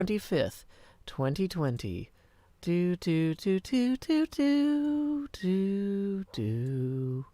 25th, 2020. Do, do, do, do, do, do, do, do.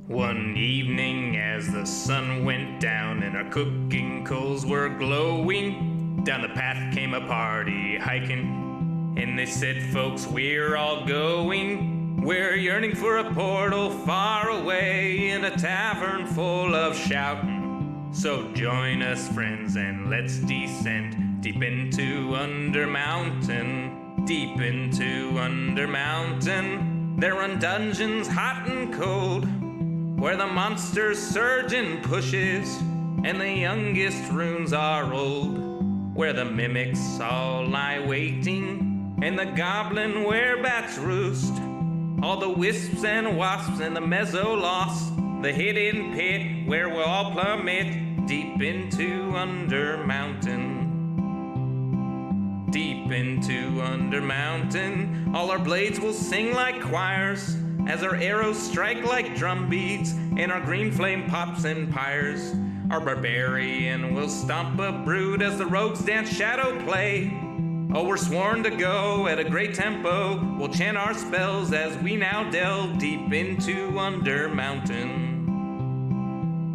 One evening as the sun went down and our cooking coals were glowing, down the path came a party hiking, and they said, folks, we're all going. We're yearning for a portal far away in a tavern full of shouting. So join us, friends, and let's descend deep into Under Mountain, deep into Under Mountain. There run dungeons hot and cold, where the monsters surge and pushes, and the youngest runes are old, where the mimics all lie waiting, and the goblin werebats roost, all the wisps and wasps and the mezzo lost, the hidden pit where we'll all plummet deep into Under Mountain, deep into Under Mountain. All our blades will sing like choirs, as our arrows strike like drum beats, and our green flame pops and pyres. Our barbarian will stomp a brood as the rogues dance shadow play. Oh, we're sworn to go at a great tempo. We'll chant our spells as we now delve deep into Under Mountain,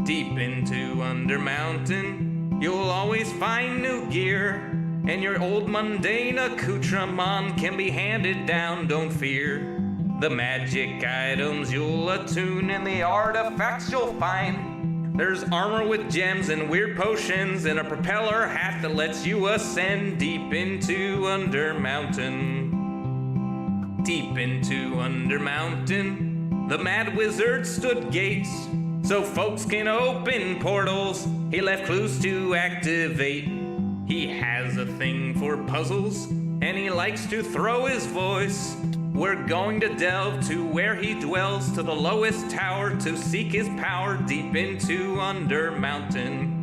deep into Under Mountain. You'll always find new gear, and your old mundane accoutrement can be handed down, don't fear. The magic items you'll attune and the artifacts you'll find. There's armor with gems and weird potions and a propeller hat that lets you ascend deep into Under Mountain, deep into Under Mountain. The mad wizard stood gates so folks can open portals. He left clues to activate. He has a thing for puzzles and he likes to throw his voice. We're going to delve to where he dwells, to the lowest tower, to seek his power deep into Under Mountain.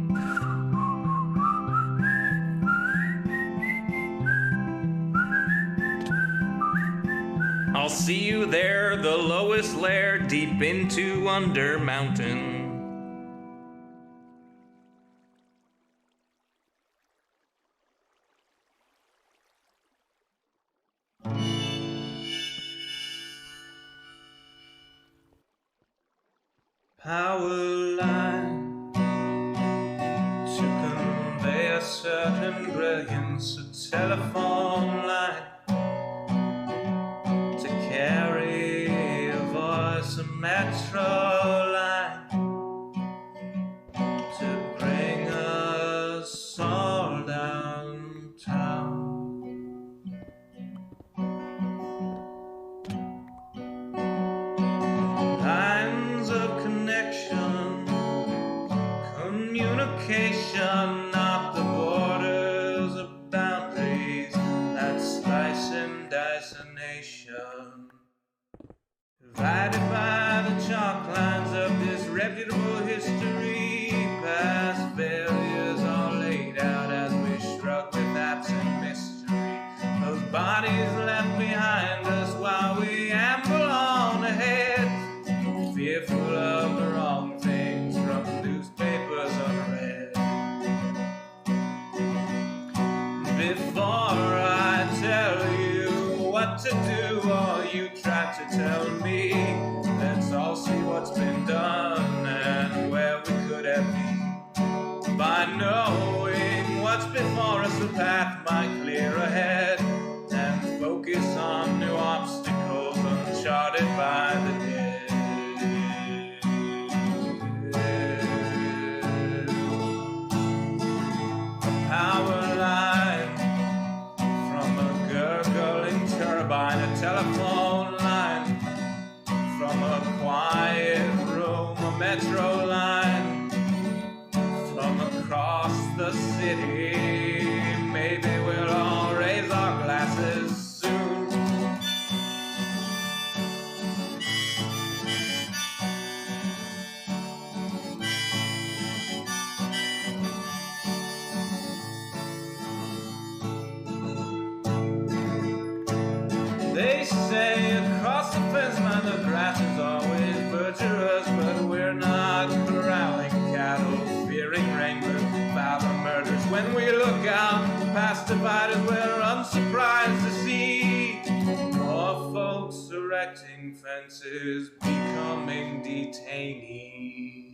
I'll see you there, the lowest lair, deep into Under Mountain. Power line to convey a certain brilliance, a telephone line to carry a voice, a metro line to bring us all downtown. Lines of connection, communication, not the borders of boundaries that slice and dice a nation. Divided by the chalk lines of disreputable history, past failures are laid out as we shrug with absent mystery. Those bodies left behind us while we amble on ahead, fearful of the wrong things from newspapers unread. Before I tell you what to do, or you try to tell me, let's all see what's been done and where we could have been. By knowing what's before us, the path might clear ahead and focus on new obstacles uncharted by the dead. Power line from a gurgling turbine, a telephone line from a quiet room, a metro line from across the city. Maybe we'll all raise our glasses soon. They say across the fence line the grass is always virgin. virtuous, but we're not corralling cattle, fearing rainbows, violent murders. When we look out past dividers, we're unsurprised to see more folks erecting fences, becoming detainees.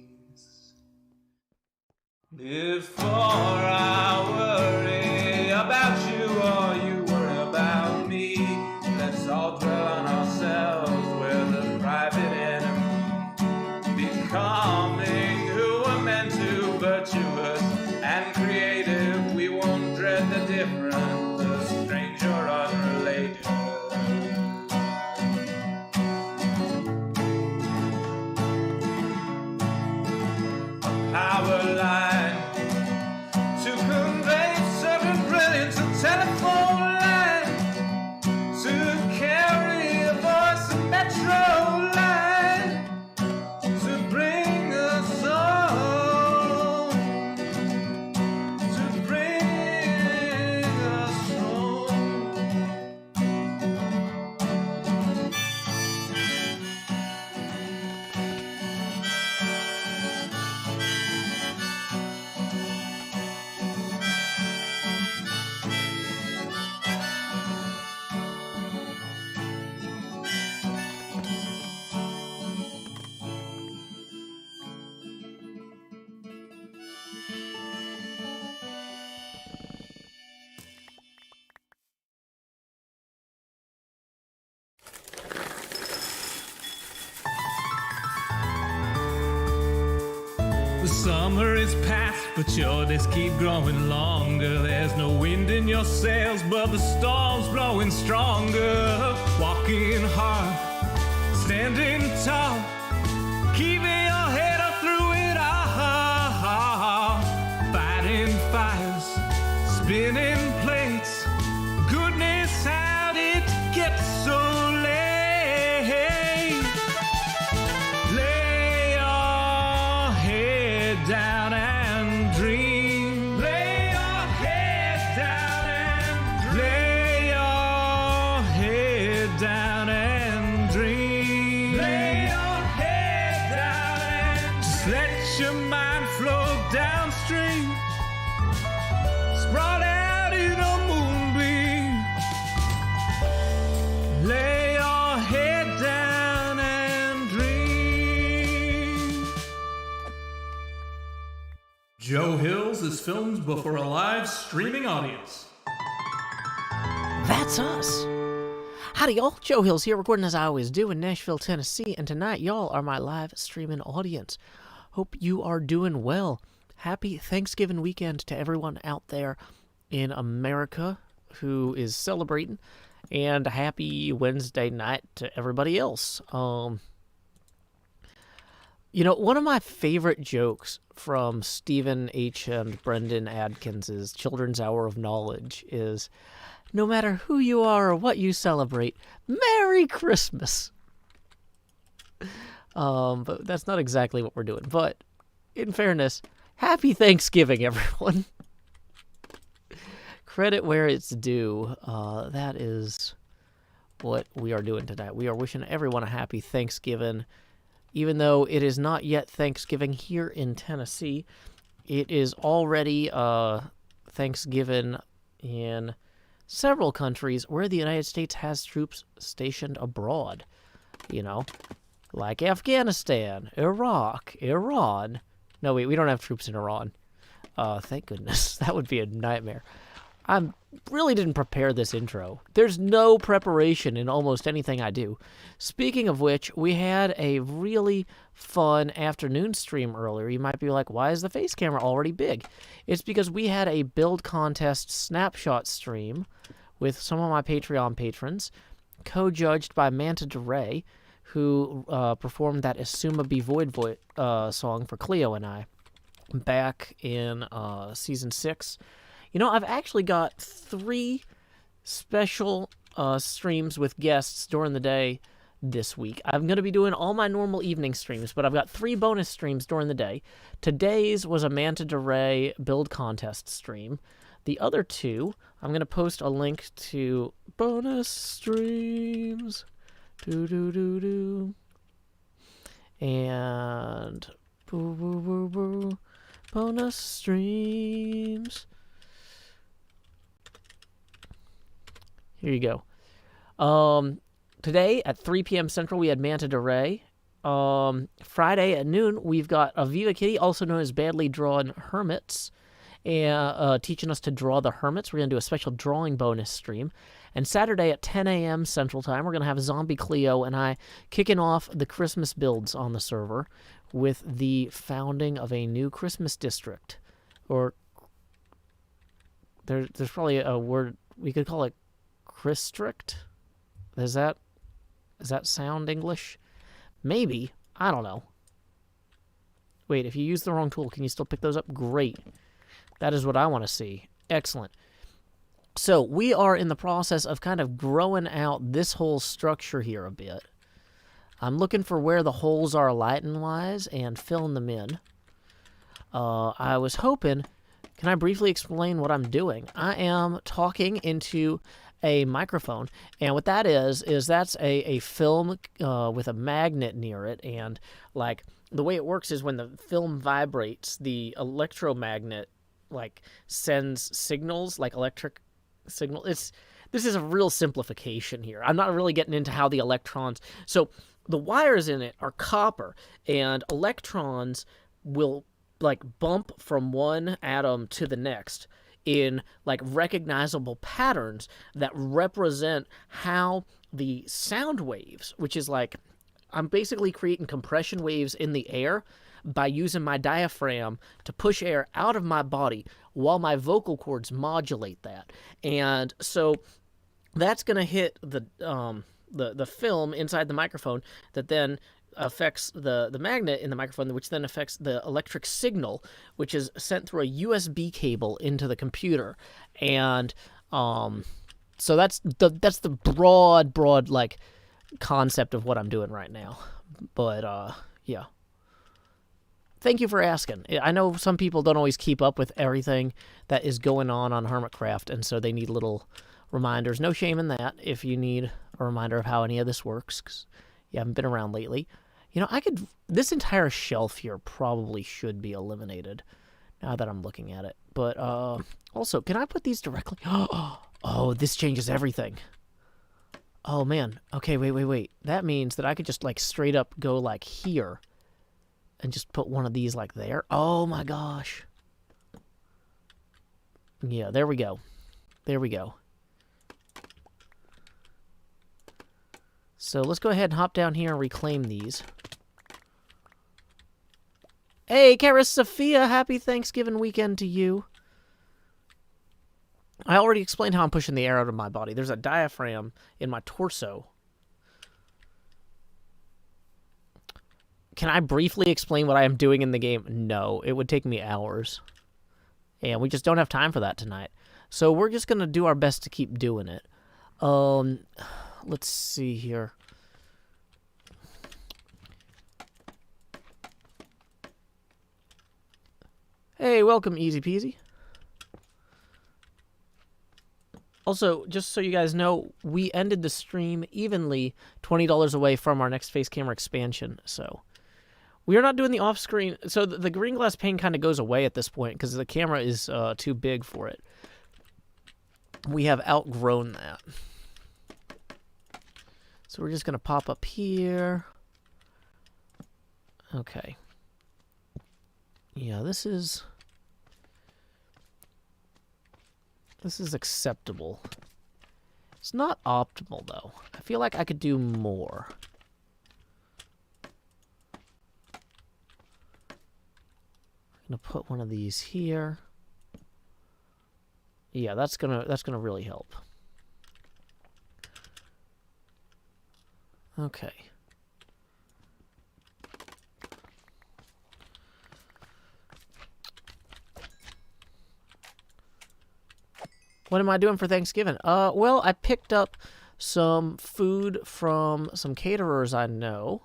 Before I worry about you or you worry about me, let's all dwell on ourselves, we're the private enemy, becoming who we're meant to, virtuous and creative. We won't dread the different, the strange or unrelated. A power line to convey certain brilliance, a telephone line to carry a voice, a metro line to bring us home, to bring us home. The summer is past, but your days keep growing longer. There's no wind in your sails, but the storm's blowing stronger. Walking hard, standing tall, keeping your head up through it all. Fighting fires, spinning plates. Goodness, how did it get so late? Lay your head down and dream. Lay your head down and dream. Lay your head down and dream. Lay your head down and just let your mind flow downstream. Sprawled out in a moonbeam. Lay your head down and dream. Joe Hills is filmed before a live streaming audience. That's us. Howdy, y'all. Joe Hills here, recording as I always do in Nashville, Tennessee, and tonight, y'all are my live streaming audience. Hope you are doing well. Happy Thanksgiving weekend to everyone out there in America who is celebrating, and happy Wednesday night to everybody else. You know, one of my favorite jokes from Stephen H. and Brendan Adkins's Children's Hour of Knowledge is, no matter who you are or what you celebrate, Merry Christmas. But that's not exactly what we're doing. But in fairness, Happy Thanksgiving, everyone. Credit where it's due. That is what we are doing tonight. We are wishing everyone a happy Thanksgiving. Even though it is not yet Thanksgiving here in Tennessee, it is already Thanksgiving in several countries where the United States has troops stationed abroad. You know, like Afghanistan, Iraq, Iran. No, wait, we don't have troops in Iran. Thank goodness. That would be a nightmare. I really didn't prepare this intro. There's no preparation in almost anything I do. Speaking of which, we had a really fun afternoon stream earlier. You might be like, why is the face camera already big? It's because we had a build contest snapshot stream with some of my Patreon patrons, co-judged by Manta DeRay, who performed that Asuma Be Void song for Cleo and I back in Season 6. You know, I've actually got 3 special streams with guests during the day this week. I'm going to be doing all my normal evening streams, but I've got 3 bonus streams during the day. Today's was a Manta DeRay build contest stream. The other 2, I'm going to post a link to bonus streams. And boo boo boo boo. Bonus streams. Here you go. Today at 3 p.m. Central, we had Manta Derail. Friday at noon, we've got Aviva Kitty, also known as Badly Drawn Hermits, and teaching us to draw the hermits. We're going to do a special drawing bonus stream. And Saturday at 10 a.m. Central Time, we're going to have Zombie Cleo and I kicking off the Christmas builds on the server with the founding of a new Christmas district. Or there's probably a word, we could call it Christrict? Does that sound English? Maybe. I don't know. Wait, if you use the wrong tool, can you still pick those up? Great. That is what I want to see. Excellent. So we are in the process of kind of growing out this whole structure here a bit. I'm looking for where the holes are lighting-wise and filling them in. I was hoping... Can I briefly explain what I'm doing? I am talking into a microphone, and what that is that's a film with a magnet near it, and like the way it works is when the film vibrates, the electromagnet like sends signals, like electric signal. This is a real simplification here. I'm not really getting into how the electrons. So the wires in it are copper, and electrons will like bump from one atom to the next in like recognizable patterns that represent how the sound waves, which is like I'm basically creating compression waves in the air by using my diaphragm to push air out of my body while my vocal cords modulate that. And so that's going to hit the film inside the microphone that then affects the magnet in the microphone, which then affects the electric signal, which is sent through a USB cable into the computer. And so that's the broad like concept of what I'm doing right now. But yeah. Thank you for asking. I know some people don't always keep up with everything that is going on Hermitcraft, and so they need little reminders. No shame in that if you need a reminder of how any of this works, 'cause you haven't been around lately. You know, this entire shelf here probably should be eliminated now that I'm looking at it. But also, can I put these directly? Oh, this changes everything. Oh, man. Okay, wait. That means that I could just, like, straight up go, like, here and just put one of these, like, there. Oh, my gosh. Yeah, there we go. There we go. So let's go ahead and hop down here and reclaim these. Hey, Karis Sophia, happy Thanksgiving weekend to you. I already explained how I'm pushing the air out of my body. There's a diaphragm in my torso. Can I briefly explain what I am doing in the game? No, it would take me hours. And we just don't have time for that tonight. So we're just going to do our best to keep doing it. Let's see here. Hey, welcome, Easy Peasy. Also, just so you guys know, we ended the stream evenly $20 away from our next face camera expansion. So we are not doing the off-screen. So the green glass pane kind of goes away at this point because the camera is too big for it. We have outgrown that. So we're just going to pop up here. Okay. Yeah, this is acceptable. It's not optimal, though. I feel like I could do more. I'm going to put one of these here. Yeah, that's gonna really help. Okay. What am I doing for Thanksgiving? Well, I picked up some food from some caterers I know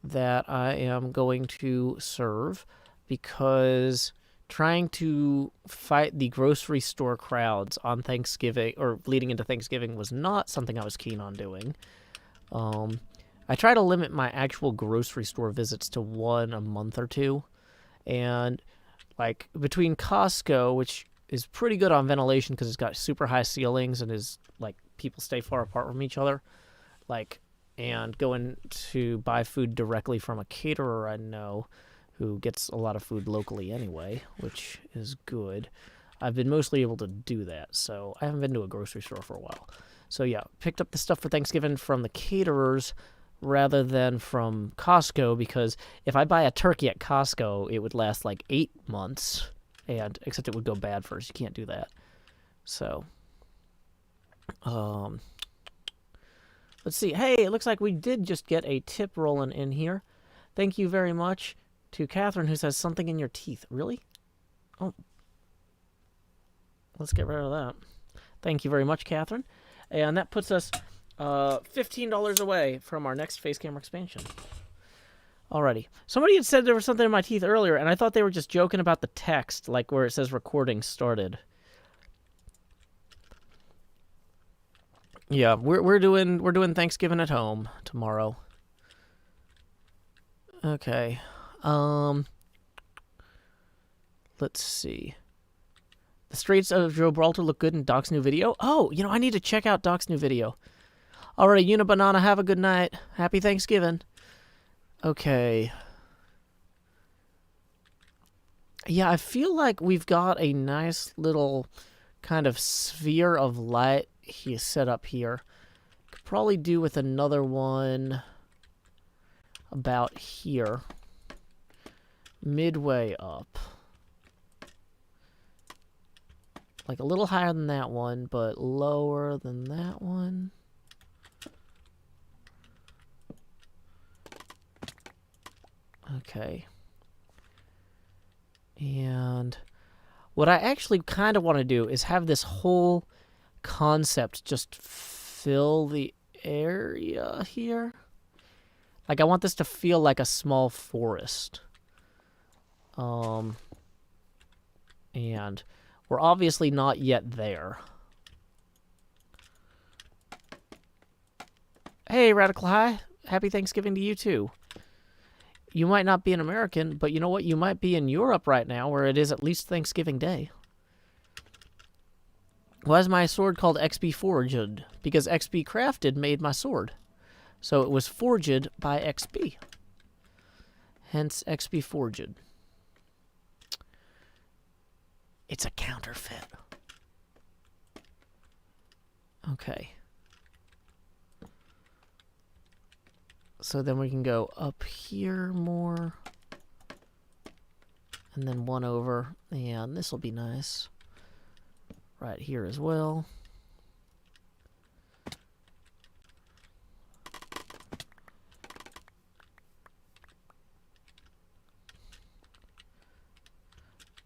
that I am going to serve because trying to fight the grocery store crowds on Thanksgiving or leading into Thanksgiving was not something I was keen on doing. I try to limit my actual grocery store visits to one a month or two. And like between Costco, which is pretty good on ventilation because it's got super high ceilings and is like people stay far apart from each other, like, and going to buy food directly from a caterer I know who gets a lot of food locally anyway, which is good. I've been mostly able to do that, so I haven't been to a grocery store for a while. So yeah, picked up the stuff for Thanksgiving from the caterers rather than from Costco, because if I buy a turkey at Costco, it would last like 8 months, and except it would go bad first. You can't do that. So, let's see. Hey, it looks like we did just get a tip rolling in here. Thank you very much to Catherine, who says something in your teeth. Really? Oh. Let's get rid of that. Thank you very much, Catherine. And that puts us $15 away from our next face camera expansion. Alrighty. Somebody had said there was something in my teeth earlier, and I thought they were just joking about the text, like where it says recording started. Yeah, we're doing Thanksgiving at home tomorrow. Okay. Let's see. The Straits of Gibraltar look good in Doc's new video. Oh, you know, I need to check out Doc's new video. Alright, Unibanana, have a good night. Happy Thanksgiving. Okay. Yeah, I feel like we've got a nice little kind of sphere of light set up here. Could probably do with another one about here. Midway up. Like a little higher than that one, but lower than that one. Okay. And what I actually kind of want to do is have this whole concept just fill the area here. Like I want this to feel like a small forest. And we're obviously not yet there. Hey, Radical High. Happy Thanksgiving to you, too. You might not be an American, but you know what? You might be in Europe right now, where it is at least Thanksgiving Day. Why is my sword called XP Forged? Because XP Crafted made my sword. So it was forged by XP. Hence XP Forged. It's a counterfeit. Okay. So then we can go up here more. And then one over. And this will be nice. Right here as well.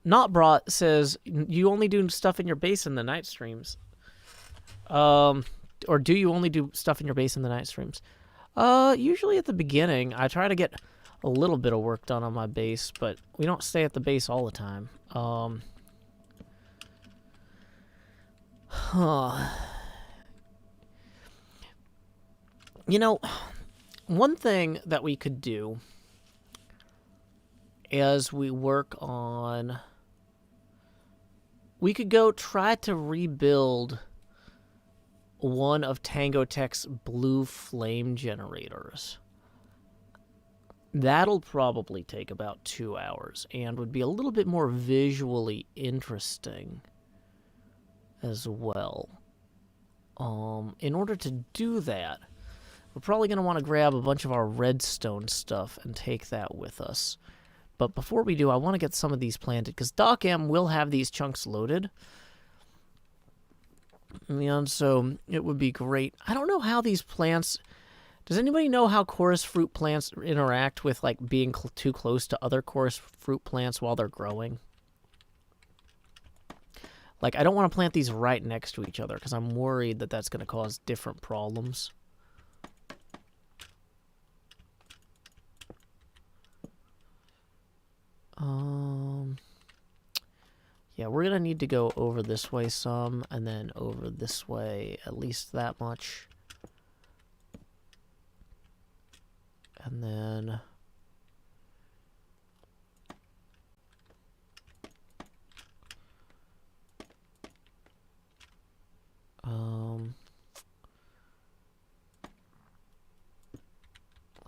Not Brought says, you only do stuff in your base in the night streams. Or do you only do stuff in your base in the night streams? Usually at the beginning, I try to get a little bit of work done on my base, but we don't stay at the base all the time. You know, one thing that we could do as we work on... We could go try to rebuild one of Tango Tech's blue flame generators. That'll probably take about 2 hours and would be a little bit more visually interesting as well. In order to do that, we're probably going to want to grab a bunch of our redstone stuff and take that with us. But before we do, I want to get some of these planted, because Doc M will have these chunks loaded. And so it would be great. I don't know how these plants... Does anybody know how chorus fruit plants interact with like being too close to other chorus fruit plants while they're growing? Like, I don't want to plant these right next to each other, because I'm worried that that's going to cause different problems. Yeah, we're going to need to go over this way some, and then over this way at least that much. And then...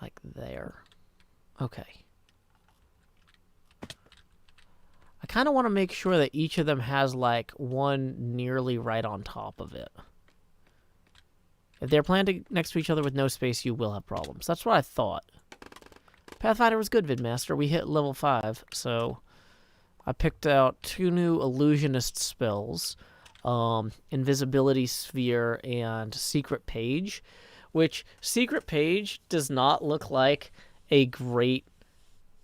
like there. Okay. I kind of want to make sure that each of them has, like, one nearly right on top of it. If they're planted next to each other with no space, you will have problems. That's what I thought. Pathfinder was good, Vidmaster. We hit level 5, so I picked out 2 new illusionist spells. Invisibility Sphere and Secret Page, which Secret Page does not look like a great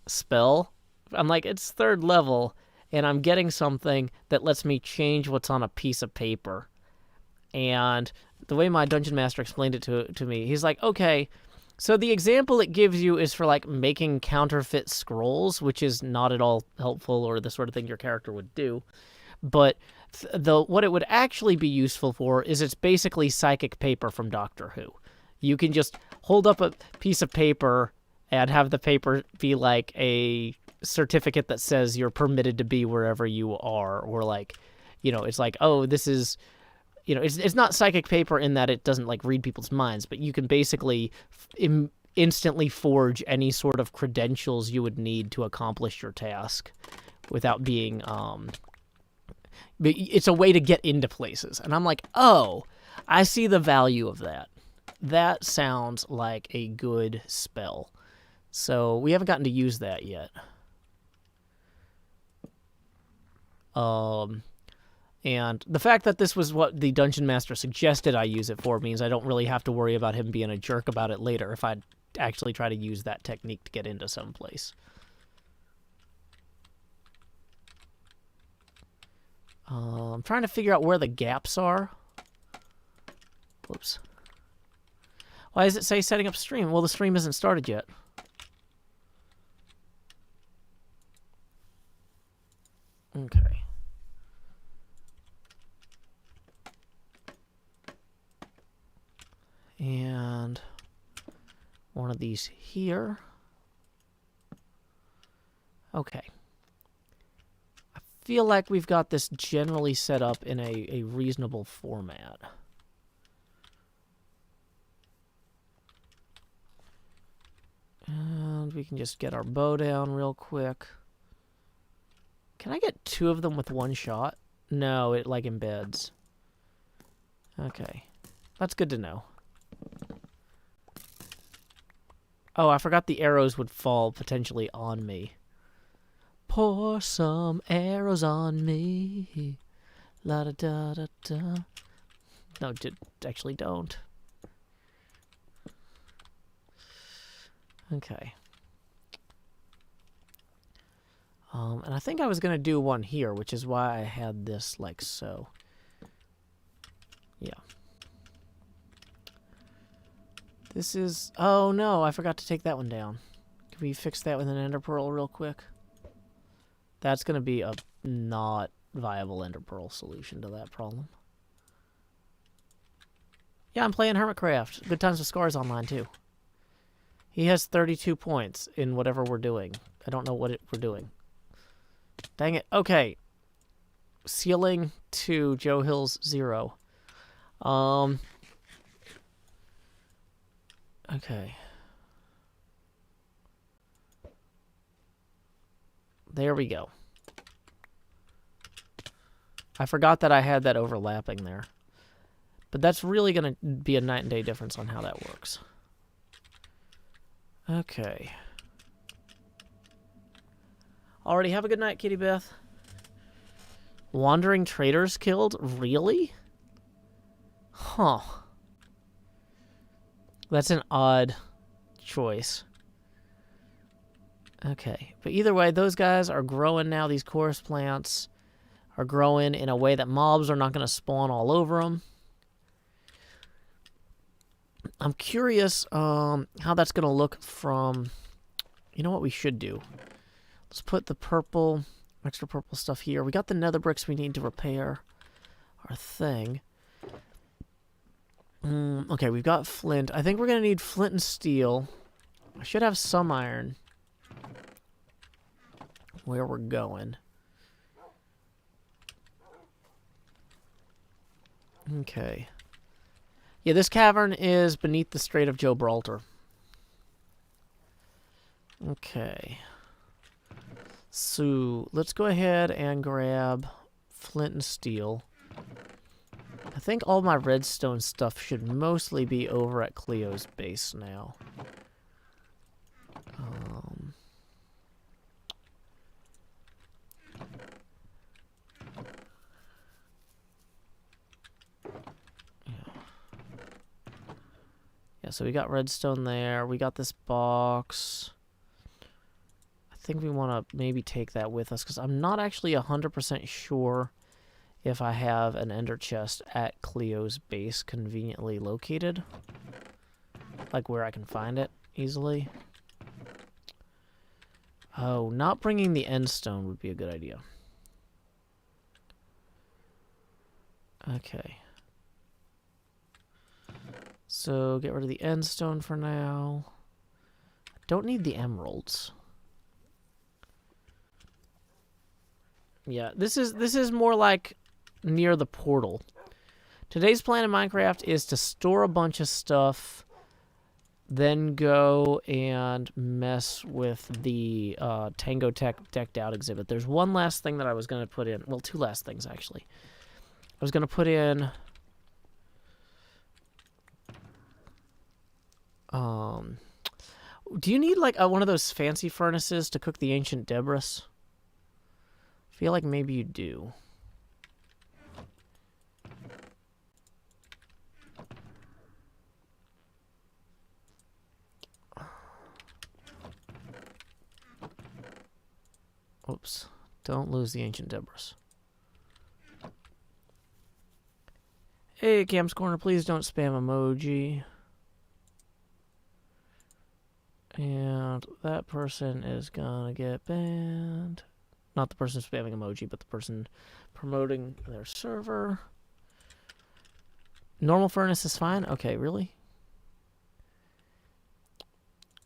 spell. I'm like, it's 3rd level, and I'm getting something that lets me change what's on a piece of paper. And the way my Dungeon Master explained it to me, he's like, okay, so the example it gives you is for, like, making counterfeit scrolls, which is not at all helpful or the sort of thing your character would do. But what it would actually be useful for is it's basically psychic paper from Doctor Who. You can just hold up a piece of paper and have the paper be like a certificate that says you're permitted to be wherever you are, or like, you know, it's like, oh, this is, you know, it's not psychic paper in that it doesn't like read people's minds, but you can basically instantly forge any sort of credentials you would need to accomplish your task without being it's a way to get into places. And I'm like, oh, I see the value of that. That sounds like a good spell. So we haven't gotten to use that yet. And the fact that this was what the Dungeon Master suggested I use it for means I don't really have to worry about him being a jerk about it later if I actually try to use that technique to get into some place. I'm trying to figure out where the gaps are. Whoops. Why does it say setting up stream? Well, the stream isn't started yet. Okay. And one of these here. Okay. I feel like we've got this generally set up in a reasonable format. And we can just get our bow down real quick. Can I get 2 of them with one shot? No, it like embeds. Okay. That's good to know. Oh, I forgot the arrows would fall potentially on me. Pour some arrows on me. La da da da da. No, actually don't. Okay. And I think I was gonna do one here, which is why I had this like so. Yeah. This is... Oh, no, I forgot to take that one down. Can we fix that with an ender pearl real quick? That's going to be a not viable ender pearl solution to that problem. Yeah, I'm playing Hermitcraft. Good Times with Scars online, too. He has 32 points in whatever we're doing. I don't know what we're doing. Dang it. Okay. Ceiling to Joe Hill's 0. Okay. There we go. I forgot that I had that overlapping there. But that's really going to be a night and day difference on how that works. Okay. Alrighty, have a good night, Kitty Beth. Wandering traders killed? Really? Huh. That's an odd choice. Okay, but either way, those guys are growing now. These chorus plants are growing in a way that mobs are not going to spawn all over them. I'm curious how that's going to look from... You know what we should do? Let's put the purple, extra purple stuff here. We got the nether bricks we need to repair our thing. Okay, we've got flint. I think we're going to need flint and steel. I should have some iron where we're going. Okay. Yeah, this cavern is beneath the Strait of Gibraltar. Okay. So, let's go ahead and grab flint and steel. I think all my redstone stuff should mostly be over at Cleo's base now. Yeah, so we got redstone there. We got this box. I think we want to maybe take that with us because I'm not actually 100% sure if I have an ender chest at Cleo's base conveniently located. Like where I can find it easily. Oh, not bringing the end stone would be a good idea. Okay. So get rid of the end stone for now. Don't need the emeralds. Yeah, this is more like near the portal. Today's plan in Minecraft is to store a bunch of stuff, then go and mess with the Tango Tech decked out exhibit. There's one last thing that I was going to put in. Well, two last things, actually. I was going to put in... do you need, like, one of those fancy furnaces to cook the ancient debris? I feel like maybe you do. Oops. Don't lose the ancient debris. Hey, Cam's Corner, please don't spam emoji. And that person is gonna get banned. Not the person spamming emoji, but the person promoting their server. Normal furnace is fine? Okay, really?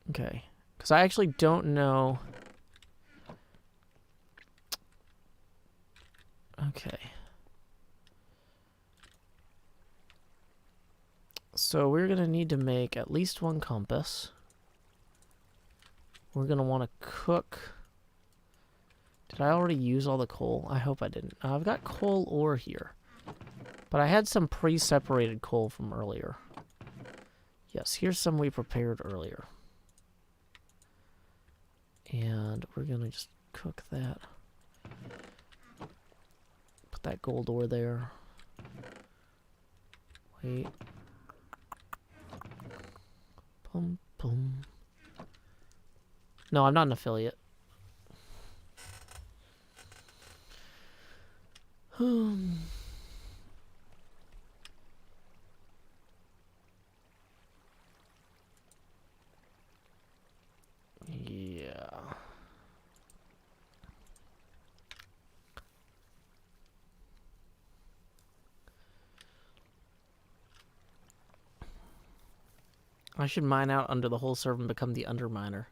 Okay. Because I actually don't know... Okay. So we're going to need to make at least one compass. We're going to want to cook... Did I already use all the coal? I hope I didn't. I've got coal ore here. But I had some pre-separated coal from earlier. Yes, here's some we prepared earlier. And we're going to just cook that. Put that gold ore there. Wait. Boom, boom. No, I'm not an affiliate. Yeah. I should mine out under the whole server and become the underminer.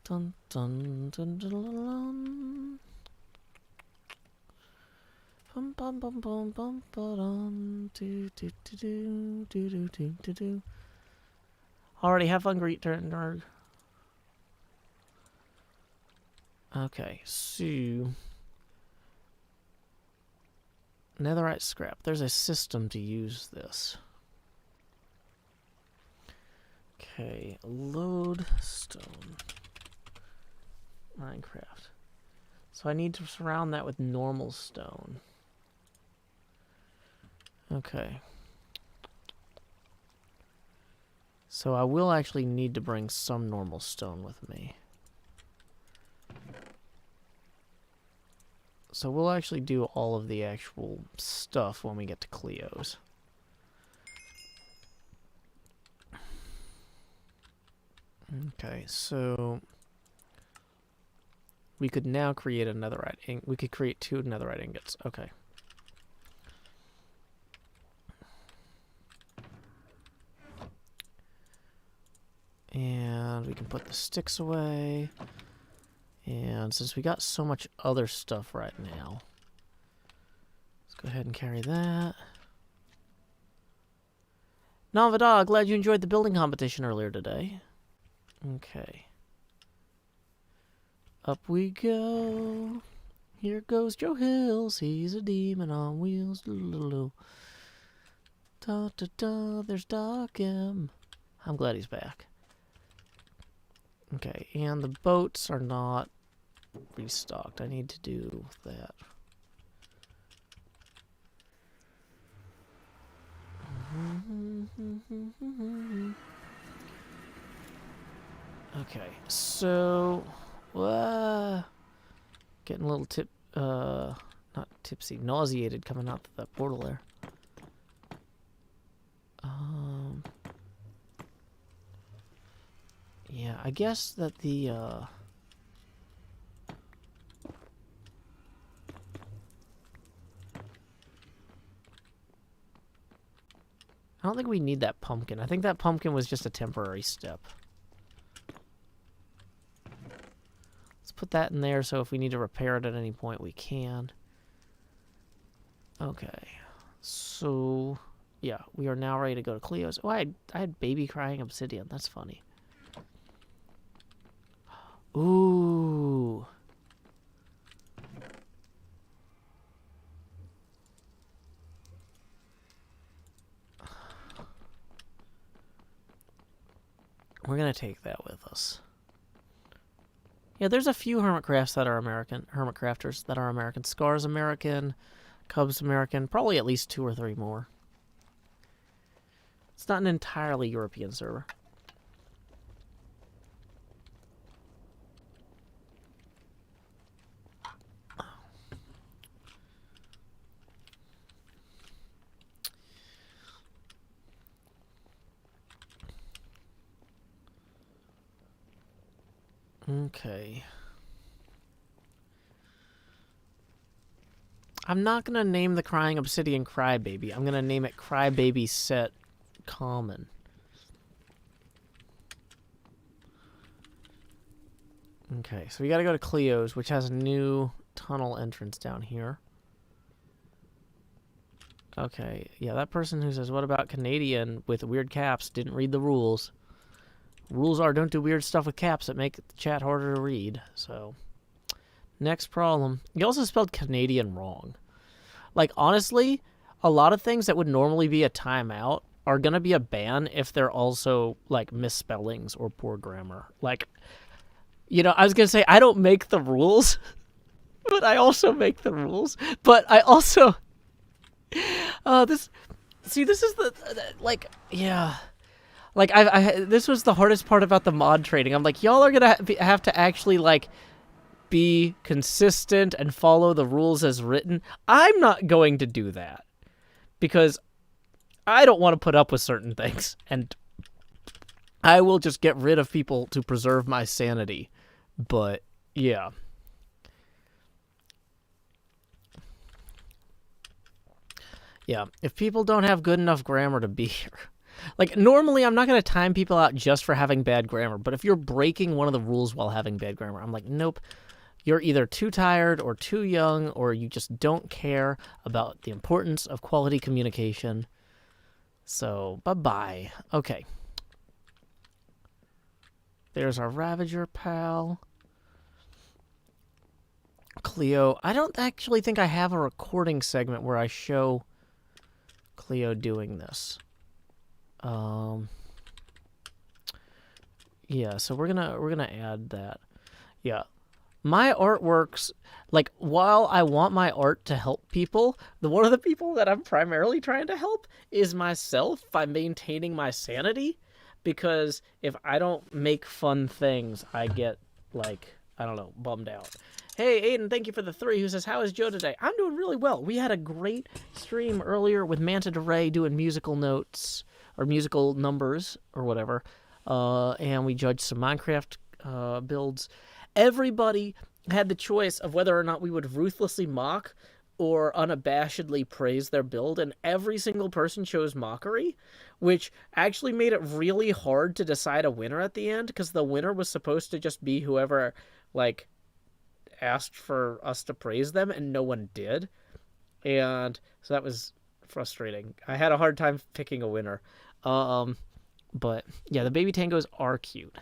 Dun dun dun dun dun dun. Bum bum bum bum bum bum do do do do do do do do do. Already have fun, greet turn. Okay, so netherite scrap. There's a system to use this. Okay, load stone. Minecraft. So I need to surround that with normal stone. Okay. So I will actually need to bring some normal stone with me. So we'll actually do all of the actual stuff when we get to Cleo's. Okay, so we could now create a netherite. We could create 2 netherite ingots. Okay. And we can put the sticks away. And since we got so much other stuff right now, let's go ahead and carry that. Navada, glad you enjoyed the building competition earlier today. Okay. Up we go. Here goes Joe Hills. He's a demon on wheels. Da da da. There's Doc M. I'm glad he's back. Okay, and the boats are not restocked. I need to do that. Okay, so getting a little not tipsy, nauseated coming out of that portal there. Yeah, I guess that the I don't think we need that pumpkin. I think that pumpkin was just a temporary step. Let's put that in there so if we need to repair it at any point, we can. Okay. So, yeah, we are now ready to go to Cleo's. Oh, I had baby crying obsidian. That's funny. Ooh. We're going to take that with us. Yeah, there's a few Hermitcrafts that are American. Hermitcrafters that are American. Scar's American. Cub's American. Probably at least 2 or 3 more. It's not an entirely European server. Okay. I'm not going to name the Crying Obsidian Crybaby. I'm going to name it Crybaby Set Common. Okay, so we got to go to Cleo's, which has a new tunnel entrance down here. Okay, yeah, that person who says, what about Canadian with weird caps, didn't read the rules. Rules are don't do weird stuff with caps that make the chat harder to read. So, next problem. You also spelled Canadian wrong. Like, honestly, a lot of things that would normally be a timeout are going to be a ban if they're also, like, misspellings or poor grammar. Like, you know, I was going to say, I don't make the rules, but I also make the rules. But I also... this is the... like, yeah... Like, this was the hardest part about the mod trading. I'm like, y'all are going to have to actually, like, be consistent and follow the rules as written. I'm not going to do that. Because I don't want to put up with certain things. And I will just get rid of people to preserve my sanity. But, yeah. Yeah, if people don't have good enough grammar to be here... Like, normally I'm not going to time people out just for having bad grammar, but if you're breaking one of the rules while having bad grammar, I'm like, nope. You're either too tired or too young, or you just don't care about the importance of quality communication. So, bye-bye. Okay. There's our Ravager pal. Cleo. I don't actually think I have a recording segment where I show Cleo doing this. Yeah, so we're gonna add that. Yeah. My artworks, like, while I want my art to help people, one of the people that I'm primarily trying to help is myself by maintaining my sanity, because if I don't make fun things, I get, like, I don't know, bummed out. Hey, Aiden, thank you for the 3, who says, how is Joe today? I'm doing really well. We had a great stream earlier with Manta DeRay doing musical notes, or musical numbers, or whatever, and we judged some Minecraft builds. Everybody had the choice of whether or not we would ruthlessly mock or unabashedly praise their build, and every single person chose Mockery, which actually made it really hard to decide a winner at the end, because the winner was supposed to just be whoever, like, asked for us to praise them, and no one did. And so that was frustrating. I had a hard time picking a winner. But yeah, the baby tangos are cute.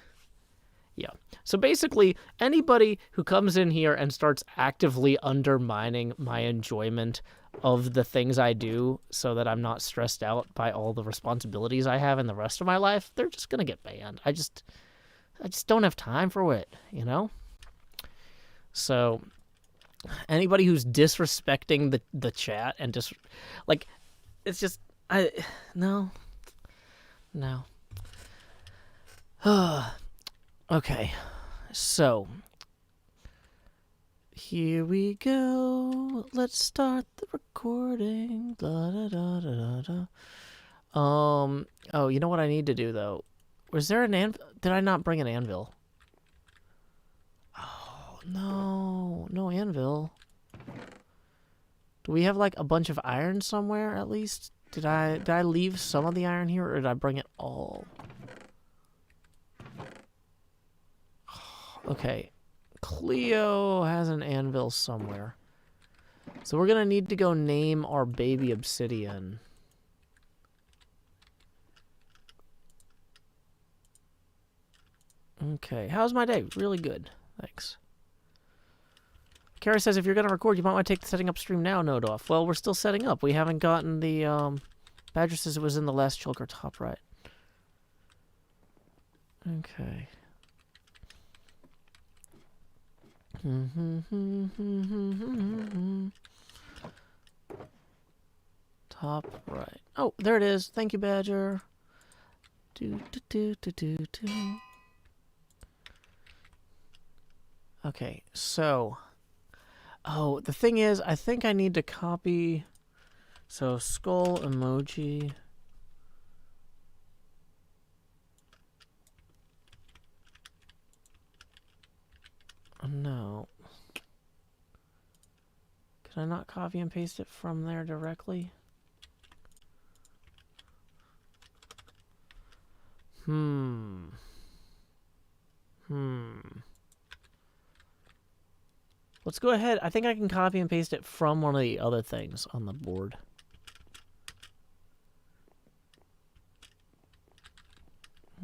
Yeah. So basically, anybody who comes in here and starts actively undermining my enjoyment of the things I do so that I'm not stressed out by all the responsibilities I have in the rest of my life, they're just going to get banned. I just don't have time for it, you know? So anybody who's disrespecting the chat and just like, it's just no. Okay, so here we go. Let's start the recording. Da, da, da, da, da. Oh, you know what I need to do though? Was there an anvil? Did I not bring an anvil? Oh no anvil. Do we have like a bunch of iron somewhere at least? Did I leave some of the iron here, or did I bring it all? Okay, Cleo has an anvil somewhere. So we're gonna need to go name our baby obsidian. Okay, how's my day? Really good, thanks. Kara says if you're gonna record, you might want to take the setting up stream now note off. Well, we're still setting up. We haven't gotten the, Badger says it was in the last chulker top right. Okay. Top right. Oh, there it is. Thank you, Badger. Okay, so... Oh, the thing is, I think I need to copy... So, skull emoji... Oh, no. Can I not copy and paste it from there directly? Let's go ahead. I think I can copy and paste it from one of the other things on the board.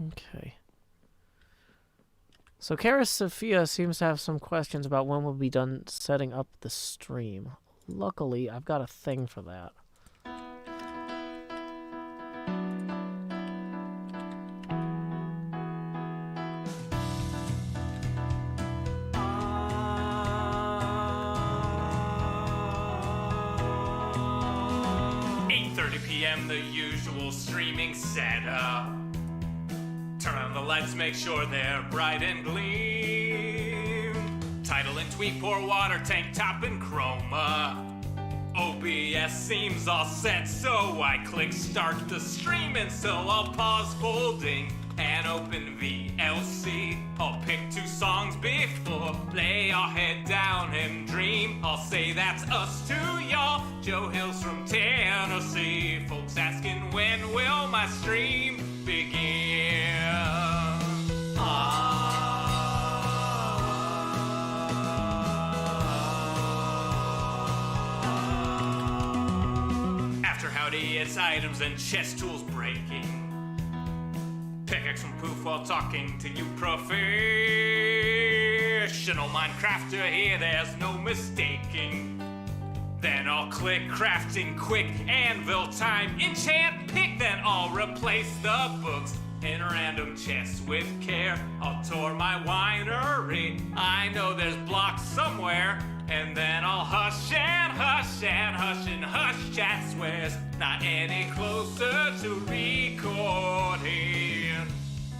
Okay. So Karis Sophia seems to have some questions about when we'll be done setting up the stream. Luckily, I've got a thing for that. The usual streaming setup. Turn on the lights, make sure they're bright and gleam. Title and tweet, pour water, tank top and chroma. OBS seems all set, so I click start the stream, and so I'll pause holding and open VLC. I'll pick 2 songs before lay our head down and dream. I'll say that's us to y'all. Joe Hill's from Tennessee. Folks asking when will my stream begin? After howdy, it's items and chest tools breaking. Pickaxe from poof while talking to you professional Minecrafter here, there's no mistaking. Then I'll click crafting quick, anvil time, enchant pick, then I'll replace the books in random chests with care. I'll tour my winery, I know there's blocks somewhere, and then I'll hush and hush and hush and hush chat swears not any closer to recording.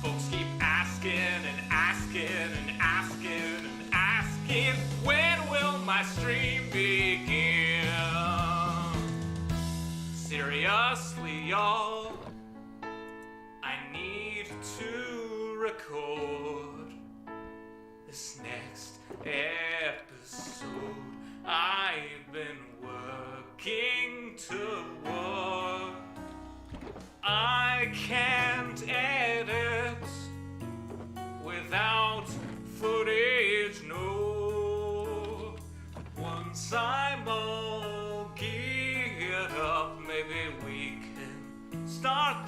Folks keep asking and asking and asking and asking, when will my stream begin? Seriously, y'all, I need to record this next episode. I've been working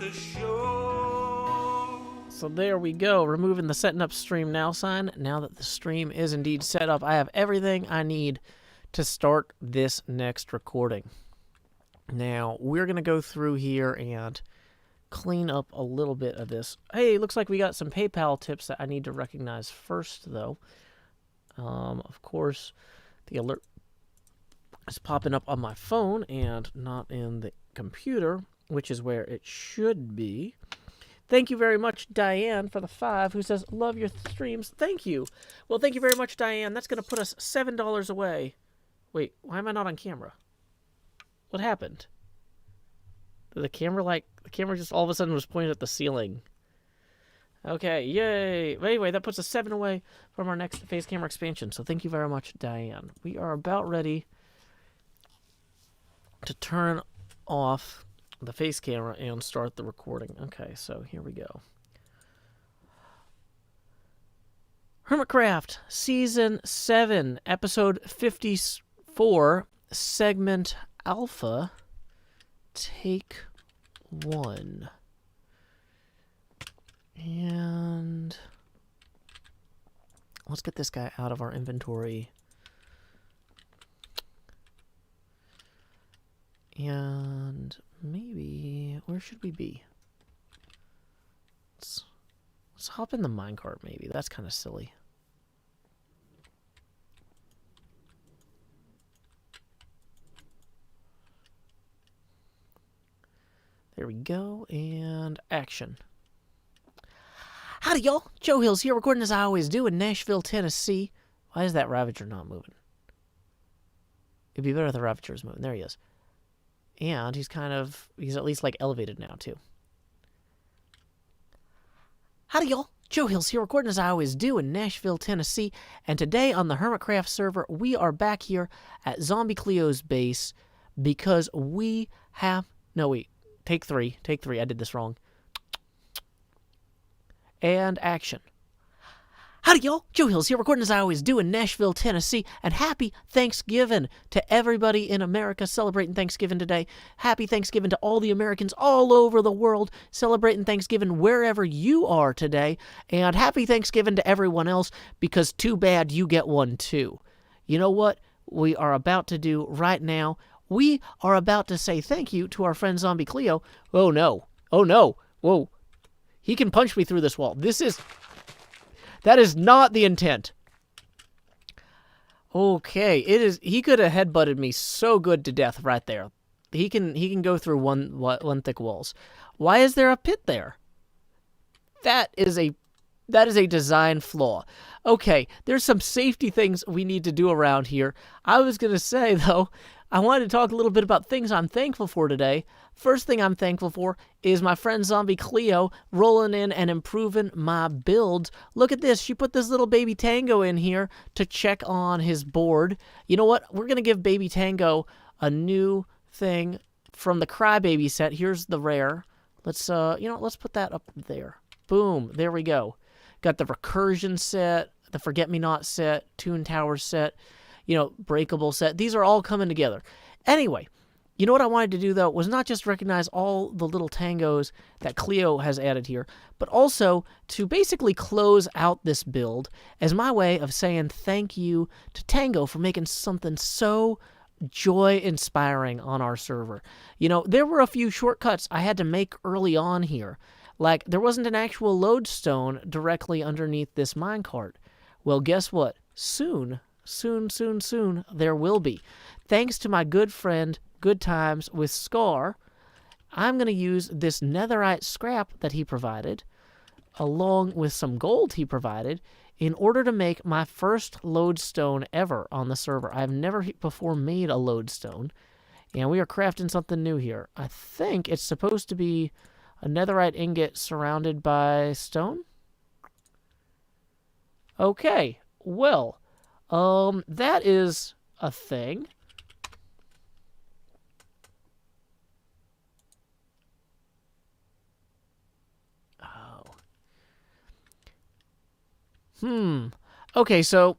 the shore. So there we go, removing the setting up stream now sign. Now that the stream is indeed set up, I have everything I need to start this next recording. Now, we're going to go through here and clean up a little bit of this. Hey, looks like we got some PayPal tips that I need to recognize first, though. Of course, the alert is popping up on my phone and not in the computer, which is where it should be. Thank you very much, Diane, for the 5, who says, love your streams. Thank you. Well, thank you very much, Diane. That's going to put us $7 away. Wait, why am I not on camera? What happened? Did the camera just all of a sudden was pointed at the ceiling. Okay, yay. Anyway, that puts us 7 away from our next face camera expansion. So thank you very much, Diane. We are about ready to turn off the face camera and start the recording. Okay, so here we go. Hermitcraft, Season 7, Episode 54, Segment Alpha, Take 1. And let's get this guy out of our inventory. And maybe, where should we be? Let's hop in the minecart, maybe. That's kind of silly. There we go, and action. Howdy, y'all. Joe Hills here, recording as I always do in Nashville, Tennessee. Why is that Ravager not moving? It'd be better if the Ravager was moving. There he is. And he's at least, like, elevated now, too. Howdy, y'all. Joe Hills here, recording as I always do in Nashville, Tennessee. And today on the Hermitcraft server, we are back here at Zombie Cleo's base because we have... No, wait. Take three. I did this wrong. And action. Howdy, y'all. Joe Hills here, recording as I always do in Nashville, Tennessee. And happy Thanksgiving to everybody in America celebrating Thanksgiving today. Happy Thanksgiving to all the Americans all over the world celebrating Thanksgiving wherever you are today. And happy Thanksgiving to everyone else, because too bad you get one too. You know what we are about to do right now? We are about to say thank you to our friend Zombie Cleo. Oh no. Oh no. Whoa. He can punch me through this wall. That is not the intent. Okay, he could have headbutted me so good to death right there. He can go through one thick walls. Why is there a pit there? That is a design flaw. Okay, there's some safety things we need to do around here. I was going to say, though, I wanted to talk a little bit about things I'm thankful for today. First thing I'm thankful for is my friend Zombie Cleo rolling in and improving my builds. Look at this. She put this little baby Tango in here to check on his board. You know what? We're going to give baby Tango a new thing from the Crybaby set. Here's the rare. Let's put that up there. Boom. There we go. Got the Recursion set, the Forget-Me-Not set, Toon Tower set, Breakable set. These are all coming together. Anyway, you know what I wanted to do, though, was not just recognize all the little tangos that Cleo has added here, but also to basically close out this build as my way of saying thank you to Tango for making something so joy-inspiring on our server. There were a few shortcuts I had to make early on here. Like, there wasn't an actual lodestone directly underneath this minecart. Well, guess what? Soon, there will be. Thanks to my good friend, Good Times with Scar, I'm going to use this netherite scrap that he provided, along with some gold he provided, in order to make my first lodestone ever on the server. I've never before made a lodestone, and we are crafting something new here. I think it's supposed to be a netherite ingot surrounded by stone? Okay, well, that is a thing. Okay, so...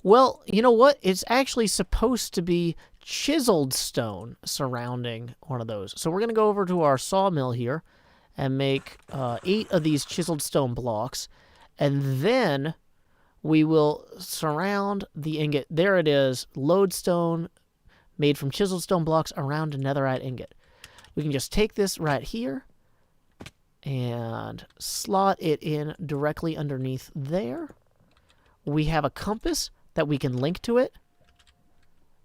Well, you know what? It's actually supposed to be chiseled stone surrounding one of those. So we're going to go over to our sawmill here and make 8 of these chiseled stone blocks. And then we will surround the ingot. There it is, lodestone made from chiseled stone blocks around a netherite ingot. We can just take this right here and slot it in directly underneath there. We have a compass that we can link to it.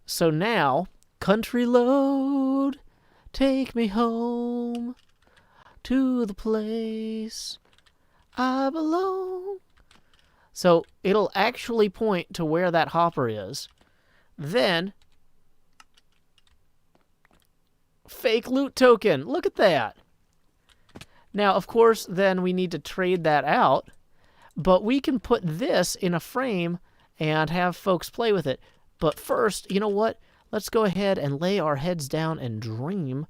So now, country load, take me home to the place I belong. So it'll actually point to where that hopper is. Then, fake loot token. Look at that. Now, of course, then we need to trade that out. But we can put this in a frame and have folks play with it. But first, you know what? Let's go ahead and lay our heads down and dream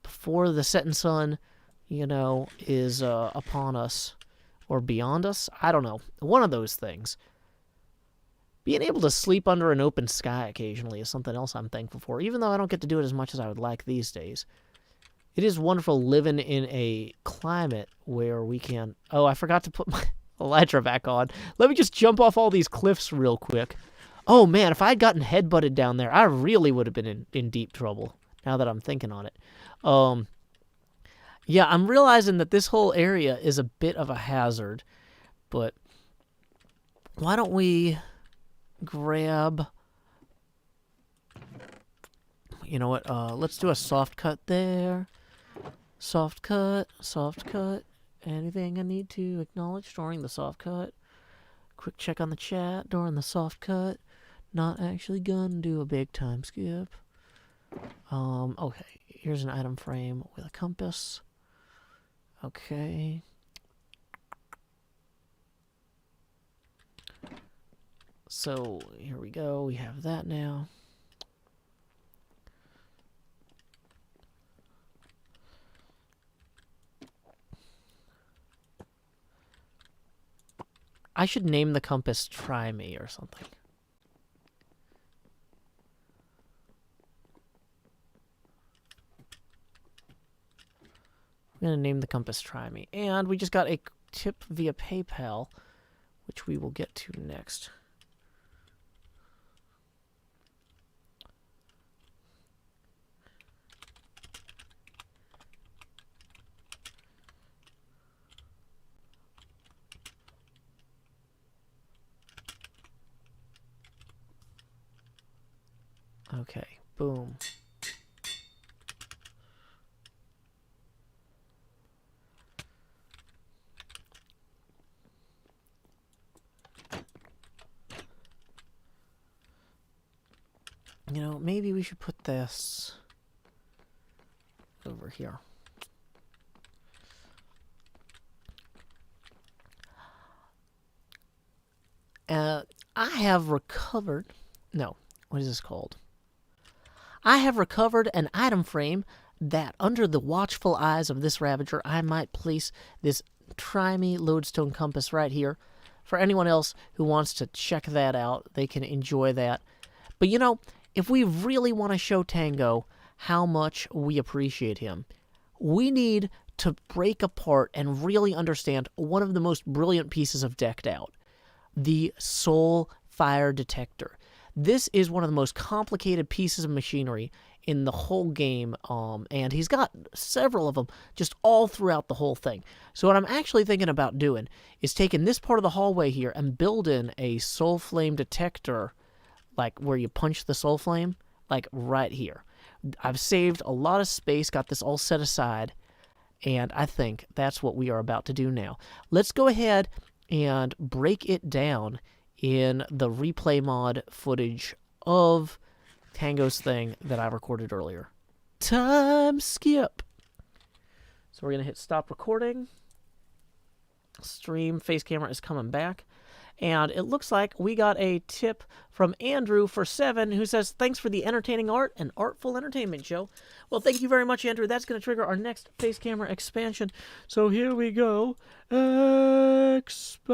before the setting sun, you know, is upon us or beyond us. I don't know. One of those things. Being able to sleep under an open sky occasionally is something else I'm thankful for, even though I don't get to do it as much as I would like these days. It is wonderful living in a climate where we can... Oh, I forgot to put my elytra back on. Let me just jump off all these cliffs real quick. Oh, man, if I'd gotten headbutted down there, I really would have been in deep trouble, now that I'm thinking on it. Yeah, I'm realizing that this whole area is a bit of a hazard, but why don't we grab... You know what, let's do a soft cut there. Soft cut, soft cut. Anything I need to acknowledge during the soft cut? Quick check on the chat during the soft cut. Not actually gonna do a big time skip. Okay, here's an item frame with a compass. Okay. So, here we go, we have that now. I should name the compass Try Me or something. I'm going to name the compass Try Me. And we just got a tip via PayPal, which we will get to next. Okay, boom. You know, maybe we should put this over here. I have recovered... No, what is this called? I have recovered an item frame that, under the watchful eyes of this Ravager, I might place this Try Me lodestone compass right here. For anyone else who wants to check that out, they can enjoy that. But you know, if we really want to show Tango how much we appreciate him, we need to break apart and really understand one of the most brilliant pieces of Decked Out, the Soul Fire Detector. This is one of the most complicated pieces of machinery in the whole game, and he's got several of them just all throughout the whole thing. So what I'm actually thinking about doing is taking this part of the hallway here and building a soul flame detector, like where you punch the soul flame, like right here. I've saved a lot of space, got this all set aside, and I think that's what we are about to do now. Let's go ahead and break it down in the replay mod footage of Tango's thing that I recorded earlier. Time skip. So we're going to hit stop recording. Stream face camera is coming back. And it looks like we got a tip from Andrew for 7, who says, thanks for the entertaining art and artful entertainment, Joe. Well, thank you very much, Andrew. That's going to trigger our next face camera expansion. So here we go. Expand.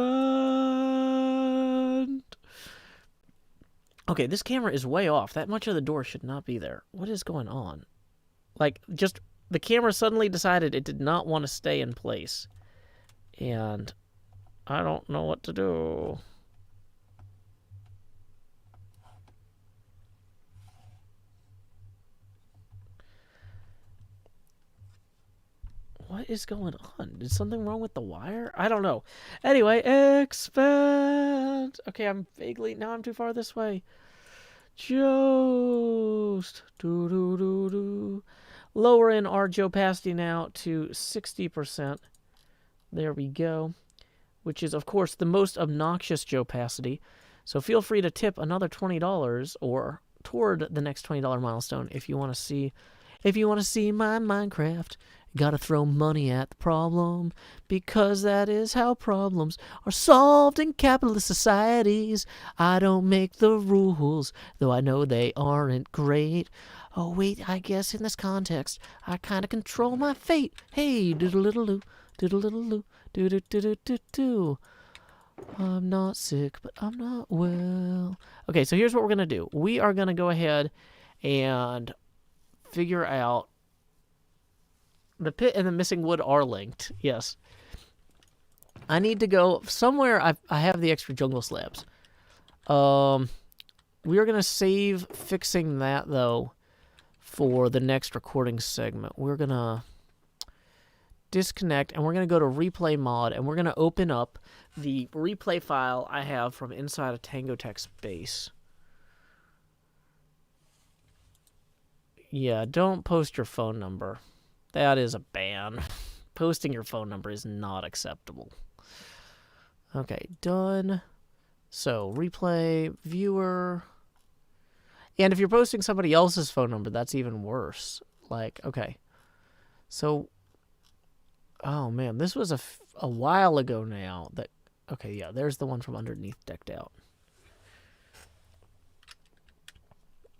Okay, this camera is way off. That much of the door should not be there. What is going on? Like, just the camera suddenly decided it did not want to stay in place. And I don't know what to do. What is going on? Is something wrong with the wire? I don't know. Anyway, expand. Okay, I'm too far this way. Just lower in our opacity now to 60%. There we go. Which is, of course, the most obnoxious opacity. So feel free to tip another $20 or toward the next $20 milestone if you want to see my Minecraft. Gotta throw money at the problem, because that is how problems are solved in capitalist societies. I don't make the rules, though I know they aren't great. Oh wait, I guess in this context, I kinda control my fate. Hey, doodle-little-loo, doodle-little-loo, do-do-do-do-do-do. I'm not sick, but I'm not well. Okay, so here's what we're gonna do. We are gonna go ahead and figure out the pit and the missing wood are linked. Yes. I need to go somewhere. I have the extra jungle slabs. We are going to save fixing that, though, for the next recording segment. We're going to disconnect, and we're going to go to replay mod, and we're going to open up the replay file I have from inside of Tango Tech's base. Yeah, don't post your phone number. That is a ban. Posting your phone number is not acceptable. Okay, done. So, replay, viewer. And if you're posting somebody else's phone number, that's even worse. Like, okay. So, oh man, this was a while ago now. Okay, yeah, there's the one from underneath decked out.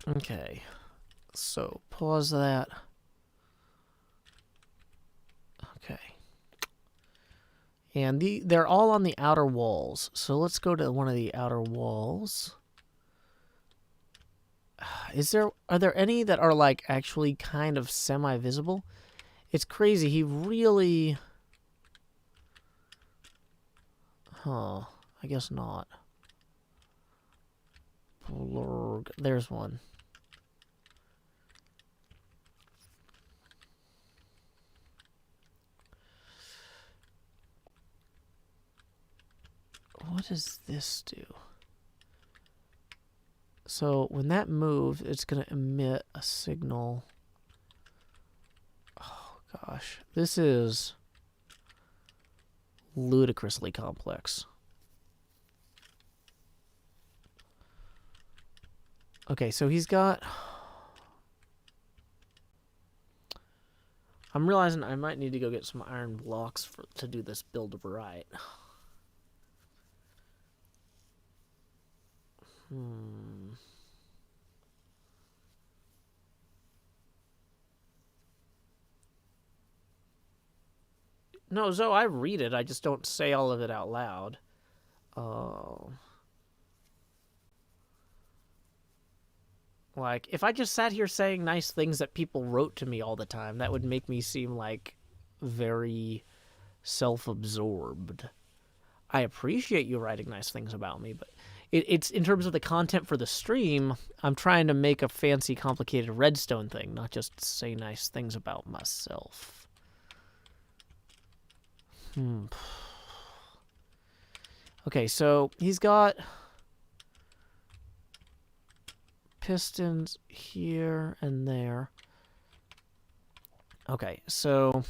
Okay. So, pause that. Okay. And they're all on the outer walls. So let's go to one of the outer walls. Are there any that are like actually kind of semi-visible? It's crazy. He really... Huh. I guess not. Blurg. There's one. What does this do? So when that moves, it's going to emit a signal. Oh, gosh. This is ludicrously complex. Okay, so he's got... I'm realizing I might need to go get some iron blocks to do this build right. No, Zoe, I read it. I just don't say all of it out loud. Oh. Like, if I just sat here saying nice things that people wrote to me all the time, that would make me seem like very self-absorbed. I appreciate you writing nice things about me, but it's in terms of the content for the stream, I'm trying to make a fancy, complicated redstone thing, not just say nice things about myself. Okay, so he's got pistons here and there. Okay, so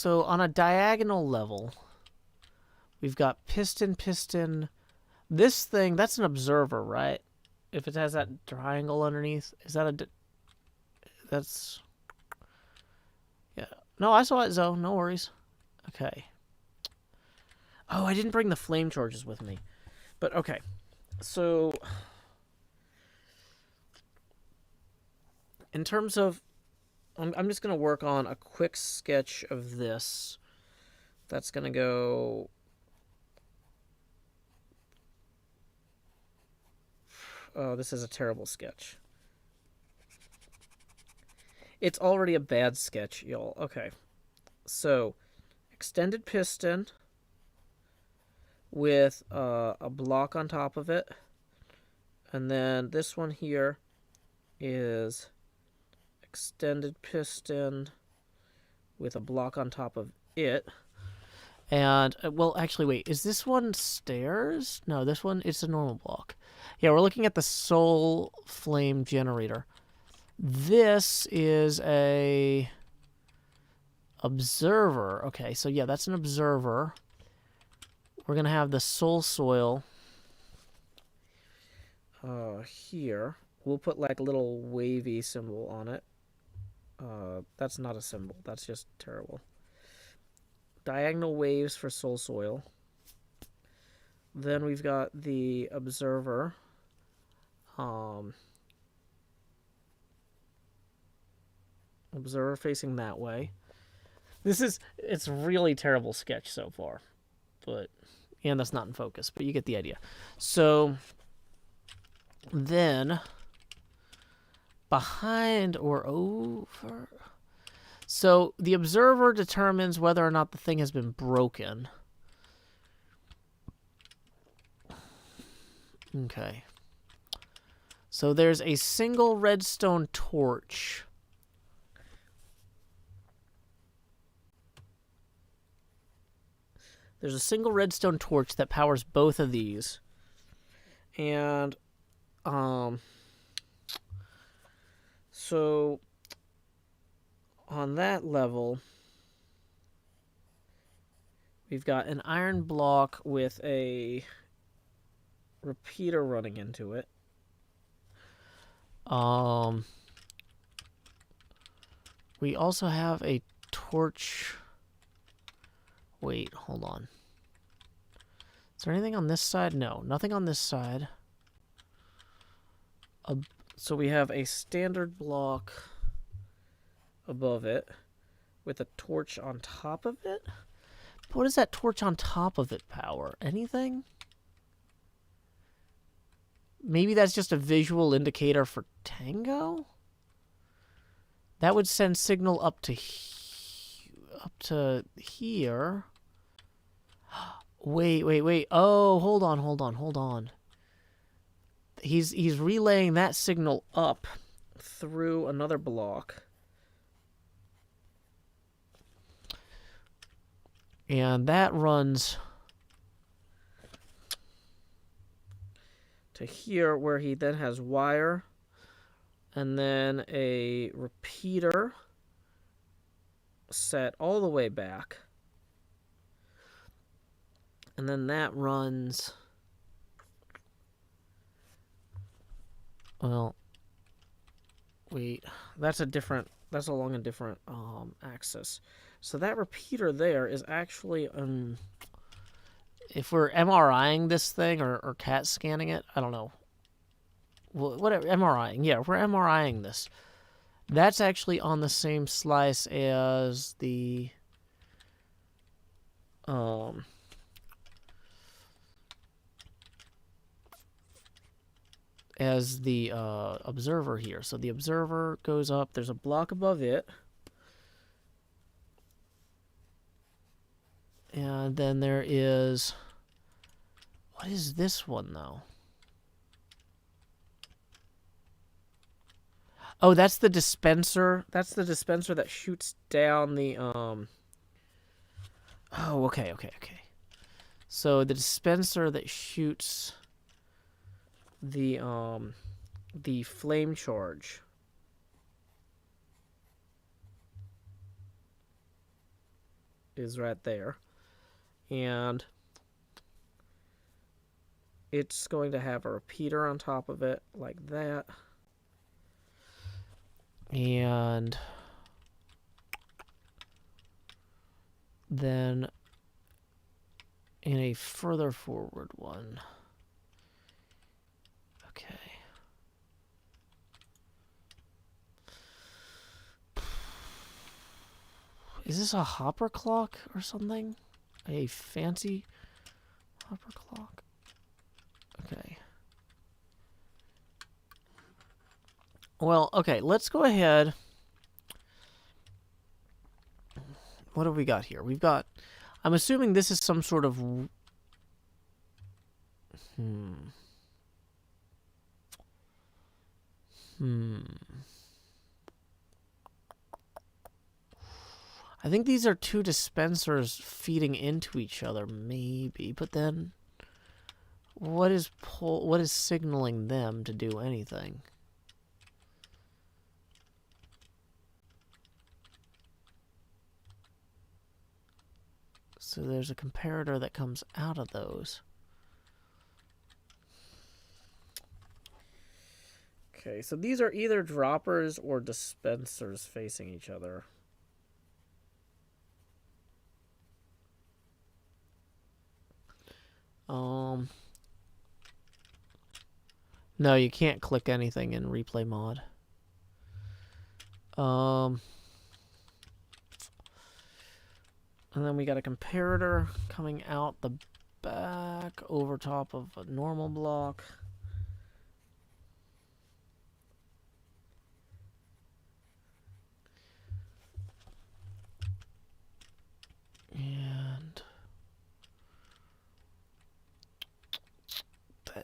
on a diagonal level, we've got piston. This thing, that's an observer, right? If it has that triangle underneath, is that that's... Yeah. No, I saw it, Zoe. No worries. Okay. Oh, I didn't bring the flame charges with me. But, okay. So, in terms of... I'm just going to work on a quick sketch of this. That's going to go Oh, this is a terrible sketch. It's already a bad sketch, y'all. Okay. So, extended piston with a block on top of it. And then this one here is extended piston with a block on top of it. And, well, actually, wait. Is this one stairs? No, this one, it's a normal block. Yeah, we're looking at the soul flame generator. This is a observer. Okay, so yeah, that's an observer. We're going to have the soul soil here. We'll put like a little wavy symbol on it. That's not a symbol. That's just terrible. Diagonal waves for soul soil. Then we've got the observer. Observer facing that way. It's really terrible sketch so far. And that's not in focus, but you get the idea. So then behind or over. So the observer determines whether or not the thing has been broken. Okay. So there's a single redstone torch. There's a single redstone torch that powers both of these. And, so on that level, we've got an iron block with a repeater running into it. We also have a torch. Wait, hold on. Is there anything on this side? No, nothing on this side. So we have a standard block above it with a torch on top of it. But what does that torch on top of it power? Anything? Maybe that's just a visual indicator for Tango? That would send signal up to here. Wait. Oh, hold on. He's relaying that signal up through another block. And that runs to here, where he then has wire and then a repeater set all the way back. And then that runs... Well, wait, that's along a different axis. So that repeater there is actually, if we're MRIing this thing or CAT scanning it, I don't know. Well, whatever, MRIing, yeah, we're MRIing this. That's actually on the same slice as the, observer here. So the observer goes up. There's a block above it. And then there is... What is this one, though? Oh, that's the dispenser. That's the dispenser that shoots down the... Oh, okay. So the dispenser that shoots the flame charge is right there. And it's going to have a repeater on top of it, like that. And then in a further forward one. Okay. Is this a hopper clock or something? A fancy hopper clock? Okay. Well, okay, let's go ahead. What have we got here? We've got... I'm assuming this is some sort of... I think these are two dispensers feeding into each other, maybe. But then, what is signaling them to do anything? So there's a comparator that comes out of those. Okay, so these are either droppers or dispensers facing each other. No, you can't click anything in replay mod. And then we got a comparator coming out the back over top of a normal block. And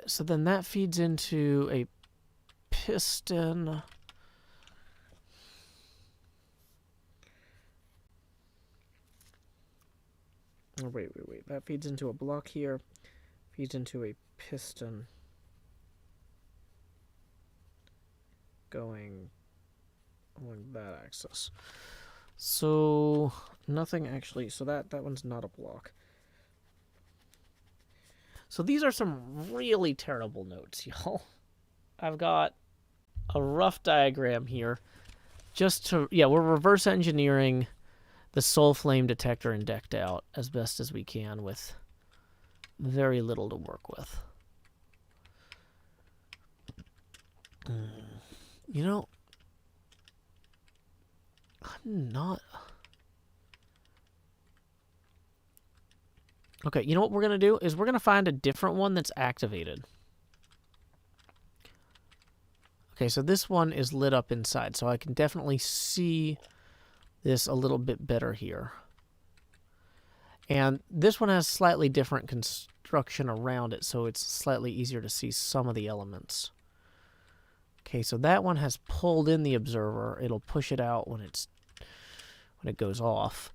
so then that feeds into a piston. Oh, wait. That feeds into a block here. Feeds into a piston. Going along that axis. So nothing actually. So that one's not a block. So these are some really terrible notes, y'all. I've got a rough diagram here. Just to, yeah, we're reverse engineering the soul flame detector and decked out as best as we can with very little to work with. You know, I'm not... Okay, you know what we're going to do is we're going to find a different one that's activated. Okay, so this one is lit up inside, so I can definitely see this a little bit better here. And this one has slightly different construction around it, so it's slightly easier to see some of the elements. Okay, so that one has pulled in the observer. It'll push it out when it goes off.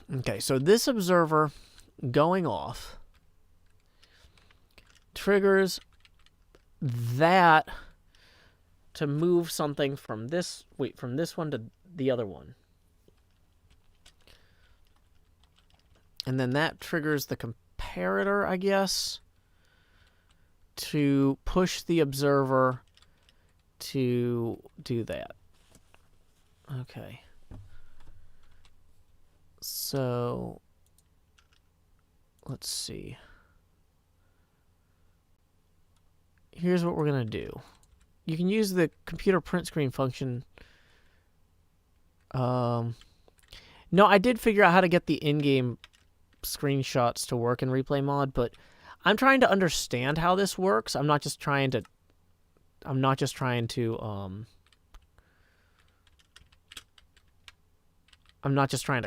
Okay, so this observer going off triggers that to move something from this one to the other one. And then that triggers the comparator, I guess, to push the observer to do that. Okay. So, let's see. Here's what we're going to do. You can use the computer print screen function. No, I did figure out how to get the in-game screenshots to work in replay mod, but I'm trying to understand how this works. I'm not just trying to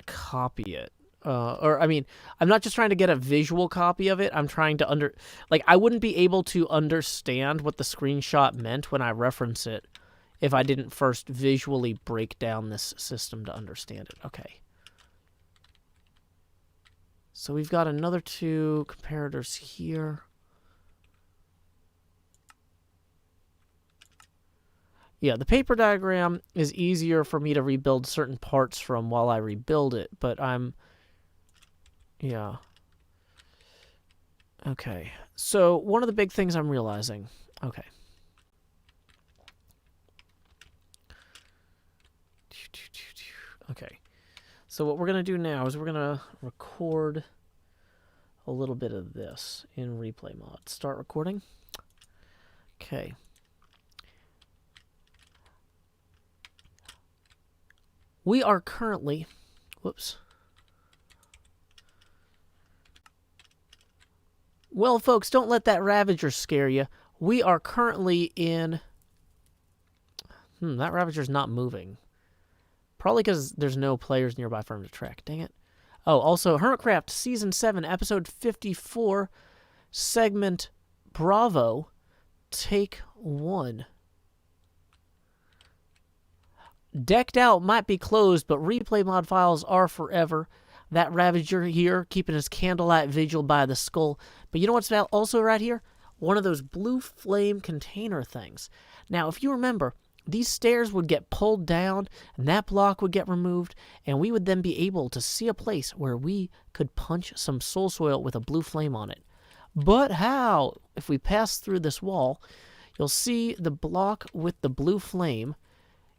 copy it. I'm not just trying to get a visual copy of it. I'm trying to I wouldn't be able to understand what the screenshot meant when I reference it if I didn't first visually break down this system to understand it. Okay. So we've got another two comparators here. Yeah, the paper diagram is easier for me to rebuild certain parts from while I rebuild it, but yeah. Okay. So one of the big things I'm realizing. Okay. Okay. So what we're going to do now is we're going to record a little bit of this in replay mod. Start recording. Okay. We are currently... Whoops. Well, folks, don't let that Ravager scare you. We are currently in That Ravager's not moving. Probably because there's no players nearby for him to track. Dang it. Oh, also, Hermitcraft Season 7, Episode 54, Segment Bravo, Take 1. Decked Out might be closed, but replay mod files are forever. That Ravager here, keeping his candlelight vigil by the skull. But you know what's also right here? One of those blue flame container things. Now, if you remember, these stairs would get pulled down, and that block would get removed, and we would then be able to see a place where we could punch some soul soil with a blue flame on it. But how? If we pass through this wall, you'll see the block with the blue flame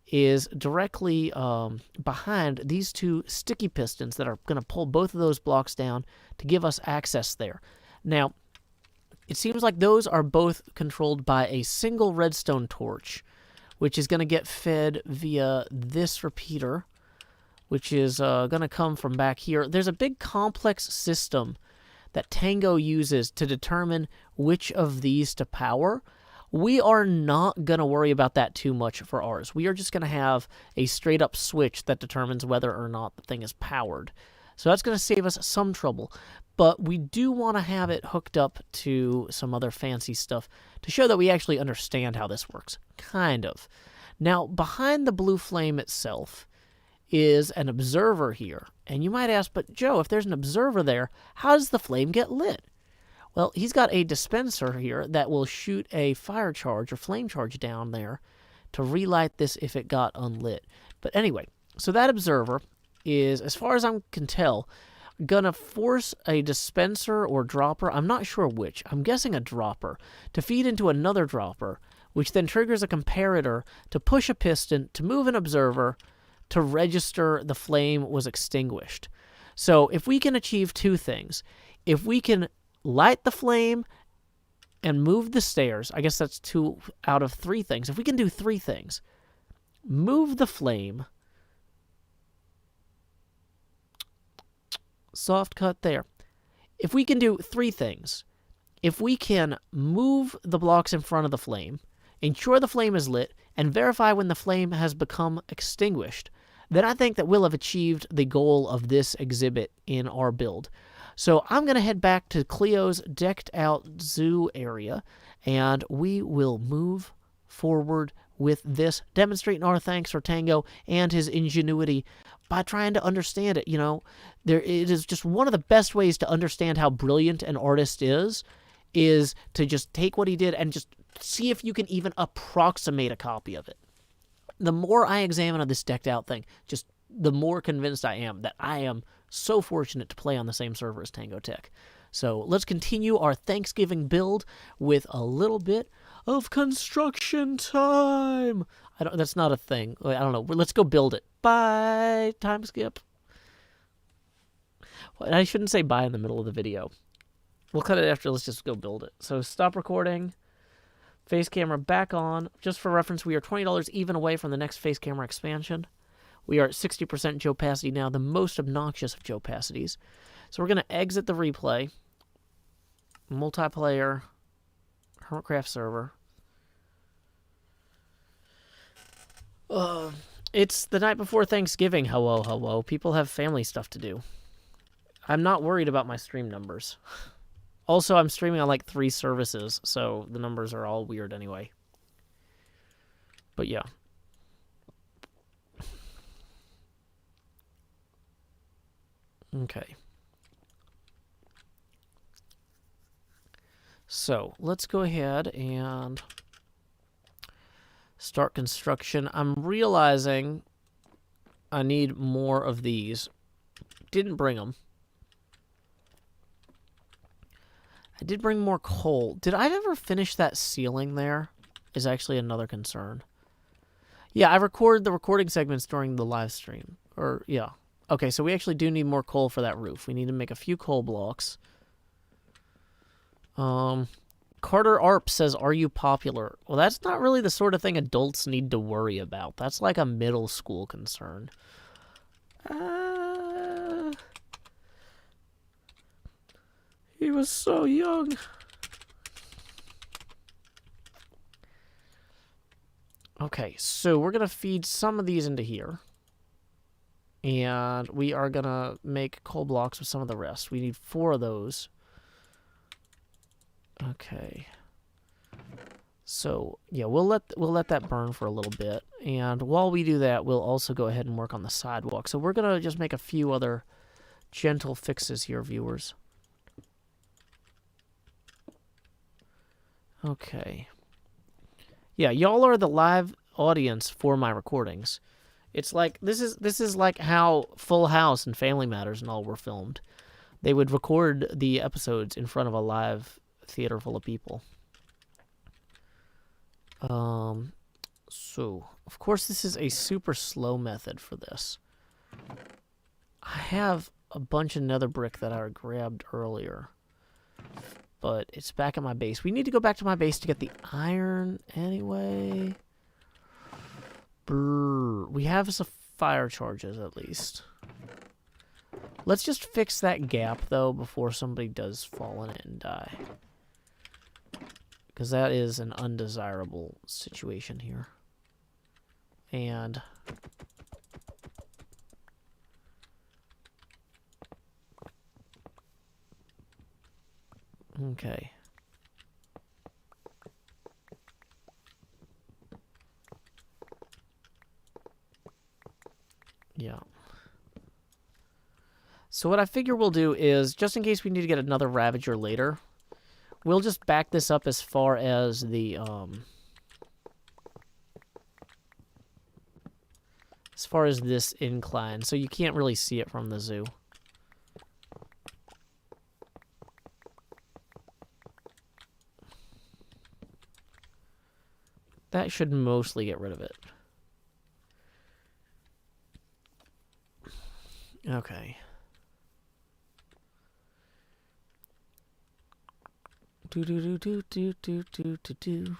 is directly behind these two sticky pistons that are going to pull both of those blocks down to give us access there. Now, it seems like those are both controlled by a single redstone torch, which is going to get fed via this repeater, which is going to come from back here. There's a big complex system that Tango uses to determine which of these to power. We are not going to worry about that too much for ours. We are just going to have a straight-up switch that determines whether or not the thing is powered. So that's going to save us some trouble. But we do want to have it hooked up to some other fancy stuff to show that we actually understand how this works. Kind of. Now, behind the blue flame itself is an observer here. And you might ask, but Joe, if there's an observer there, how does the flame get lit? Well, he's got a dispenser here that will shoot a fire charge or flame charge down there to relight this if it got unlit. But anyway, so that observer is, as far as I can tell, gonna force a dispenser or dropper, I'm not sure which, I'm guessing a dropper, to feed into another dropper, which then triggers a comparator to push a piston to move an observer to register the flame was extinguished. So if we can achieve two things, if we can light the flame and move the stairs, I guess that's 2 out of 3 things. If we can do 3 things, move the flame, soft cut there. If we can do 3 things, if we can move the blocks in front of the flame, ensure the flame is lit, and verify when the flame has become extinguished, then I think that we'll have achieved the goal of this exhibit in our build. So I'm going to head back to Cleo's decked out zoo area, and we will move forward with this, demonstrating our thanks for Tango and his ingenuity by trying to understand it. You know, it is just one of the best ways to understand how brilliant an artist is to just take what he did and just see if you can even approximate a copy of it. The more I examine this decked out thing, just the more convinced I am that I am so fortunate to play on the same server as Tango Tech. So let's continue our Thanksgiving build with a little bit of construction time. That's not a thing. I don't know. Let's go build it. Bye. Time skip. Well, I shouldn't say bye in the middle of the video. We'll cut it after. Let's just go build it. So stop recording. Face camera back on. Just for reference, we are $20 even away from the next face camera expansion. We are at 60% Joe Pasity now, the most obnoxious of Joe Pasities. So we're going to exit the replay. Multiplayer. Hermitcraft server. It's the night before Thanksgiving. Hello, hello. People have family stuff to do. I'm not worried about my stream numbers. Also, I'm streaming on like 3 services, so the numbers are all weird anyway. But yeah. Okay. So, let's go ahead and start construction. I'm realizing I need more of these. Didn't bring them. I did bring more coal. Did I ever finish that ceiling there? Is actually another concern. Yeah, I record the recording segments during the live stream. Or, yeah. Okay, so we actually do need more coal for that roof. We need to make a few coal blocks. Carter Arp says, "Are you popular?" Well, that's not really the sort of thing adults need to worry about. That's like a middle school concern. He was so young. Okay, so we're going to feed some of these into here. And we are going to make coal blocks with some of the rest. We need 4 of those. Okay. So, yeah, we'll let that burn for a little bit. And while we do that, we'll also go ahead and work on the sidewalk. So we're going to just make a few other gentle fixes here, viewers. Okay. Yeah, y'all are the live audience for my recordings. It's like this is like how Full House and Family Matters and all were filmed. They would record the episodes in front of a live theater full of people. So of course this is a super slow method for this. I have a bunch of nether brick that I grabbed earlier, but it's back at my base. We need to go back to my base to get the iron anyway. Brrr. We have some fire charges at least. Let's just fix that gap though before somebody does fall in it and die, because that is an undesirable situation here. And okay. Yeah. So what I figure we'll do is, just in case we need to get another Ravager later, we'll just back this up as far as the, as far as this incline, so you can't really see it from the zoo. That should mostly get rid of it. Okay. Do do do do do do do do do.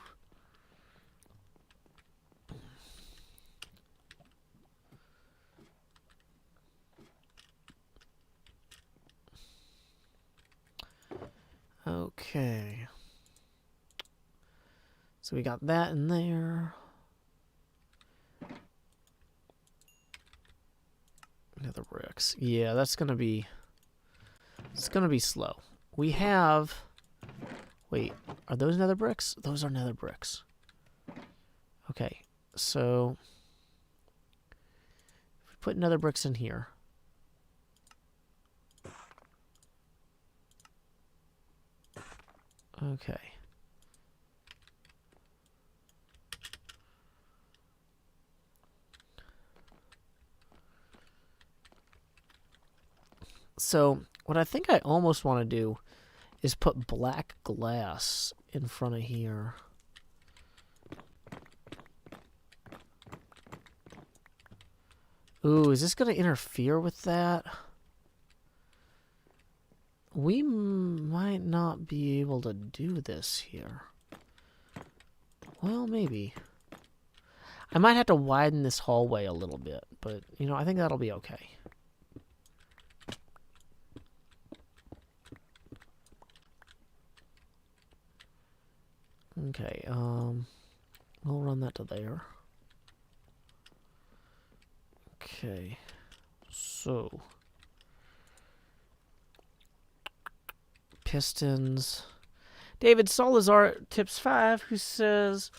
Okay. So we got that in there. Nether bricks. Yeah, that's gonna be. It's gonna be slow. We have. Wait, are those nether bricks? Those are nether bricks. Okay, so if we put nether bricks in here. Okay. So what I think I almost want to do is put black glass in front of here. Ooh, is this going to interfere with that? We might not be able to do this here. Well, maybe. I might have to widen this hallway a little bit, but, you know, I think that'll be okay. Okay, we'll run that to there. Okay, so pistons. David Salazar tips 5, who says,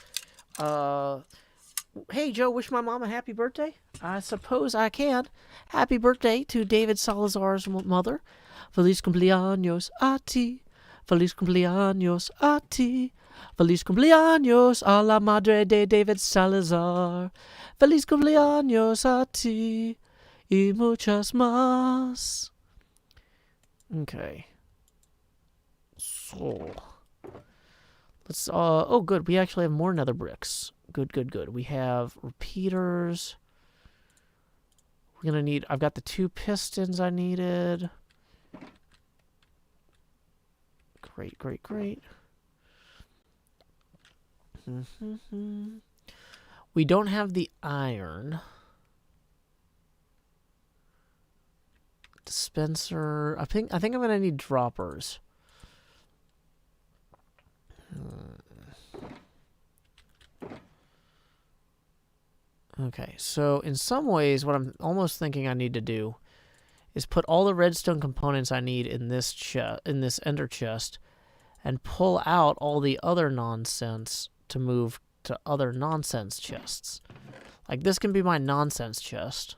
hey Joe, wish my mom a happy birthday. I suppose I can. Happy birthday to David Salazar's mother. Feliz cumpleaños a ti. Feliz cumpleaños a ti. Feliz cumpleaños a la madre de David Salazar. Feliz cumpleaños a ti. Y muchas más. Okay. So. Let's, oh good, we actually have more nether bricks. Good, good, good. We have repeaters. We're gonna need, I've got the 2 pistons I needed. Great, great, great. We don't have the iron. Dispenser. I think I'm gonna need droppers. Okay, so in some ways, what I'm almost thinking I need to do is put all the redstone components I need in this ender chest, and pull out all the other nonsense to move to other nonsense chests. Like this can be my nonsense chest.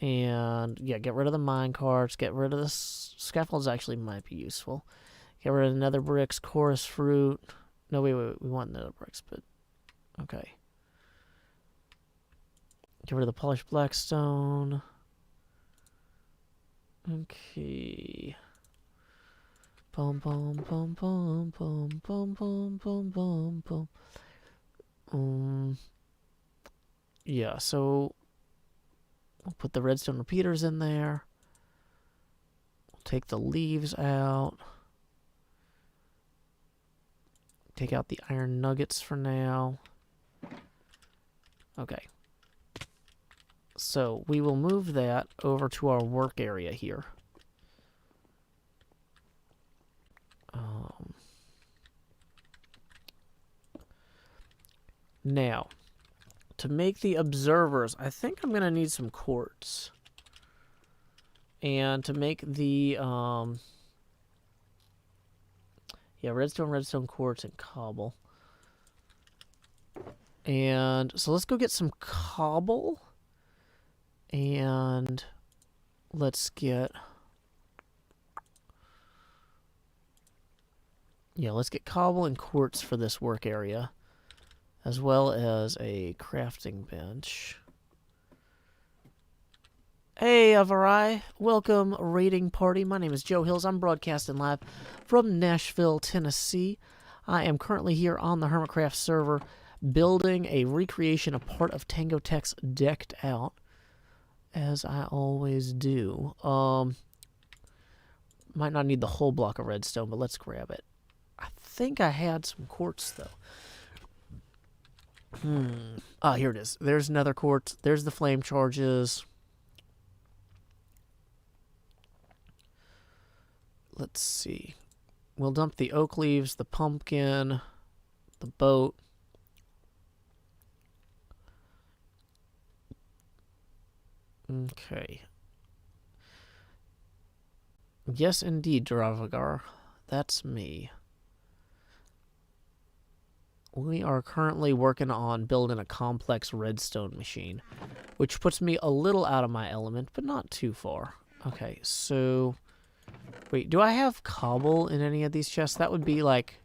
And yeah, get rid of the mine carts, get rid of the scaffolds, actually might be useful. Get rid of the nether bricks, chorus fruit. No, wait, we want nether bricks, but okay. Get rid of the polished blackstone. Okay. Boom, boom, boom, boom, boom, boom, boom, boom, boom, boom. Yeah, so we'll put the redstone repeaters in there. We'll take the leaves out. Take out the iron nuggets for now. Okay. So we will move that over to our work area here. Now, to make the observers, I think I'm going to need some quartz. And to make the, yeah, redstone, quartz, and cobble. And so let's go get some cobble. And let's get, yeah, let's get cobble and quartz for this work area, as well as a crafting bench. Hey, Avarai. Welcome, raiding party. My name is Joe Hills. I'm broadcasting live from Nashville, Tennessee. I am currently here on the Hermitcraft server building a recreation of part of Tango Tech's Decked Out, as I always do. Might not need the whole block of redstone, but let's grab it. I think I had some quartz, though. Ah, here it is. There's another quartz. There's the flame charges. Let's see. We'll dump the oak leaves, the pumpkin, the boat. Okay. Yes, indeed, Dravagar. That's me. We are currently working on building a complex redstone machine, which puts me a little out of my element, but not too far. Okay, so... Wait, do I have cobble in any of these chests? That would be like...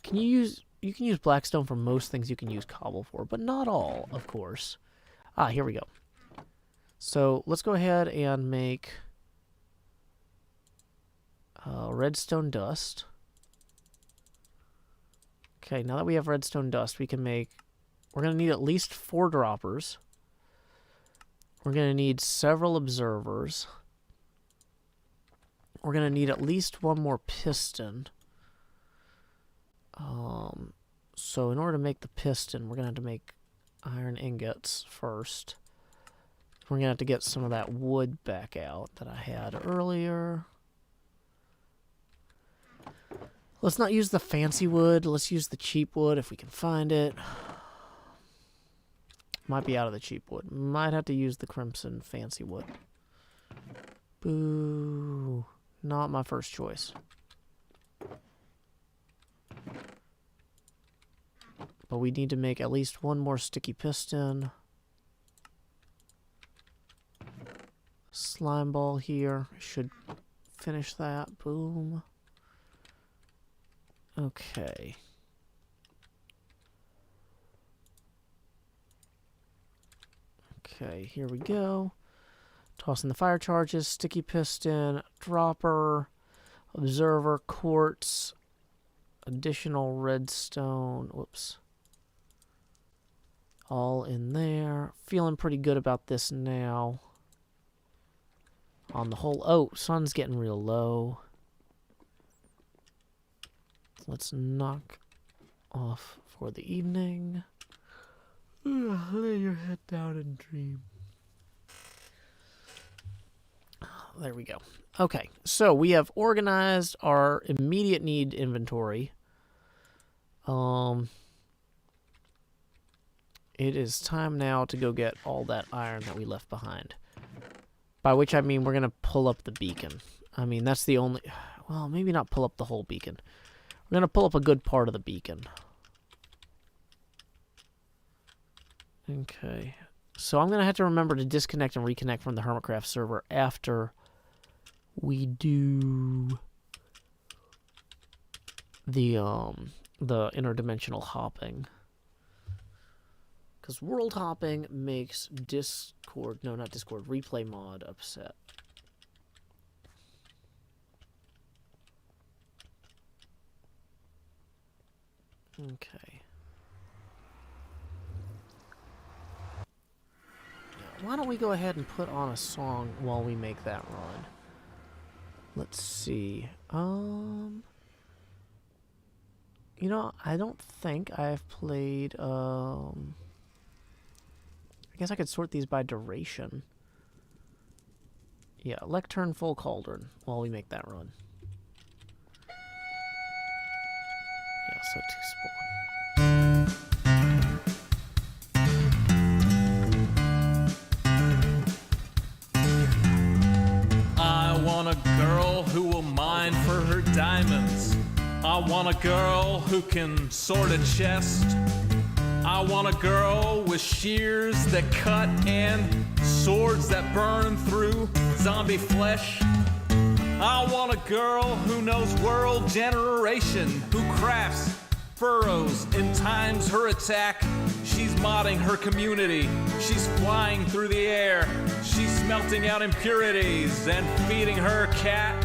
Can you use... You can use blackstone for most things you can use cobble for, but not all, of course. Ah, here we go. So, let's go ahead and make... redstone dust. Okay, now that we have redstone dust, we can make... We're going to need at least 4 droppers. We're going to need several observers. We're going to need at least 1 more piston. So in order to make the piston, we're going to have to make iron ingots first. We're going to have to get some of that wood back out that I had earlier. Let's not use the fancy wood. Let's use the cheap wood if we can find it. Might be out of the cheap wood. Might have to use the crimson fancy wood. Boo. Not my first choice. But we need to make at least 1 more sticky piston. Slime ball here. Should finish that. Boom. Okay. Okay, here we go. Tossing the fire charges, sticky piston, dropper, observer, quartz, additional redstone. Whoops. All in there. Feeling pretty good about this now. On the whole, oh, sun's getting real low. Let's knock off for the evening. Lay your head down and dream. There we go. Okay, so we have organized our immediate need inventory. it is time now to go get all that iron that we left behind. By which I mean we're going to pull up the beacon. I mean, that's the only... Well, maybe not pull up the whole beacon. We're going to pull up a good part of the beacon. Okay. So I'm going to have to remember to disconnect and reconnect from the Hermitcraft server after we do the interdimensional hopping. Because world hopping makes Discord... No, not Discord. Replay mod upset. Okay. Why don't we go ahead and put on a song while we make that run? Let's see. You know, I don't think I've played, I guess I could sort these by duration. Yeah, Lectern Full Cauldron while we make that run. Yeah, so to spawn. I want a girl who will mine for her diamonds. I want a girl who can sort a chest. I want a girl with shears that cut and swords that burn through zombie flesh. I want a girl who knows world generation, who crafts furrows and times her attack. She's modding her community. She's flying through the air. She's smelting out impurities and feeding her cat.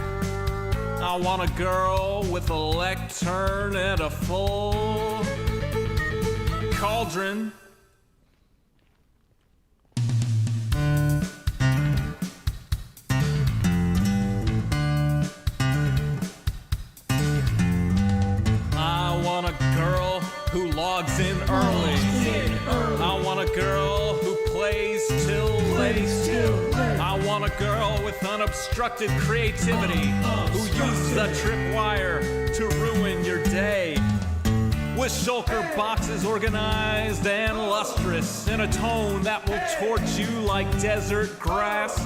I want a girl with a lectern and a full cauldron. I want a girl who logs in early. I want a girl who plays till late. I want a girl with unobstructed creativity who uses a tripwire to ruin your day. With shulker boxes organized and lustrous in a tone that will torch you like desert grass.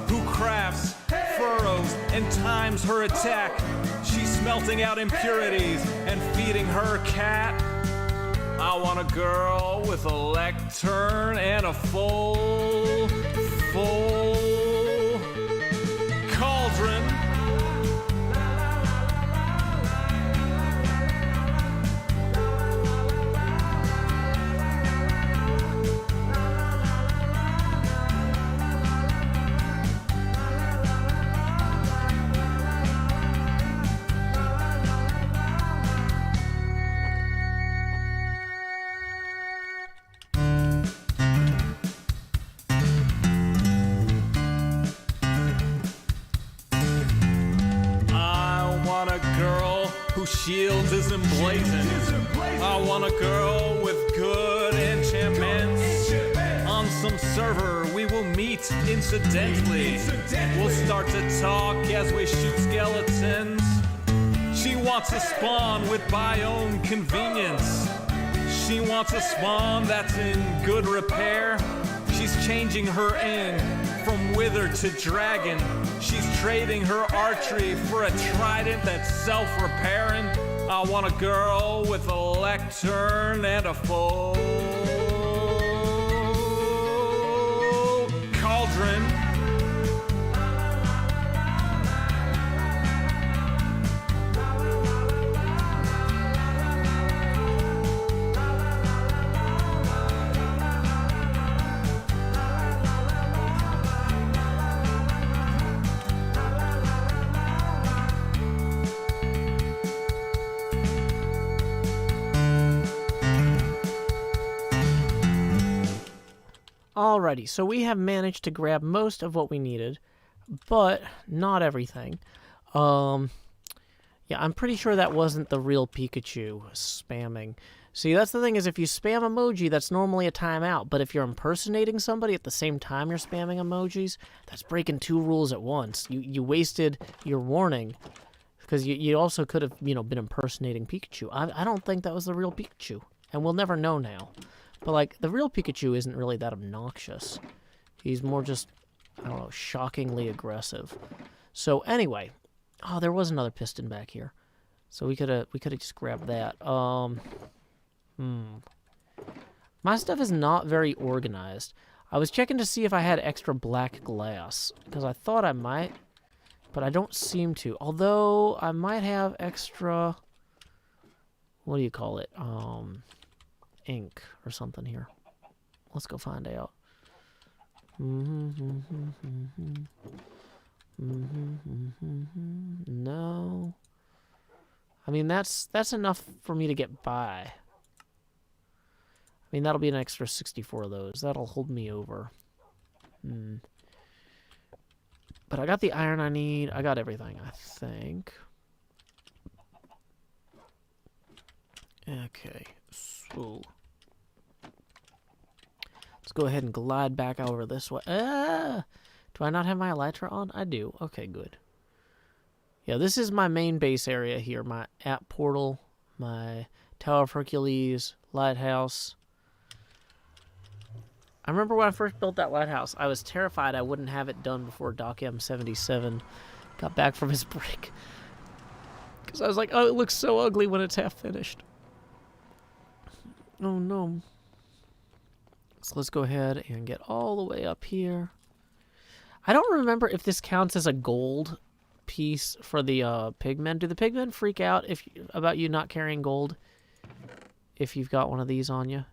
Who crafts furrows and times her attack. She's smelting out impurities and feeding her cat. I want a girl with a lectern and a full cauldron. Shield is emblazoned. I want a girl with good enchantments. On some server we will meet incidentally. We'll start to talk as we shoot skeletons. She wants a spawn with biome convenience. She wants a spawn that's in good repair. She's changing her end from wither to dragon. She's trading her archery for a trident that's self-repairing. I want a girl with a lectern and a full cauldron. Alrighty, so we have managed to grab most of what we needed, but not everything. Yeah, I'm pretty sure that wasn't the real Pikachu spamming. See, that's the thing is if you spam emoji, that's normally a timeout, but if you're impersonating somebody at the same time you're spamming emojis, that's breaking two rules at once. You wasted your warning, because you also could have, been impersonating Pikachu. I don't think that was the real Pikachu, and we'll never know now. But, like, the real Pikachu isn't really that obnoxious. He's more just, I don't know, shockingly aggressive. So, anyway. Oh, there was another piston back here. So we could have just grabbed that. My stuff is not very organized. I was checking to see if I had extra black glass, because I thought I might, but I don't seem to. Although I might have extra, what do you call it? Ink or something here. Let's go find out. No. I mean, that's enough for me to get by. I mean, that'll be an extra 64 of those. That'll hold me over. But I got the iron I need. I got everything, I think. Okay, so let's go ahead and glide back over this way. Do I not have my elytra on? I do. Okay, good. Yeah, this is my main base area here. My app portal, my Tower of Hercules, lighthouse. I remember when I first built that lighthouse, I was terrified I wouldn't have it done before Doc M77 got back from his break. Because I was like, oh, it looks so ugly when it's half finished. Oh, no. So let's go ahead and get all the way up here. I don't remember if this counts as a gold piece for the pigmen. Do the pigmen freak out about you not carrying gold if you've got one of these on you?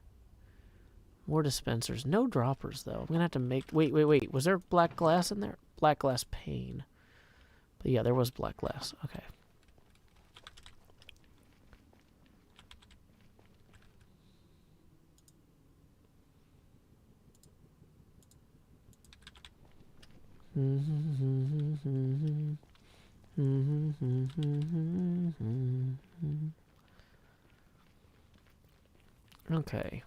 More dispensers. No droppers, though. I'm going to have to make... Wait. Was there black glass in there? Black glass pane. But yeah, there was black glass. Okay. Okay.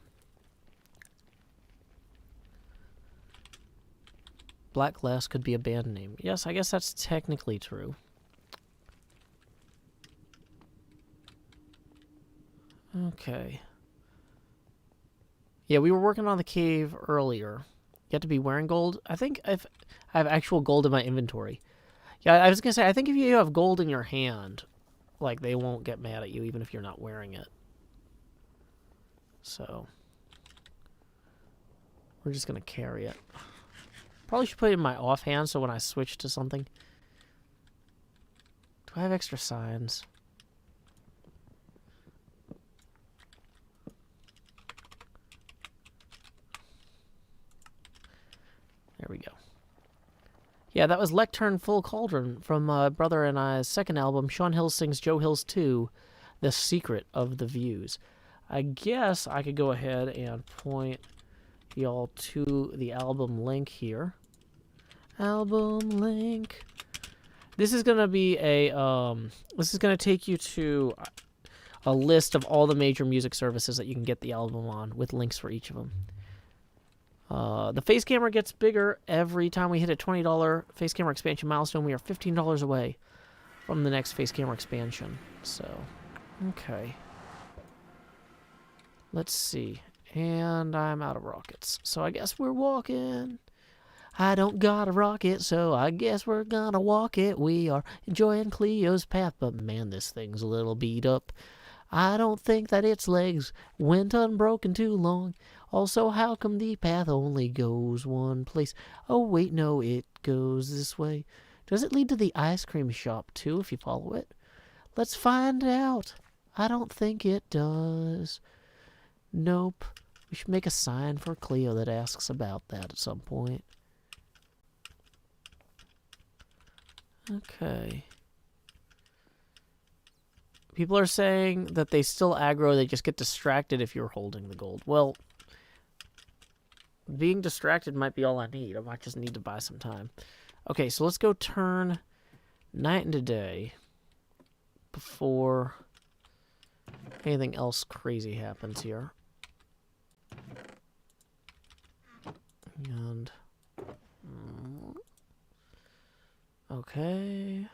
Black glass could be a band name. Yes, I guess that's technically true. Okay. Yeah, we were working on the cave earlier. You have to be wearing gold. I think I have actual gold in my inventory. Yeah, I was going to say, I think if you have gold in your hand, like, they won't get mad at you even if you're not wearing it. So, we're just going to carry it. Probably should put it in my offhand so when I switch to something. Do I have extra signs? There we go. Yeah, that was Lectern Full Cauldron from my brother and I's second album, Sean Hill Sings Joe Hill's 2, The Secret of the Views. I guess I could go ahead and point y'all to the album link here. Album link. This is going to be a, this is going to take you to a list of all the major music services that you can get the album on with links for each of them. The face camera gets bigger every time we hit a $20 face camera expansion milestone. We are $15 away from the next face camera expansion. So, okay. Let's see. And I'm out of rockets. So I guess we're walking. I don't got a rocket, so I guess we're gonna walk it. We are enjoying Cleo's path, but man, this thing's a little beat up. I don't think that its legs went unbroken too long. Also, how come the path only goes one place? Oh, wait, no, it goes this way. Does it lead to the ice cream shop, too, if you follow it? Let's find out. I don't think it does. Nope. We should make a sign for Cleo that asks about that at some point. Okay. People are saying that they still aggro, they just get distracted if you're holding the gold. Well, being distracted might be all I need. I might just need to buy some time. Okay, so let's go turn night into day before anything else crazy happens here. And... okay...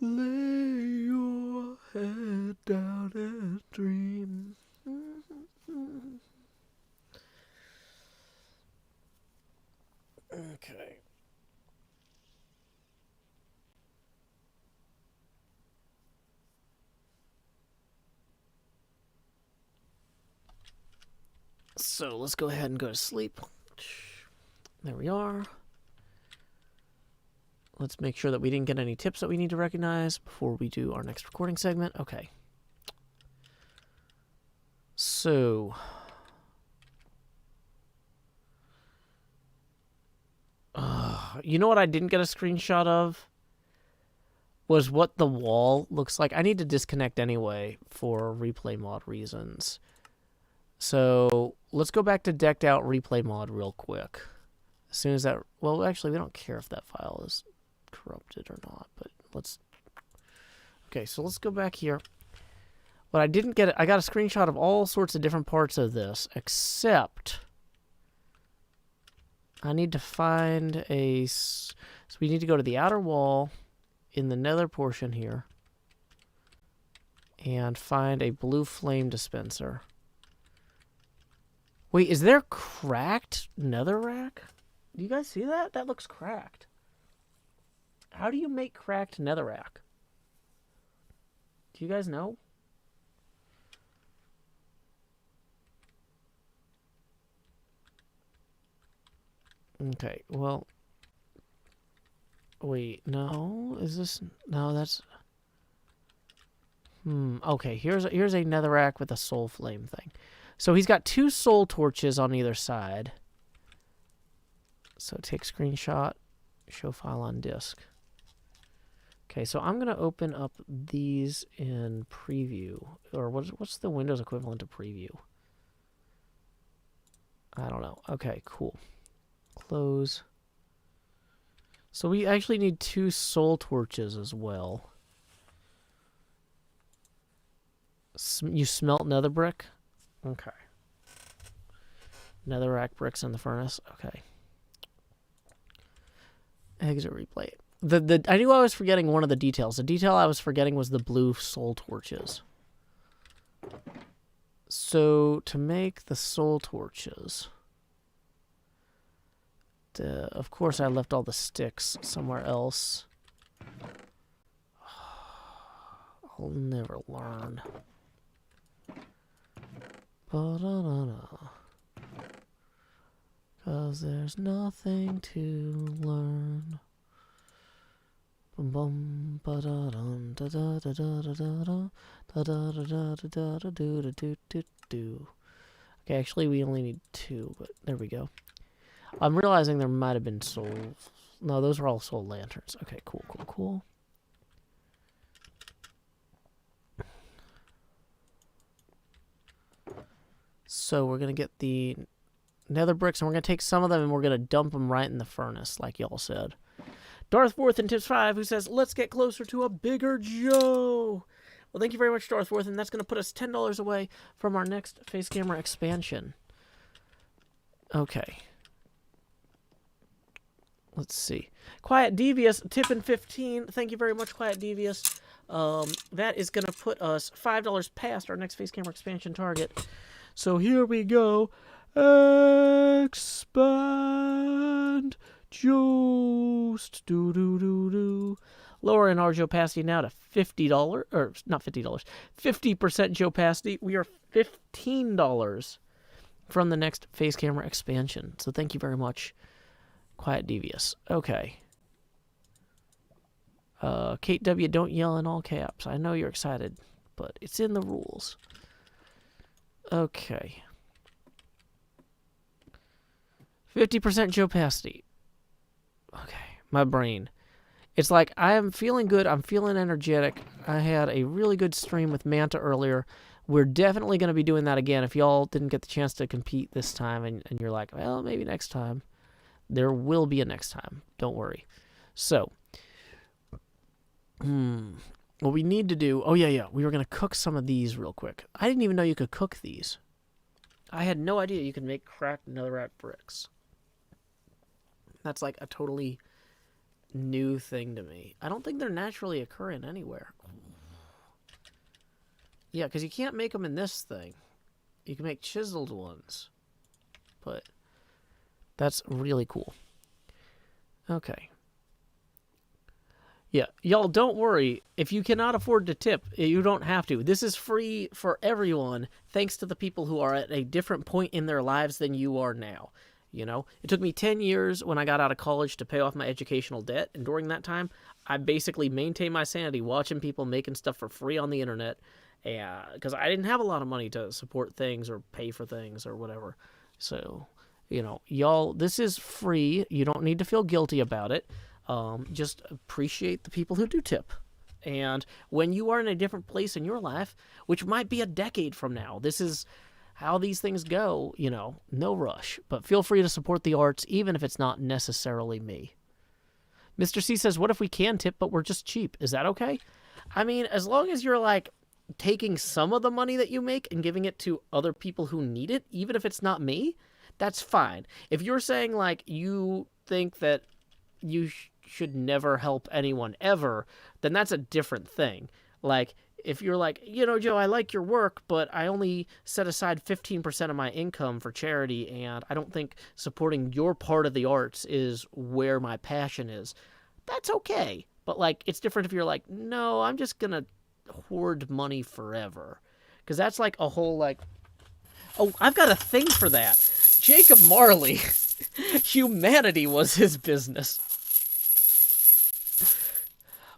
Lay your Head down and dream. Okay. So let's go ahead and go to sleep. There we are. Let's make sure that we didn't get any tips that we need to recognize before we do our next recording segment. Okay. So, you know what I didn't get a screenshot of? Was what the wall looks like. I need to disconnect anyway for replay mod reasons. So, let's go back to decked out replay mod real quick. As soon as that... Well, actually, we don't care if that file is corrupted or not, but let's... Okay, so let's go back here. But I didn't get it. I got a screenshot of all sorts of different parts of this, except I need to find a... So we need to go to the outer wall in the nether portion here and find a blue flame dispenser. Wait, is there cracked netherrack? Do you guys see that? That looks cracked. How do you make cracked netherrack? Do you guys know? Okay, well... Wait, no? Is this... No, that's... Okay, here's a netherrack with a soul flame thing. So he's got 2 soul torches on either side. So take screenshot, show file on disk. Okay, so I'm going to open up these in preview. Or what's the Windows equivalent to preview? I don't know. Okay, cool. Close. So we actually need 2 soul torches as well. You smelt nether brick? Okay. Netherrack bricks in the furnace? Okay. Exit replay. I knew I was forgetting one of the details. The detail I was forgetting was the blue soul torches. So to make the soul torches, of course I left all the sticks somewhere else. I'll never learn. Ba-da-da-da. 'Cause there's nothing to learn. Bum bum ba da dum da da da da da da da da da da da da da do do do do do. Okay, actually we only need 2, but there we go. I'm realizing there might have been soul. No, those were all soul lanterns. Okay, cool, cool, cool. So we're gonna get the nether bricks, and we're going to take some of them and we're going to dump them right in the furnace, like y'all said. Darthworth in Tips 5, who says, let's get closer to a bigger Joe. Well, thank you very much, Darthworth, and that's going to put us $10 away from our next face camera expansion. Okay. Let's see. Quiet Devious, tip in 15. Thank you very much, Quiet Devious. That is going to put us $5 past our next face camera expansion target. So here we go. Expand Joost. Do do do do. Lowering our Joe Pasty now to $50, or not $50, 50% Joe Pasty. We are $15 from the next face camera expansion. So thank you very much, Quiet Devious. Okay. Kate W, don't yell in all caps. I know you're excited, but it's in the rules. Okay. 50% Joe Pasty. Okay, my brain. It's like I am feeling good. I'm feeling energetic. I had a really good stream with Manta earlier. We're definitely going to be doing that again. If y'all didn't get the chance to compete this time and you're like, well, maybe next time. There will be a next time. Don't worry. So, what we need to do... Oh, yeah. We were going to cook some of these real quick. I didn't even know you could cook these. I had no idea you could make cracked netherrack bricks. That's like a totally new thing to me. I don't think they're naturally occurring anywhere. Yeah, because you can't make them in this thing. You can make chiseled ones. But that's really cool. Okay. Yeah, y'all don't worry. If you cannot afford to tip, you don't have to. This is free for everyone, thanks to the people who are at a different point in their lives than you are now. You know, it took me 10 years when I got out of college to pay off my educational debt, and during that time, I basically maintained my sanity watching people making stuff for free on the internet, because I didn't have a lot of money to support things or pay for things or whatever. So, you know, y'all, this is free. You don't need to feel guilty about it. Just appreciate the people who do tip. And when you are in a different place in your life, which might be a decade from now, this is how these things go, you know, no rush. But feel free to support the arts, even if it's not necessarily me. Mr. C says, what if we can tip, but we're just cheap? Is that okay? I mean, as long as you're like taking some of the money that you make and giving it to other people who need it, even if it's not me, that's fine. If you're saying like you think that you should never help anyone ever, then that's a different thing. Like, if you're like, you know, Joe, I like your work, but I only set aside 15% of my income for charity, and I don't think supporting your part of the arts is where my passion is, that's okay. But, like, it's different if you're like, no, I'm just gonna hoard money forever. Because that's like a whole, like, oh, I've got a thing for that. Jacob Marley, humanity was his business.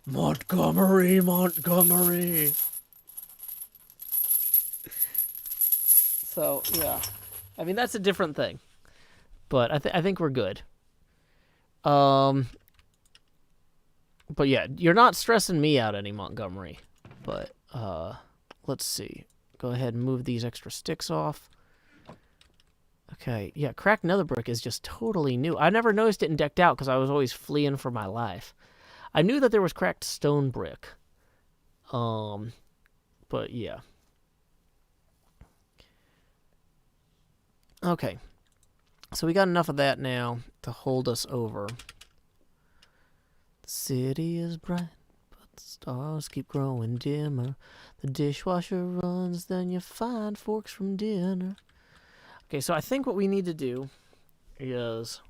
Montgomery. So, yeah. I mean, that's a different thing. But I think we're good. But yeah, you're not stressing me out any, Montgomery. But, let's see. Go ahead and move these extra sticks off. Okay, yeah, cracked nether brick is just totally new. I never noticed it in Decked Out because I was always fleeing for my life. I knew that there was cracked stone brick. But yeah. Okay. So we got enough of that now to hold us over. The city is bright, but the stars keep growing dimmer. The dishwasher runs, then you find forks from dinner. Okay, so I think what we need to do is...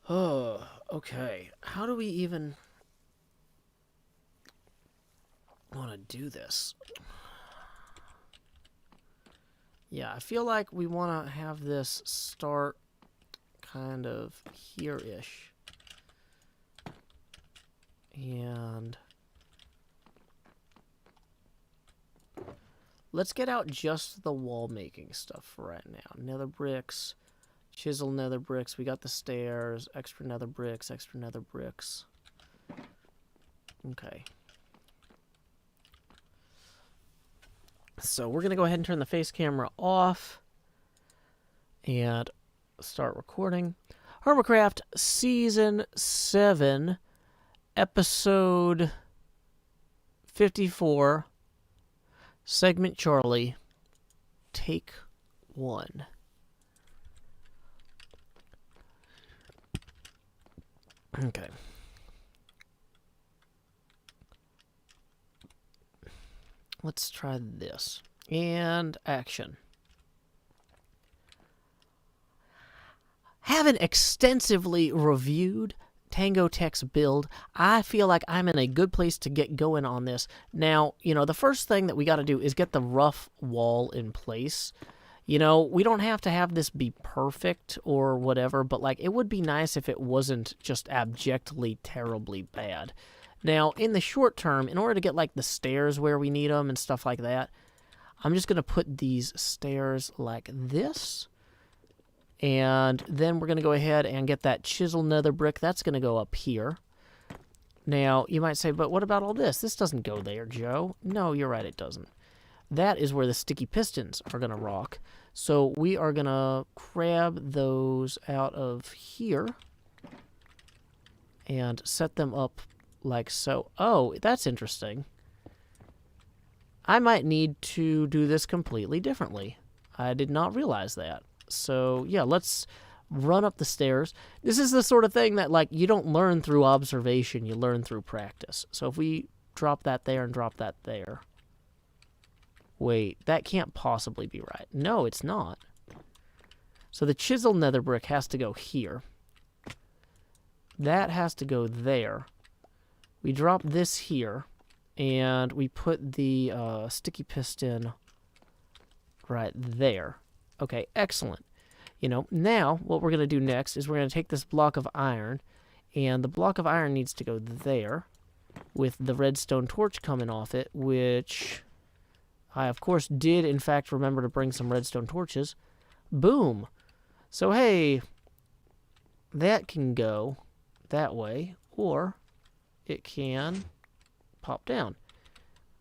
Oh, okay. How do we even want to do this? Yeah, I feel like we want to have this start kind of here-ish. And let's get out just the wall-making stuff for right now. Nether bricks. Chisel nether bricks. We got the stairs. Extra nether bricks. Extra nether bricks. Okay. So we're going to go ahead and turn the face camera off. And start recording. Hermitcraft Season 7. Episode 54. Segment Charlie. Take 1. Okay. Let's try this. And action. Having extensively reviewed Tango Tech's build, I feel like I'm in a good place to get going on this. Now, you know, the first thing that we got to do is get the rough wall in place. You know, we don't have to have this be perfect or whatever, but, like, it would be nice if it wasn't just abjectly terribly bad. Now, in the short term, in order to get, like, the stairs where we need them and stuff like that, I'm just going to put these stairs like this. And then we're going to go ahead and get that chisel nether brick. That's going to go up here. Now, you might say, but what about all this? This doesn't go there, Joe. No, you're right, it doesn't. That is where the sticky pistons are going to rock. So we are going to grab those out of here and set them up like so. Oh, that's interesting. I might need to do this completely differently. I did not realize that. So, yeah, let's run up the stairs. This is the sort of thing that, like, you don't learn through observation. You learn through practice. So if we drop that there and drop that there. Wait, that can't possibly be right. No, it's not. So the chiseled nether brick has to go here. That has to go there. We drop this here, and we put the sticky piston right there. Okay, excellent. You know, now what we're going to do next is we're going to take this block of iron, and the block of iron needs to go there with the redstone torch coming off it, which I, of course, did, in fact, remember to bring some redstone torches. Boom. So, hey, that can go that way, or it can pop down.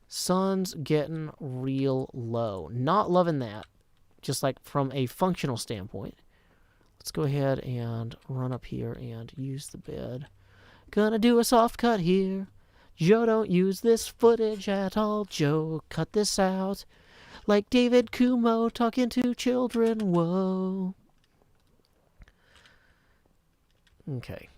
Sun's getting real low. Not loving that, just like from a functional standpoint. Let's go ahead and run up here and use the bed. Gonna do a soft cut here. Joe, don't use this footage at all. Joe, cut this out. Like David Kumo talking to children. Whoa. Okay.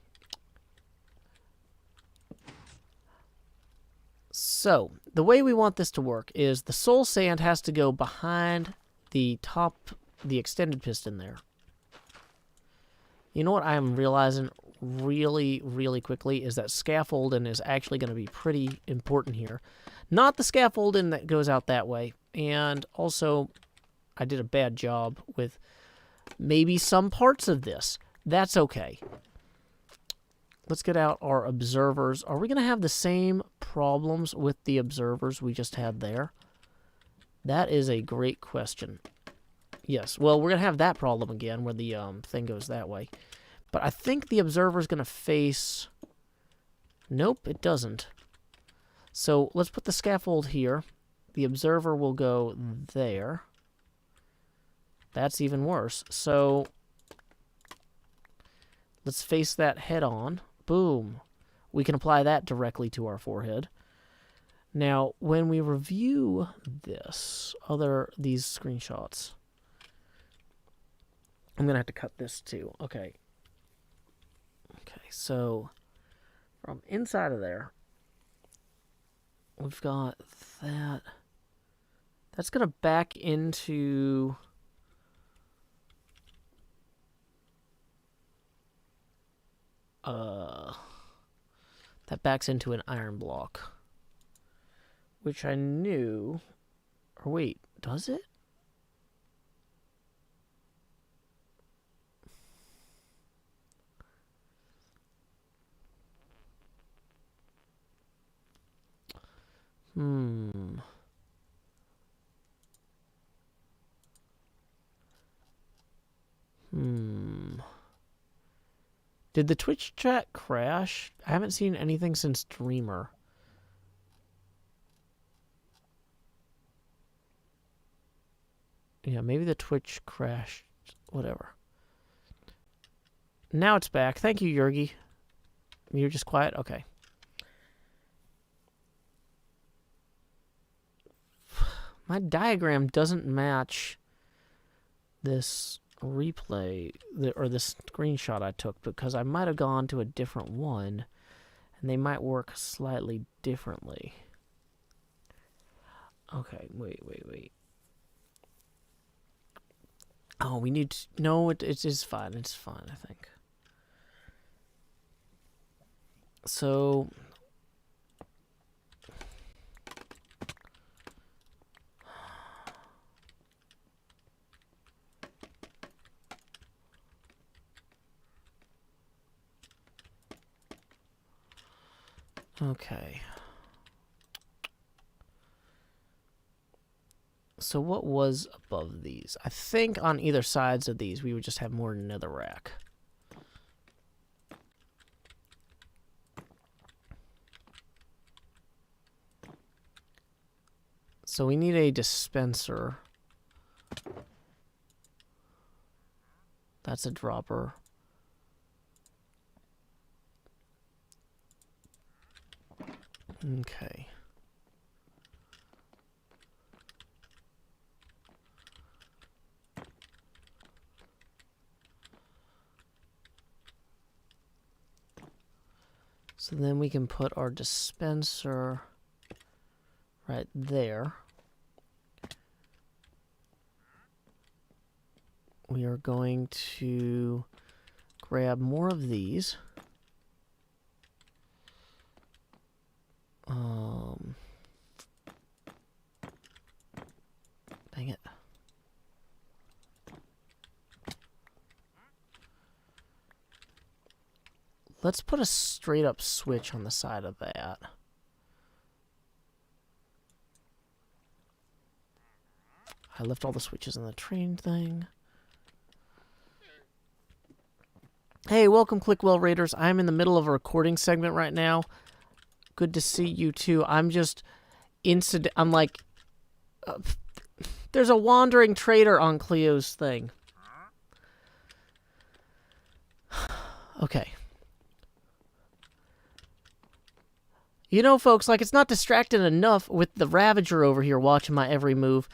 So, the way we want this to work is the soul sand has to go behind the the extended piston there. You know what I am realizing really, really quickly is that scaffolding is actually going to be pretty important here. Not the scaffolding that goes out that way. And also, I did a bad job with maybe some parts of this. That's okay. Let's get out our observers. Are we going to have the same problems with the observers we just had there? That is a great question. Yes, well, we're going to have that problem again where the thing goes that way. But I think the observer is going to face... Nope, it doesn't. So let's put the scaffold here. The observer will go there. That's even worse. So let's face that head on. Boom. We can apply that directly to our forehead. Now, when we review these screenshots, I'm going to have to cut this too. Okay. Okay, so from inside of there, we've got that. That's going to back into... that backs into an iron block. Which I knew... Or wait, does it? Did the Twitch chat crash? I haven't seen anything since Dreamer. Yeah, maybe the Twitch crashed. Whatever. Now it's back. Thank you, Yurgi. You're just quiet? Okay. My diagram doesn't match this replay, or this screenshot I took, because I might have gone to a different one, and they might work slightly differently. Okay, wait. Oh, we need to... No, it is fine. It's fine, I think. So... Okay. So what was above these? I think on either sides of these we would just have more netherrack. So we need a dispenser. That's a dropper. Okay. So then we can put our dispenser right there. We are going to grab more of these. Dang it. Let's put a straight up switch on the side of that. I left all the switches in the train thing. Hey, welcome Clickwell Raiders. I'm in the middle of a recording segment right now. Good to see you too. I'm just I'm like, there's a wandering trader on Cleo's thing. Okay. You know, folks, like, it's not distracting enough with the Ravager over here watching my every move.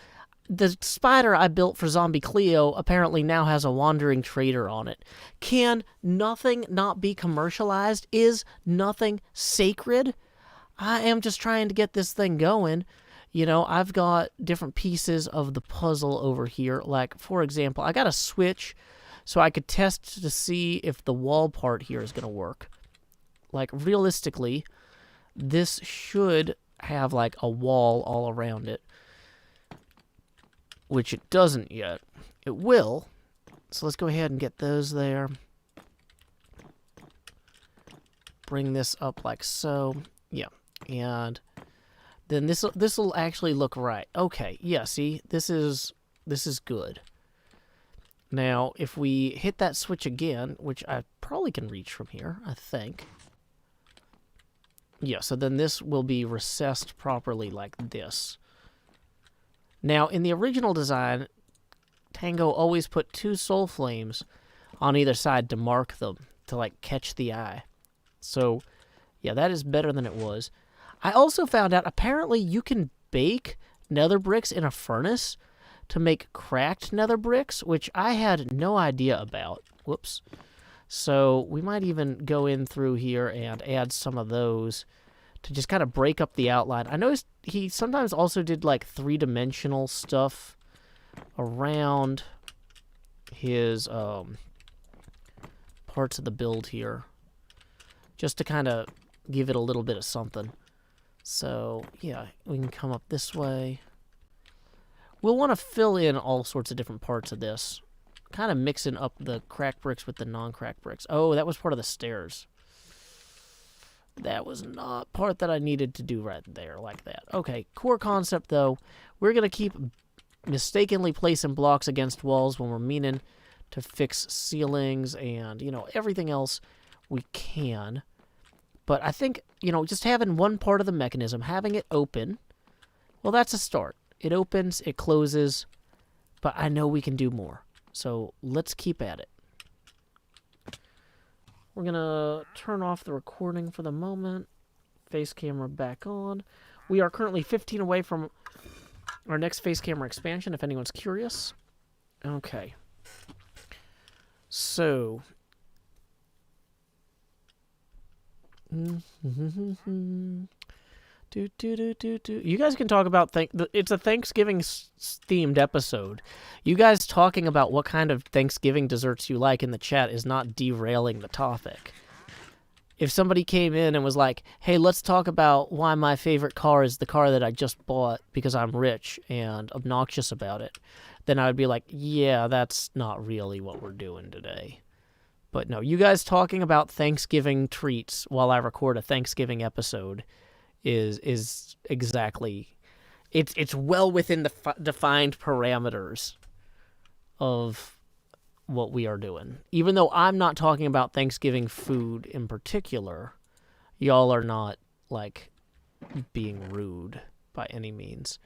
The spider I built for Zombie Cleo apparently now has a wandering trader on it. Can nothing not be commercialized? Is nothing sacred? I am just trying to get this thing going. You know, I've got different pieces of the puzzle over here. Like, for example, I got a switch so I could test to see if the wall part here is going to work. Like, realistically, this should have, like, a wall all around it. Which it doesn't yet. It will. So let's go ahead and get those there. Bring this up like so. Yeah. And then this will actually look right. Okay. Yeah, see? This is good. Now, if we hit that switch again, which I probably can reach from here, I think. Yeah, so then this will be recessed properly like this. Now, in the original design, Tango always put 2 soul flames on either side to mark them, to, like, catch the eye. So, yeah, that is better than it was. I also found out, apparently, you can bake nether bricks in a furnace to make cracked nether bricks, which I had no idea about. Whoops. So, we might even go in through here and add some of those to just kind of break up the outline. I noticed he sometimes also did, like, 3-dimensional stuff around his parts of the build here, just to kind of give it a little bit of something. So, yeah, we can come up this way. We'll want to fill in all sorts of different parts of this, kind of mixing up the cracked bricks with the non-cracked bricks. Oh, that was part of the stairs. That was not part that I needed to do right there like that. Okay, core concept, though. We're going to keep mistakenly placing blocks against walls when we're meaning to fix ceilings and, you know, everything else we can. But I think, you know, just having one part of the mechanism, having it open, well, that's a start. It opens, it closes, but I know we can do more. So let's keep at it. We're going to turn off the recording for the moment. Face camera back on. We are currently 15 away from our next face camera expansion, if anyone's curious. Okay. So. You guys can talk about it's a Thanksgiving themed episode. You guys talking about what kind of Thanksgiving desserts you like in the chat is not derailing the topic. If somebody came in and was like, "Hey, let's talk about why my favorite car is the car that I just bought because I'm rich and obnoxious about it," then I would be like, "Yeah, that's not really what we're doing today." But no, you guys talking about Thanksgiving treats while I record a Thanksgiving episode is exactly, it's well within the defined parameters of what we are doing. Even though I'm not talking about Thanksgiving food in particular, y'all are not, like, being rude by any means.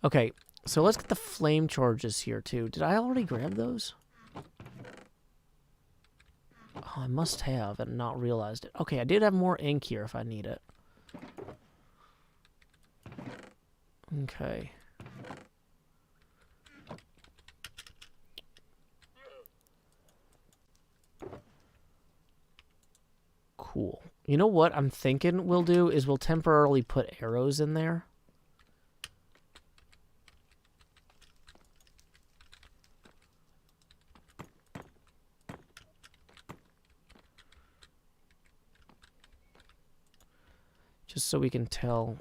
Okay, so let's get the flame charges here too. Did I already grab those? Oh, I must have and not realized it. Okay, I did have more ink here if I need it. Okay. Cool. You know what I'm thinking we'll do is we'll temporarily put arrows in there. Just so we can tell.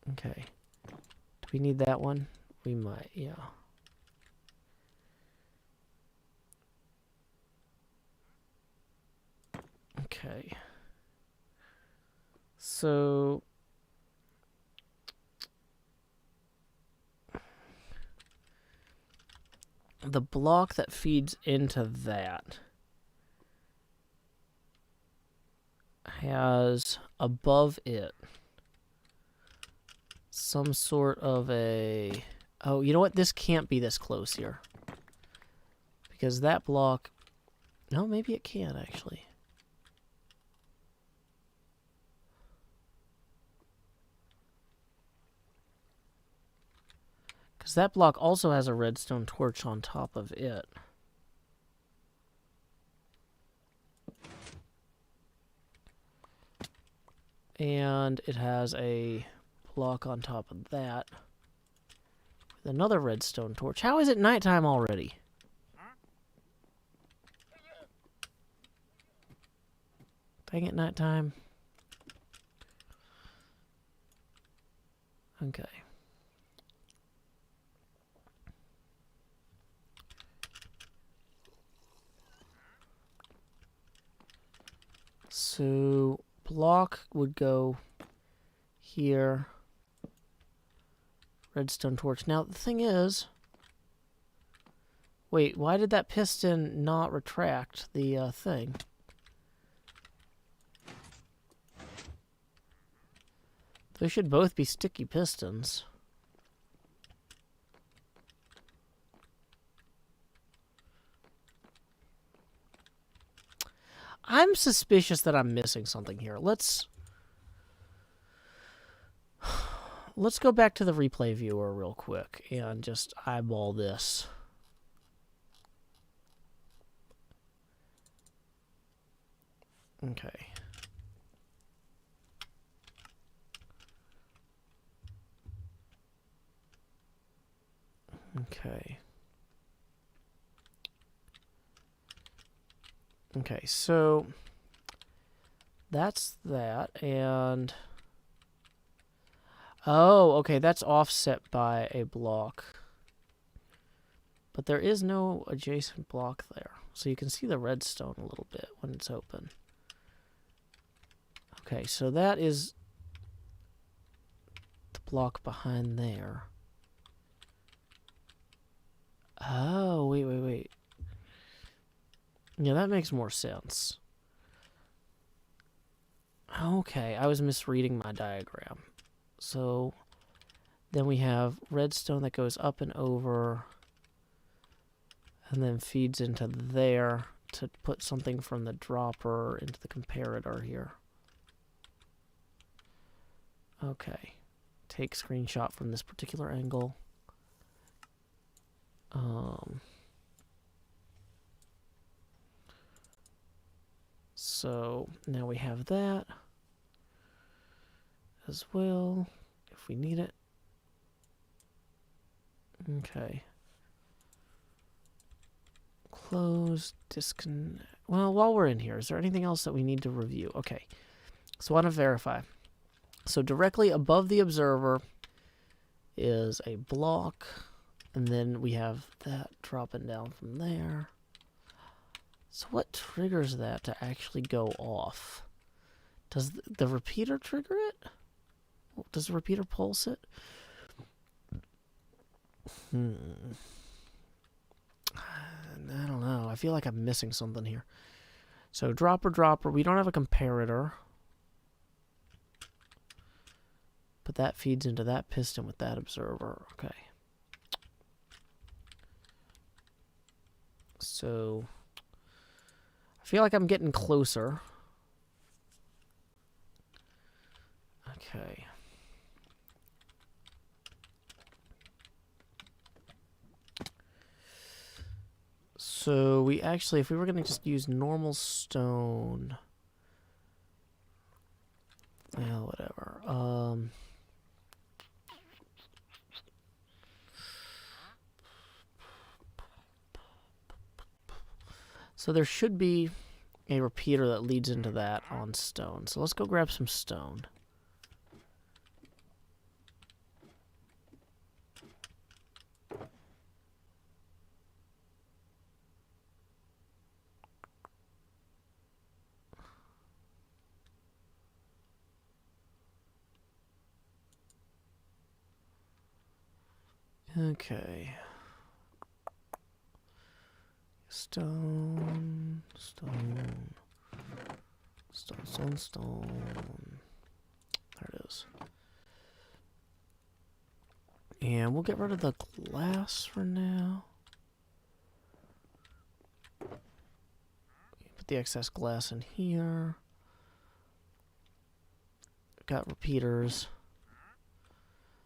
Okay. Do we need that one? We might, yeah. Okay. So the block that feeds into that has above it some sort of a... Oh, you know what? This can't be this close here. Because that block... No, maybe it can, actually. Because that block also has a redstone torch on top of it. And it has a block on top of that with another redstone torch. How is it nighttime already? Dang it, nighttime. Okay. So block would go here. Redstone torch. Now the thing is, wait, why did that piston not retract the thing? They should both be sticky pistons. I'm suspicious that I'm missing something here. Let's go back to the replay viewer real quick and just eyeball this. Okay. Okay. Okay, so that's that, and oh, okay, that's offset by a block. But there is no adjacent block there. So you can see the redstone a little bit when it's open. Okay, so that is the block behind there. Oh, wait. Yeah, that makes more sense. Okay, I was misreading my diagram. So then we have redstone that goes up and over and then feeds into there to put something from the dropper into the comparator here. Okay. Take screenshot from this particular angle. So now we have that as well, if we need it. Okay. Close, disconnect. Well, while we're in here, is there anything else that we need to review? Okay. So I want to verify. So directly above the observer is a block, and then we have that dropping down from there. So what triggers that to actually go off? Does the repeater trigger it? Does the repeater pulse it? I don't know. I feel like I'm missing something here. So dropper. We don't have a comparator. But that feeds into that piston with that observer. Okay. So I feel like I'm getting closer. Okay. So we actually, if we were going to just use normal stone, well, whatever. So there should be a repeater that leads into that on stone. So let's go grab some stone. Okay. Stone, stone, stone, stone, stone. There it is. And we'll get rid of the glass for now. Put the excess glass in here. Got repeaters.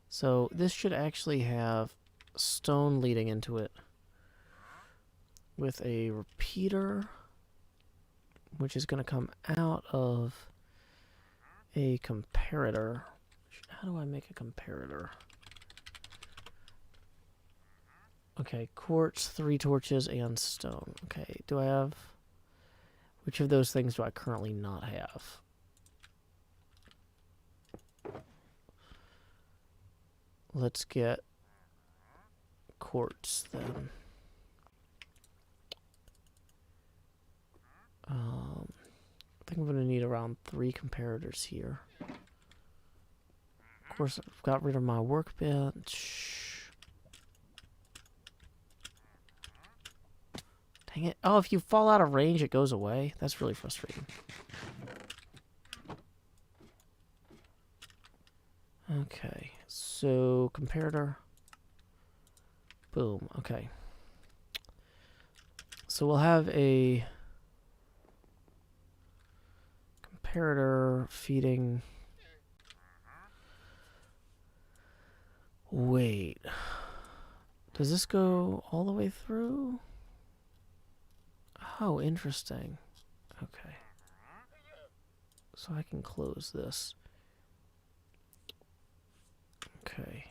So this should actually have stone leading into it with a repeater, which is going to come out of a comparator. How do I make a comparator? Okay, quartz, 3 torches, and stone. Okay, do I have... Which of those things do I currently not have? Let's get quartz then. I think I'm going to need around 3 comparators here. Of course, I've got rid of my workbench. Dang it. Oh, if you fall out of range, it goes away. That's really frustrating. Okay, so comparator. Boom, okay. So we'll have a comparator feeding... Wait. Does this go all the way through? Oh, interesting. Okay. So I can close this. Okay.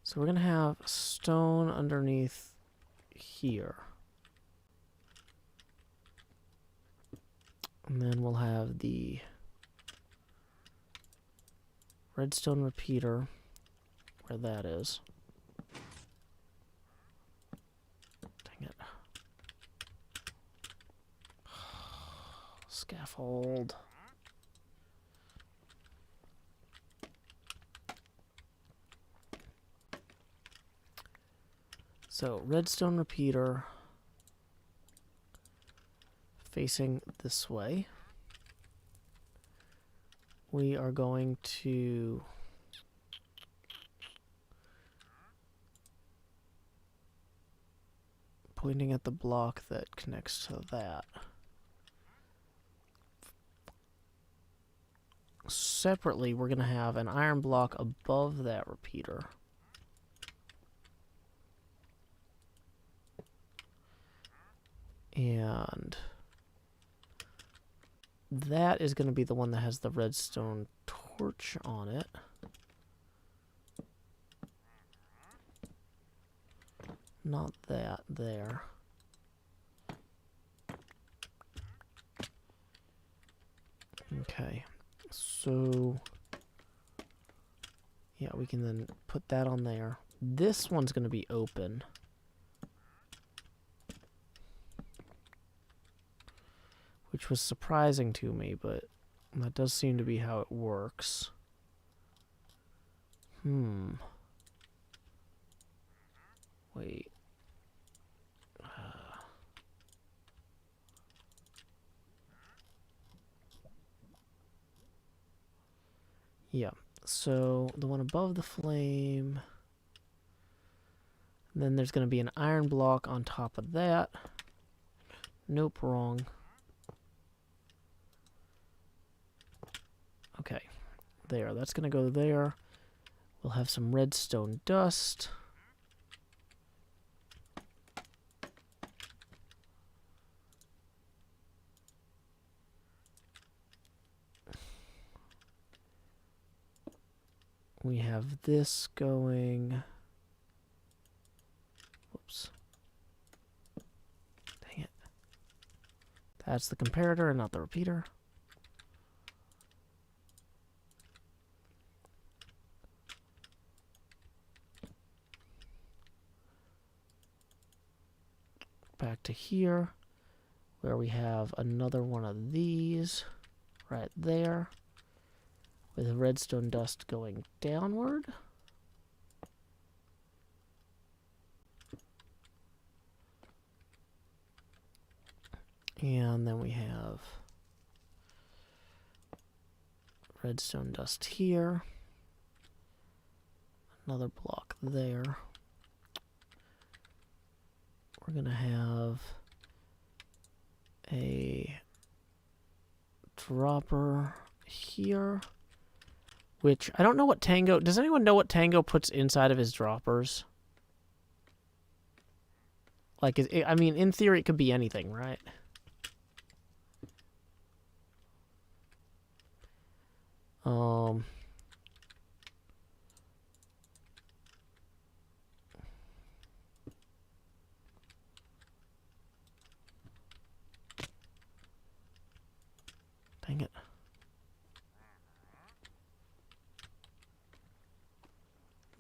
So we're going to have stone underneath here. And then we'll have the redstone repeater where that is. Dang it. Scaffold. So, redstone repeater facing this way. We are going to pointing at the block that connects to that. Separately, we're going to have an iron block above that repeater. And that is going to be the one that has the redstone torch on it. Not that there. Okay, so yeah, we can then put that on there. This one's going to be open. Which was surprising to me, but that does seem to be how it works. Wait. Yeah, so the one above the flame. Then there's going to be an iron block on top of that. Nope, wrong. Okay, there. That's going to go there. We'll have some redstone dust. We have this going... Whoops. Dang it. That's the comparator and not the repeater. Back to here, where we have another one of these right there, with redstone dust going downward. And then we have redstone dust here. Another block there. We're going to have a dropper here, which I don't know what Tango... Does anyone know what Tango puts inside of his droppers? Like, I mean, in theory, it could be anything, right? Dang it.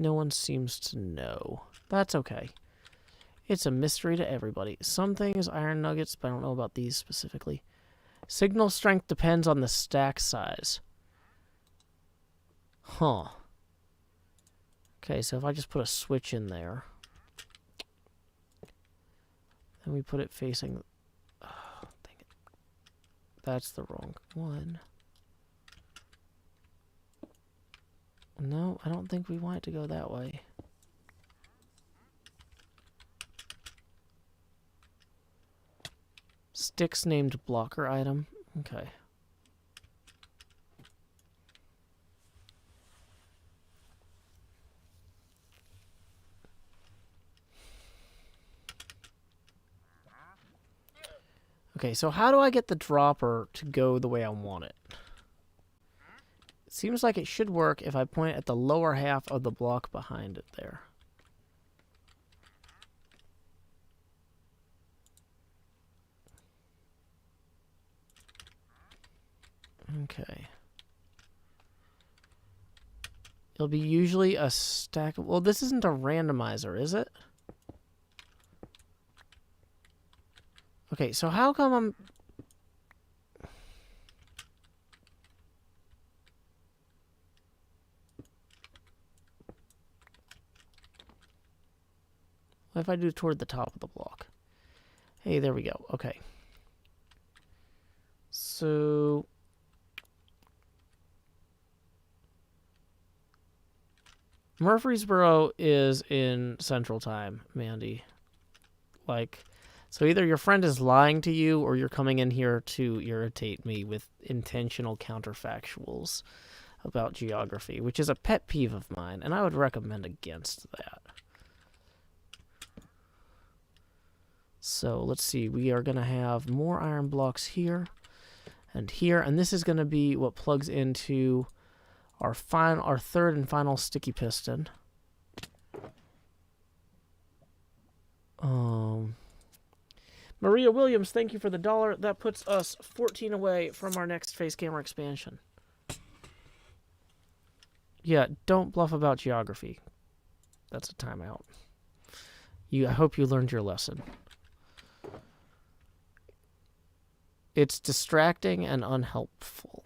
No one seems to know. That's okay. It's a mystery to everybody. Some things iron nuggets, but I don't know about these specifically. Signal strength depends on the stack size. Huh. Okay, so if I just put a switch in there, then we put it facing... Oh, dang it. That's the wrong one. No, I don't think we want it to go that way. Sticks named blocker item. Okay. Okay, so how do I get the dropper to go the way I want it? It seems like it should work if I point at the lower half of the block behind it there. Okay. It'll be usually a stack of... Well, this isn't a randomizer, is it? Okay, so how come I'm... What if I do it toward the top of the block? Hey, there we go. Okay. So... Murfreesboro is in Central Time, Mandy. Like, so either your friend is lying to you or you're coming in here to irritate me with intentional counterfactuals about geography, which is a pet peeve of mine, and I would recommend against that. So let's see, we are going to have more iron blocks here and here, and this is going to be what plugs into our third and final sticky piston. Maria Williams, thank you for the $1. That puts us 14 away from our next face camera expansion. Yeah, don't bluff about geography. That's a timeout. I hope you learned your lesson. It's distracting and unhelpful.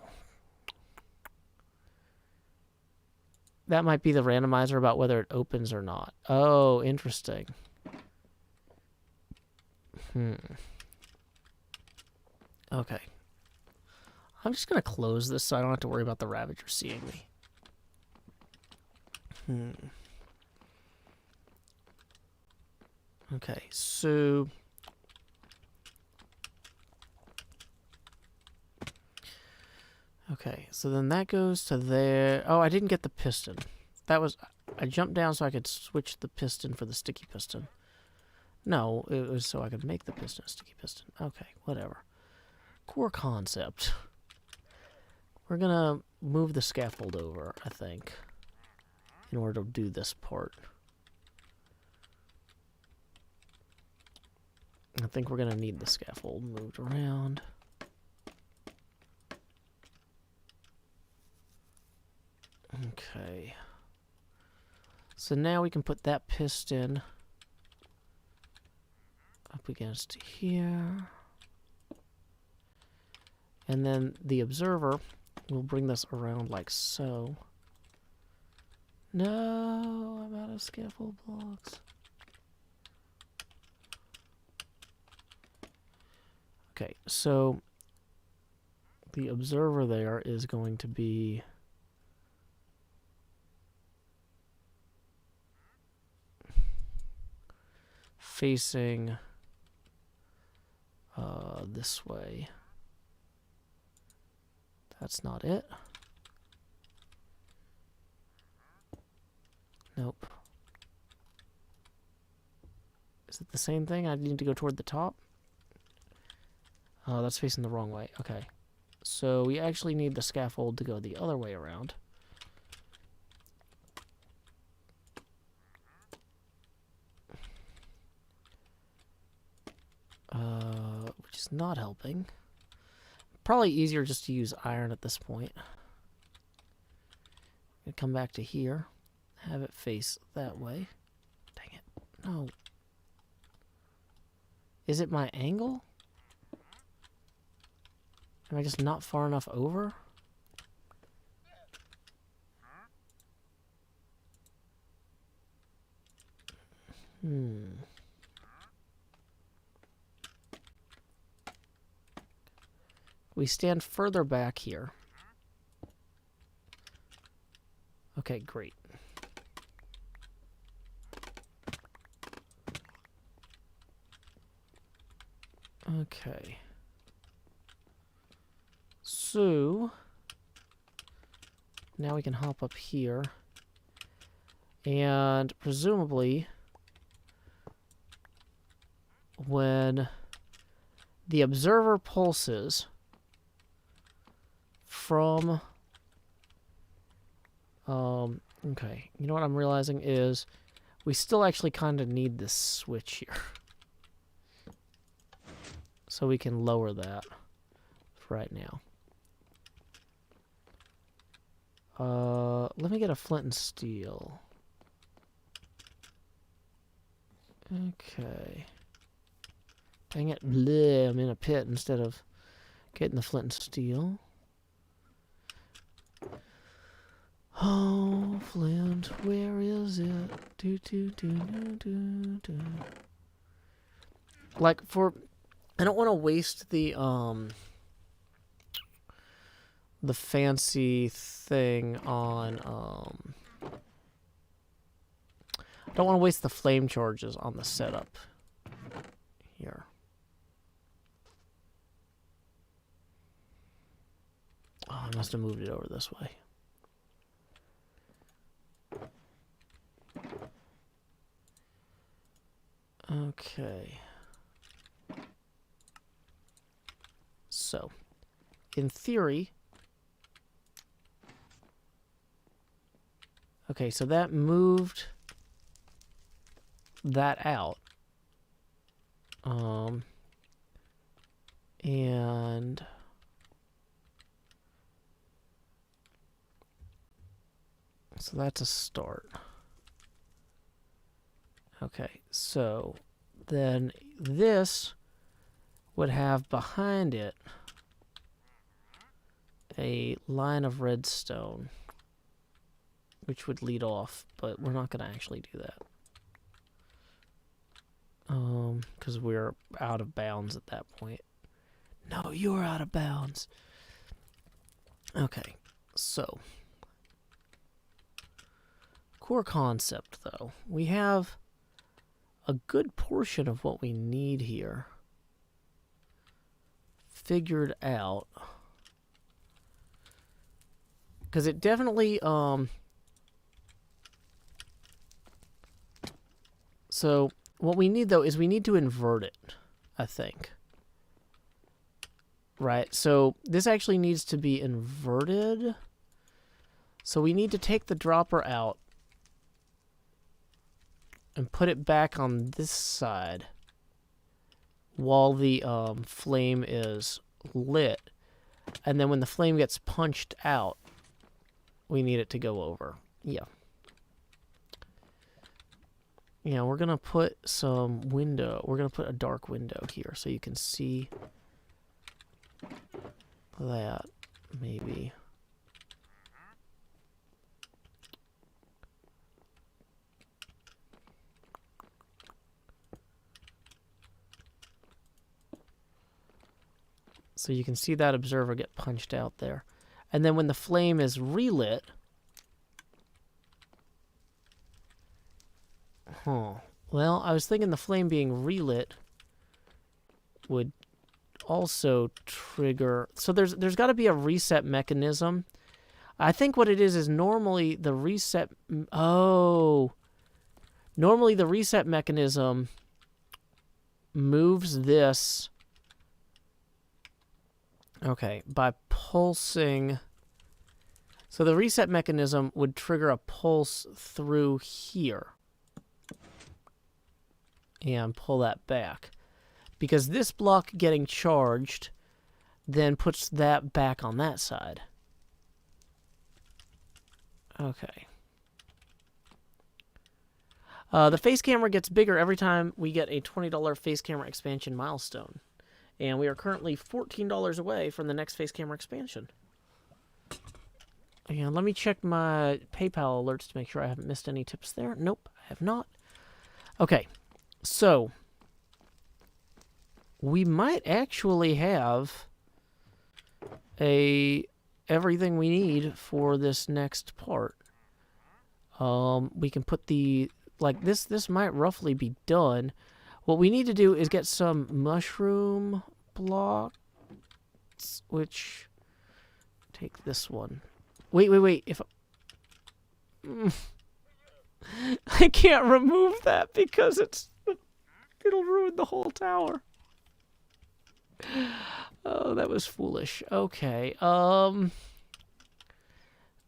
That might be the randomizer about whether it opens or not. Oh, interesting. Okay. I'm just going to close this so I don't have to worry about the Ravager seeing me. Okay, so... Okay, so then that goes to there. Oh, I didn't get the piston. That was... I jumped down so I could switch the piston for the sticky piston. No, it was so I could make the piston a sticky piston. Okay, whatever. Core concept. We're gonna move the scaffold over, I think, in order to do this part. I think we're gonna need the scaffold moved around. So now we can put that piston up against here. And then the observer will bring this around like so. No, I'm out of scaffold blocks. Okay, so the observer there is going to be facing this way. That's not it. Nope. Is it the same thing? I need to go toward the top? Oh, that's facing the wrong way. Okay. So we actually need the scaffold to go the other way around. Which is not helping. Probably easier just to use iron at this point. Come back to here. Have it face that way. Dang it. No. Is it my angle? Am I just not far enough over? We stand further back here. Okay, great. Okay. So now we can hop up here. And presumably when the observer pulses from okay, you know what I'm realizing is we still actually kind of need this switch here. So we can lower that for right now. Let me get a flint and steel. Okay. Dang it, bleh, I'm in a pit instead of getting the flint and steel. Oh, Flint, where is it? Do, do, do, do, do, do. Like, I don't want to waste the fancy thing on, I don't want to waste the flame charges on the setup here. Oh, I must have moved it over this way. Okay. So, in theory... Okay, so that moved that out. And... So that's a start. Okay, so then this would have behind it a line of redstone, which would lead off, but we're not going to actually do that. Because we're out of bounds at that point. No, you're out of bounds. Okay, so... Core concept, though. We have a good portion of what we need here figured out. Because it definitely, So, what we need, though, is we need to invert it, I think. Right? So, this actually needs to be inverted. So, we need to take the dropper out and put it back on this side while the flame is lit. And then when the flame gets punched out, we need it to go over. Yeah. Yeah, we're going to put some window. We're going to put a dark window here so you can see that, maybe. So you can see that observer get punched out there. And then when the flame is relit... Huh. Well, I was thinking the flame being relit would also trigger... So there's got to be a reset mechanism. I think what it is normally the reset... Oh. Normally the reset mechanism moves this... Okay, by pulsing... So the reset mechanism would trigger a pulse through here. And pull that back. Because this block getting charged then puts that back on that side. Okay. The face camera gets bigger every time we get a $20 face camera expansion milestone. And we are currently $14 away from the next face camera expansion. And let me check my PayPal alerts to make sure I haven't missed any tips there. Nope, I have not. Okay, so we might actually have everything we need for this next part. We can put the, like this might roughly be done. What we need to do is get some mushroom blocks, which, take this one. Wait, if I can't remove that because it'll ruin the whole tower. Oh, that was foolish. Okay,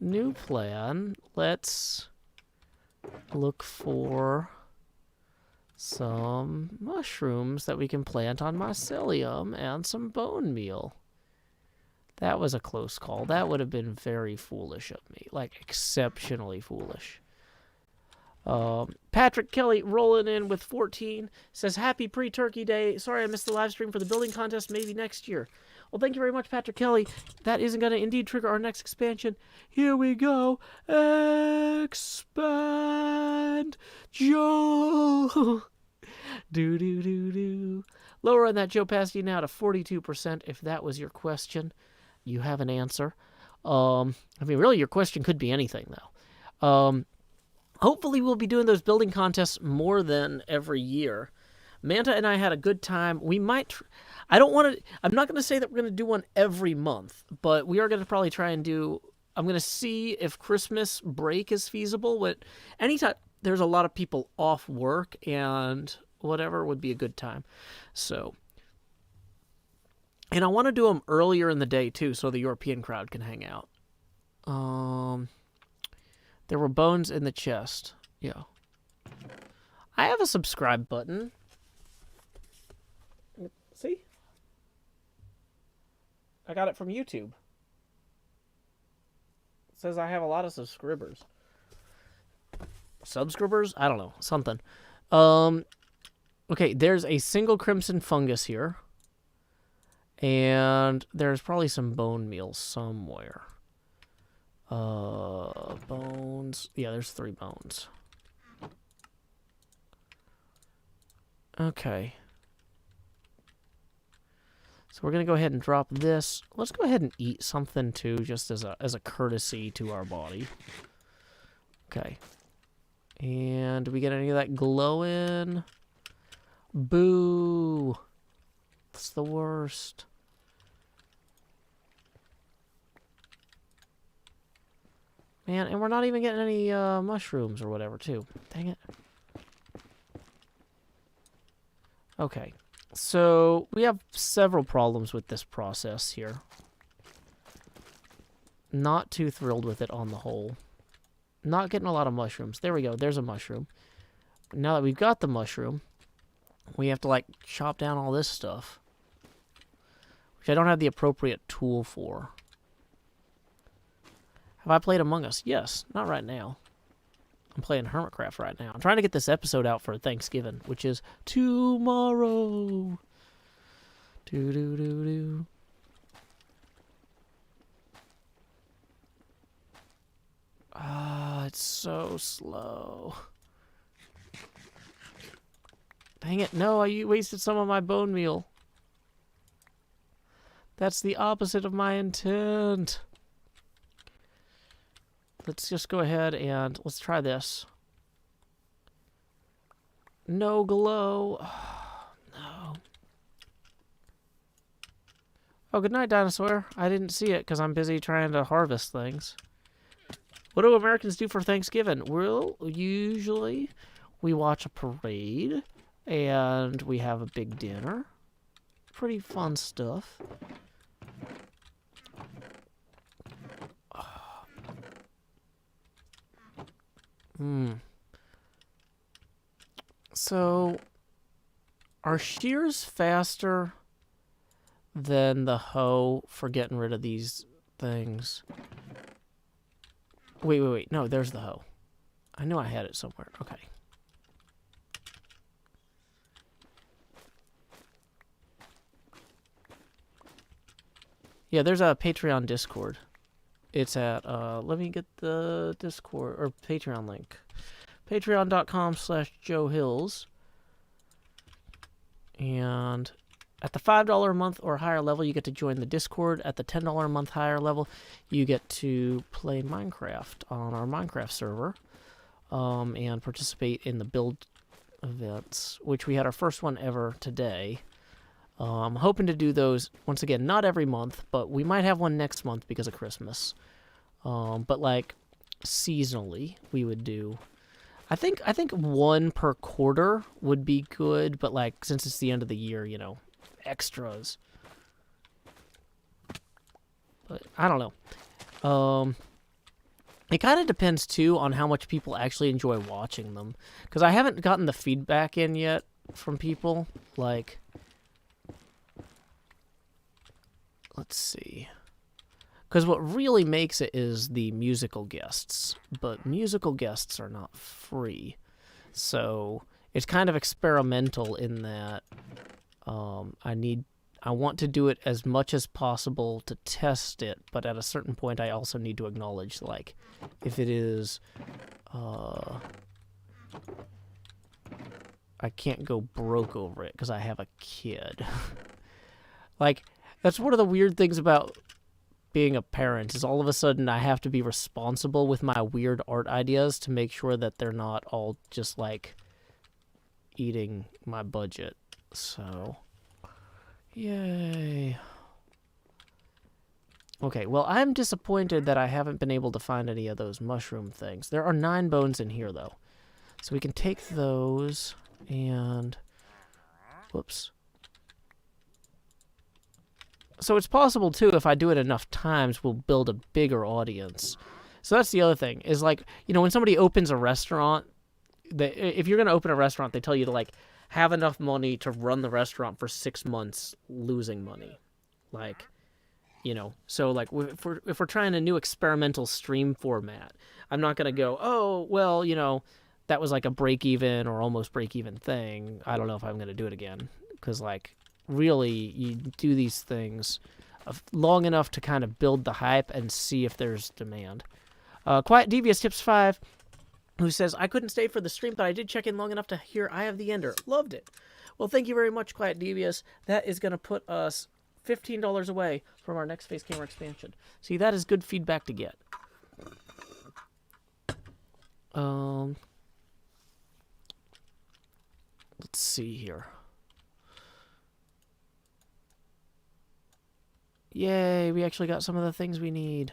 new plan. Let's look for some mushrooms that we can plant on mycelium and some bone meal. That was a close call. That would have been very foolish of me. Like, exceptionally foolish. Patrick Kelly rolling in with 14 says, happy pre-turkey day. Sorry I missed the live stream for the building contest. Maybe next year. Well, thank you very much, Patrick Kelly. That isn't going to indeed trigger our next expansion. Here we go. Expand Joe. Do. Lower on that Joe Pasty now to 42%, if that was your question. You have an answer. I mean, really, your question could be anything, though. Hopefully, we'll be doing those building contests more than every year. Manta and I had a good time. We might... I'm not going to say that we're going to do one every month, but we are going to probably try and do... I'm going to see if Christmas break is feasible. But anytime there's a lot of people off work and whatever would be a good time. So... And I want to do them earlier in the day, too, so the European crowd can hang out. There were bones in the chest. Yeah. I have a subscribe button. See? I got it from YouTube. It says I have a lot of subscribers. Subscribers? I don't know. Something. Okay, there's a single crimson fungus here. And there's probably some bone meal somewhere. Bones. Yeah, there's 3 bones. Okay. So we're going to go ahead and drop this. Let's go ahead and eat something, too, just as a courtesy to our body. Okay. And do we get any of that glowing? Boo. It's the worst. Man, and we're not even getting any mushrooms or whatever, too. Dang it. Okay. So, we have several problems with this process here. Not too thrilled with it on the whole. Not getting a lot of mushrooms. There we go. There's a mushroom. Now that we've got the mushroom, we have to, like, chop down all this stuff. Which I don't have the appropriate tool for. Have I played Among Us? Yes. Not right now. I'm playing Hermitcraft right now. I'm trying to get this episode out for Thanksgiving, which is tomorrow. Do. Ah, it's so slow. Dang it, no, I wasted some of my bone meal. That's the opposite of my intent. Let's just go ahead and let's try this. No glow. Oh, no. Oh, good night, dinosaur. I didn't see it because I'm busy trying to harvest things. What do Americans do for Thanksgiving? Well, usually we watch a parade and we have a big dinner. Pretty fun stuff. So, are shears faster than the hoe for getting rid of these things? Wait. No, there's the hoe. I knew I had it somewhere. Okay. Yeah, there's a Patreon Discord. It's at, let me get the Discord, or Patreon link. Patreon.com/JoeHills. And at the $5 a month or higher level, you get to join the Discord. At the $10 a month higher level, you get to play Minecraft on our Minecraft server. And participate in the build events, which we had our first one ever today. I'm hoping to do those, once again, not every month, but we might have one next month because of Christmas. But like seasonally, we would do. I think one per quarter would be good, but like since it's the end of the year, you know, extras. But I don't know. It kind of depends too on how much people actually enjoy watching them, because I haven't gotten the feedback in yet from people. Like, let's see. Because what really makes it is the musical guests. But musical guests are not free. So it's kind of experimental in that I want to do it as much as possible to test it. But at a certain point, I also need to acknowledge, like, if it is... I can't go broke over it because I have a kid. Like, that's one of the weird things about being a parent, is all of a sudden I have to be responsible with my weird art ideas to make sure that they're not all just like eating my budget. So, yay. Okay, well, I'm disappointed that I haven't been able to find any of those mushroom things. There are 9 bones in here, though. So we can take those and... Whoops. So it's possible, too, if I do it enough times, we'll build a bigger audience. So that's the other thing, is like, you know, when somebody opens a restaurant, if you're going to open a restaurant, they tell you to, like, have enough money to run the restaurant for 6 months losing money. Like, you know, so, like, if we're trying a new experimental stream format, I'm not going to go, oh, well, you know, that was like a break-even or almost break-even thing. I don't know if I'm going to do it again, because, like, really, you do these things long enough to kind of build the hype and see if there's demand. Quiet Devious Tips 5, who says, I couldn't stay for the stream, but I did check in long enough to hear Eye of the Ender. Loved it. Well, thank you very much, Quiet Devious. That is going to put us $15 away from our next face camera expansion. See, that is good feedback to get. Let's see here. Yay, we actually got some of the things we need.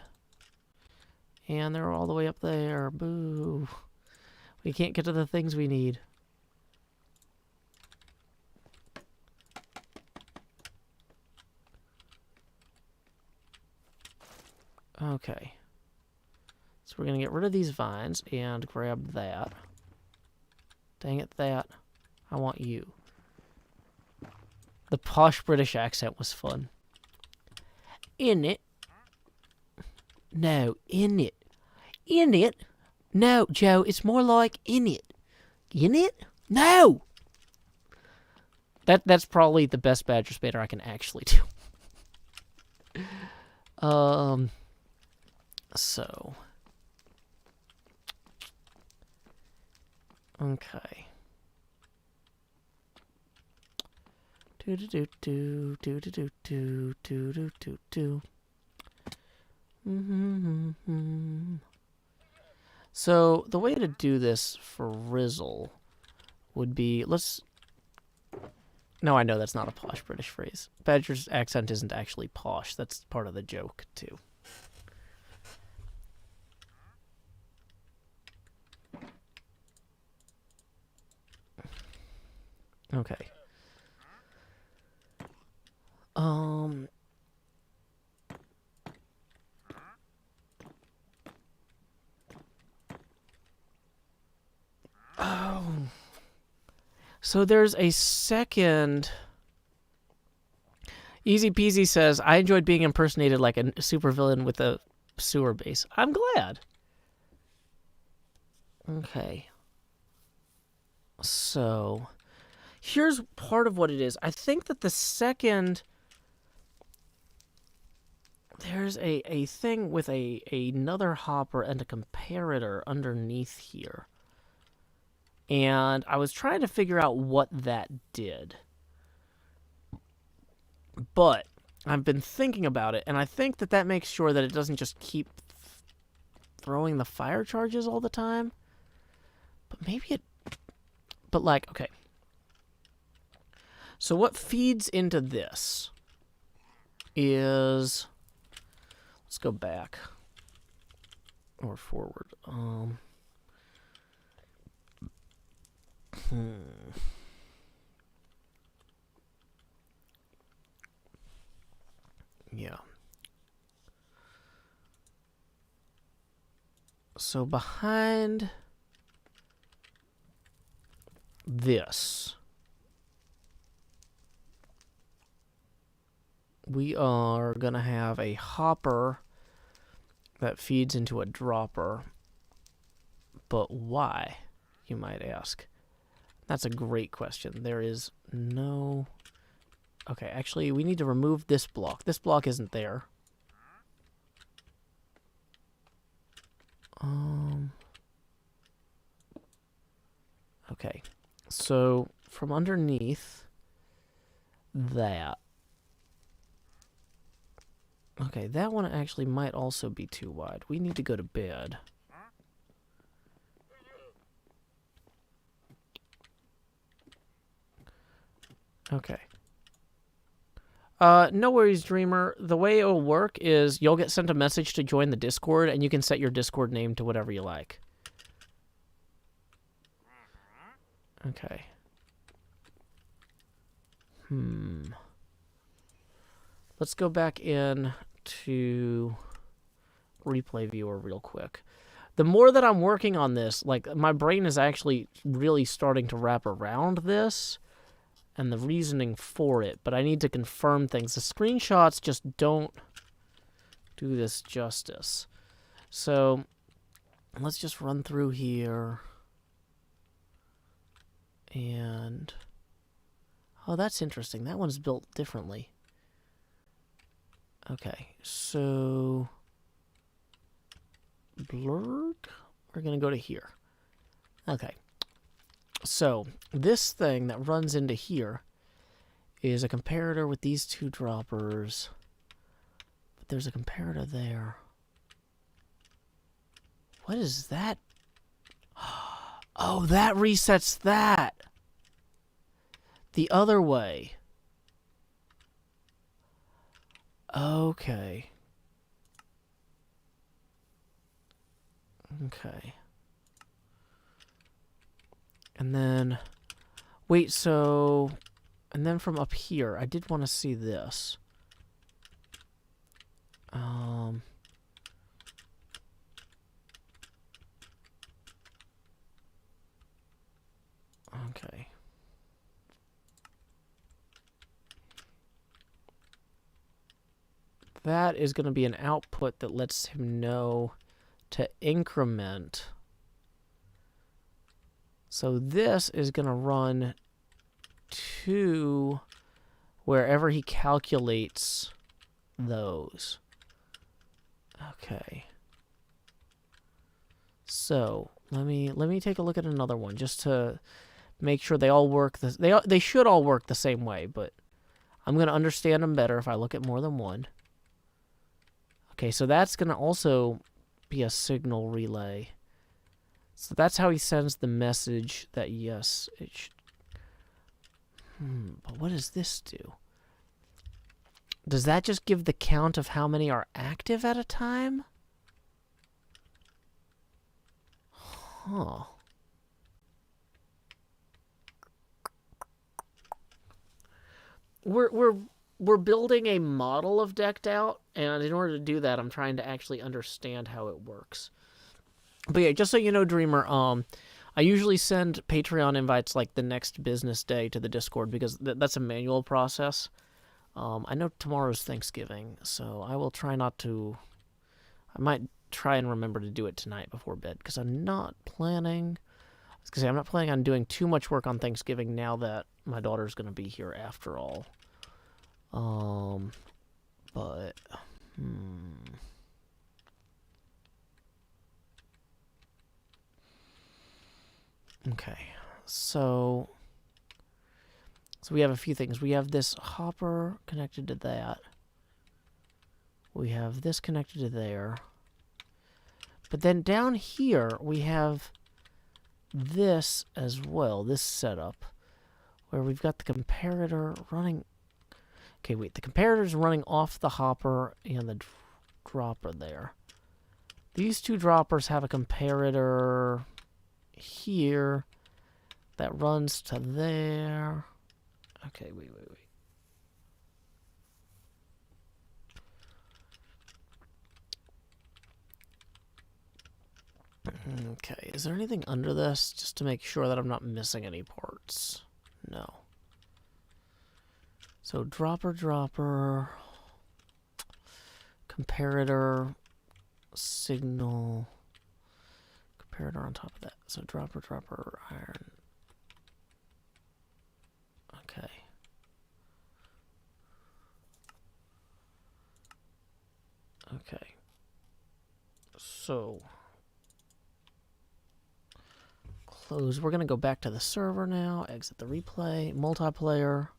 And they're all the way up there. Boo. We can't get to the things we need. Okay. So we're going to get rid of these vines and grab that. Dang it, that. I want you. The posh British accent was fun. In it. No, in it. In it. No, Joe, it's more like in it. In it? No! That's probably the best Badger Spader I can actually do. So. Okay. Do do do do do do do do do do do. So the way to do this for Rizzle would be No, I know that's not a posh British phrase. Badger's accent isn't actually posh. That's part of the joke too. Okay. Oh. So there's a second. Easy Peasy says, I enjoyed being impersonated like a supervillain with a sewer base. I'm glad. Okay. So, here's part of what it is. I think that the second... There's a thing with another hopper and a comparator underneath here. And I was trying to figure out what that did. But I've been thinking about it, and I think that makes sure that it doesn't just keep throwing the fire charges all the time. But maybe it... But, like, okay. So what feeds into this is... Let's go back. Or forward. Yeah. So behind this, we are going to have a hopper that feeds into a dropper. But why, you might ask? That's a great question. There is no... Okay, actually, we need to remove this block. This block isn't there. Okay, so from underneath that... Okay, that one actually might also be too wide. We need to go to bed. Okay. No worries, Dreamer. The way it'll work is you'll get sent a message to join the Discord, and you can set your Discord name to whatever you like. Okay. Let's go back in to Replay Viewer real quick. The more that I'm working on this, like, my brain is actually really starting to wrap around this and the reasoning for it, but I need to confirm things. The screenshots just don't do this justice. So let's just run through here. And... Oh, that's interesting. That one's built differently. Okay, so... Blurred? We're going to go to here. Okay. So, this thing that runs into here is a comparator with these two droppers. But there's a comparator there. What is that? Oh, that resets that! The other way. Okay. Okay. And then... Wait, so... And then from up here, I did want to see this. Okay. That is going to be an output that lets him know to increment So this is going to run to wherever he calculates those. Okay. So let me take a look at another one just to make sure they all work. They should all work the same way, but I'm going to understand them better if I look at more than one. Okay, so that's going to also be a signal relay. So that's how he sends the message that yes, it should. But what does this do? Does that just give the count of how many are active at a time? Huh. We're building a model of Decked Out, and in order to do that, I'm trying to actually understand how it works. But yeah, just so you know, Dreamer, I usually send Patreon invites like the next business day to the Discord because that's a manual process. I know tomorrow's Thanksgiving, so I will try not to. I might try and remember to do it tonight before bed because I'm not planning. I was gonna say I'm not planning on doing too much work on Thanksgiving now that my daughter's gonna be here after all. But okay, so we have a few things. We have this hopper connected to that. We have this connected to there. But then down here, we have this as well, this setup, where we've got the comparator running. Okay, wait, the comparator's running off the hopper and the dropper there. These two droppers have a comparator here that runs to there. Okay, wait. Okay, is there anything under this just to make sure that I'm not missing any parts? No. So dropper, comparator, signal, comparator on top of that. So dropper, iron. Okay. Okay. So close. We're going to go back to the server now. Exit the replay. Multiplayer.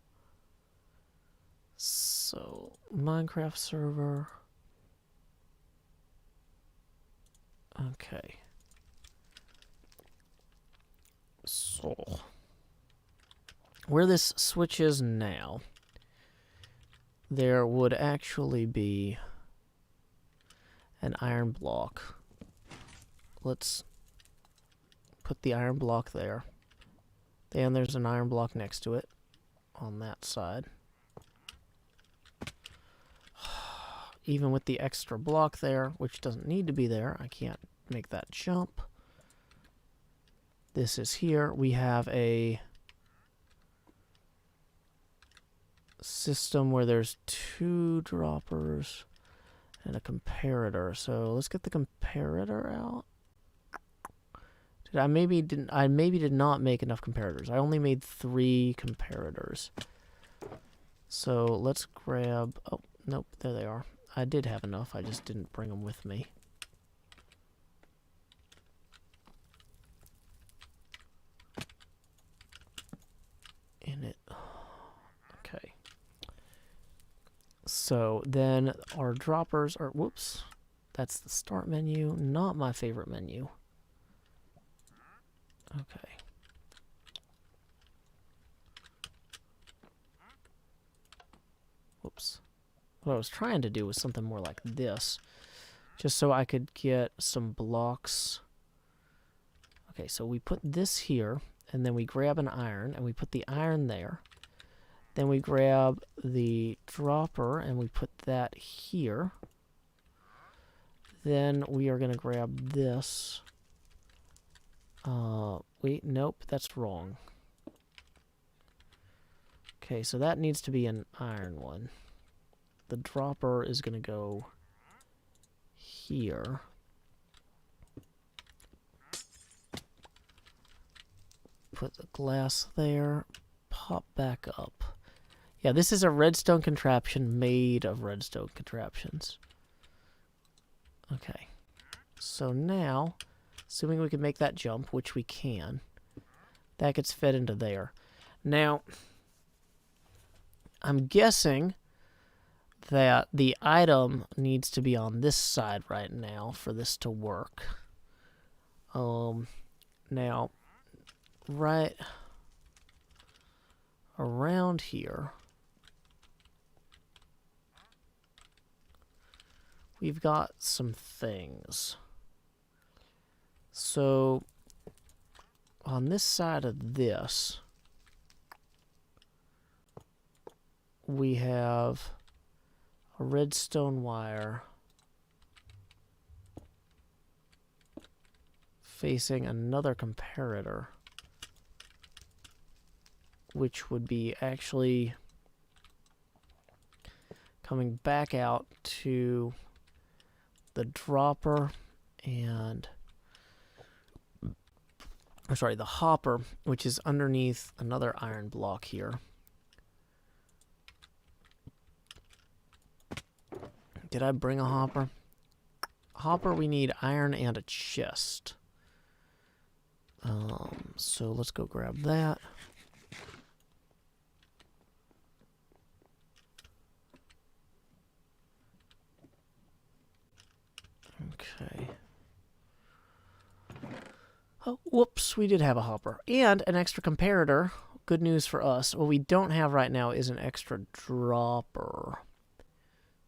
So Minecraft server. Okay. So where this switch is now, there would actually be an iron block. Let's put the iron block there. Then there's an iron block next to it on that side. Even with the extra block there, which doesn't need to be there, I can't make that jump. This is here. We have a system where there's two droppers and a comparator. So let's get the comparator out. I maybe did not make enough comparators. I only made 3 comparators. So let's grab. Oh nope, there they are. I did have enough. I just didn't bring them with me. In it. Okay. So then our droppers are. Whoops. That's the start menu. Not my favorite menu. Okay. Whoops. What I was trying to do was something more like this. Just so I could get some blocks. Okay, so we put this here, and then we grab an iron, and we put the iron there. Then we grab the dropper, and we put that here. Then we are going to grab this. Wait, nope, that's wrong. Okay, so that needs to be an iron one. The dropper is going to go here. put the glass there. Pop back up. Yeah, this is a redstone contraption made of redstone contraptions. Okay. So now, assuming we can make that jump, which we can, that gets fed into there. Now, I'm guessing that the item needs to be on this side right now for this to work. Now, right around here, we've got some things. So, on this side of this, we have a redstone wire facing another comparator, which would be actually coming back out to the dropper and, the hopper, which is underneath another iron block here. Did I bring a hopper? Hopper, we need iron and a chest. So let's go grab that. Okay. Oh, whoops, we did have a hopper. And an extra comparator. Good news for us. What we don't have right now is an extra dropper.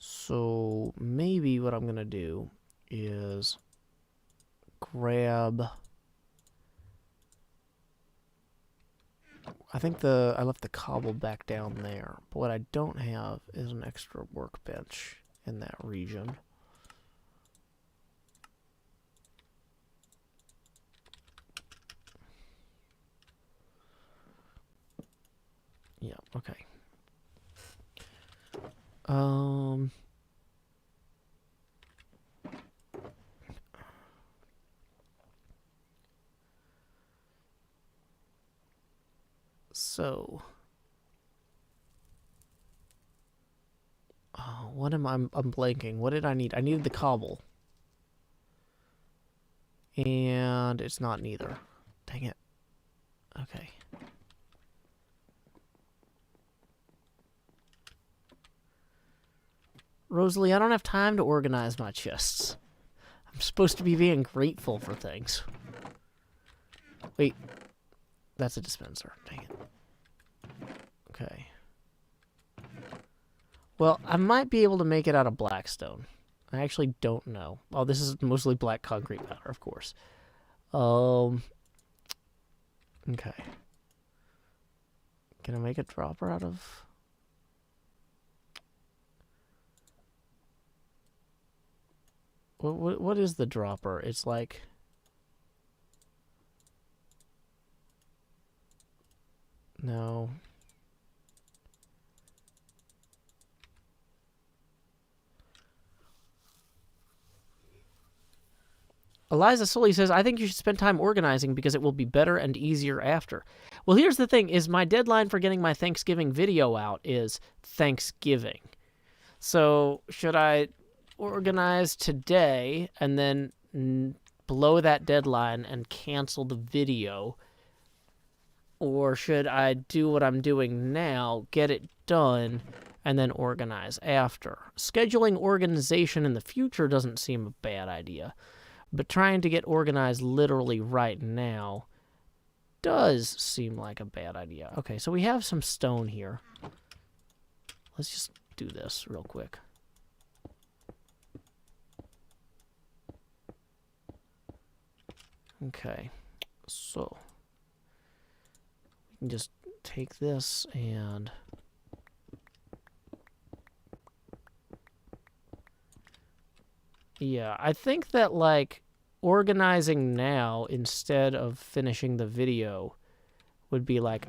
So maybe what I'm going to do is grab... I think I left the cobble back down there. But what I don't have is an extra workbench in that region. Yeah, okay. So, what am I'm blanking. What did I need? I needed the cobble. And it's not neither. Dang it. Okay. Rosalie, I don't have time to organize my chests. I'm supposed to be being grateful for things. Wait. That's a dispenser. Dang it. Okay. Well, I might be able to make it out of blackstone. I actually don't know. Oh, this is mostly black concrete powder, of course. Okay. Can I make a dropper out of... What is the dropper? It's like... No. Eliza Sully says, I think you should spend time organizing because it will be better and easier after. Well, here's the thing, is my deadline for getting my Thanksgiving video out is Thanksgiving. So, should I organize today and then blow that deadline and cancel the video? Or should I do what I'm doing now, get it done, and then organize after? Scheduling organization in the future doesn't seem a bad idea. But trying to get organized literally right now does seem like a bad idea. Okay, so we have some stone here. Let's just do this real quick. Okay, so we can just take this and... Yeah, I think that, like, organizing now instead of finishing the video would be, like,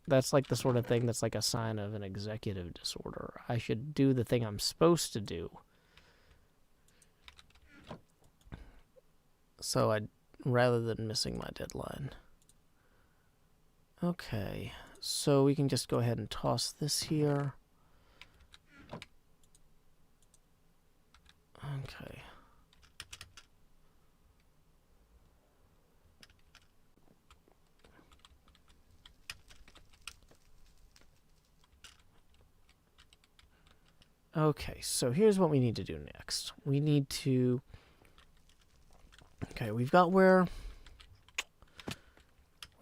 that's, like, the sort of thing that's, like, a sign of an executive disorder. I should do the thing I'm supposed to do. So rather than missing my deadline. Okay, so we can just go ahead and toss this here. Okay. Okay, so here's what we need to do next. We need to... Okay, we've got where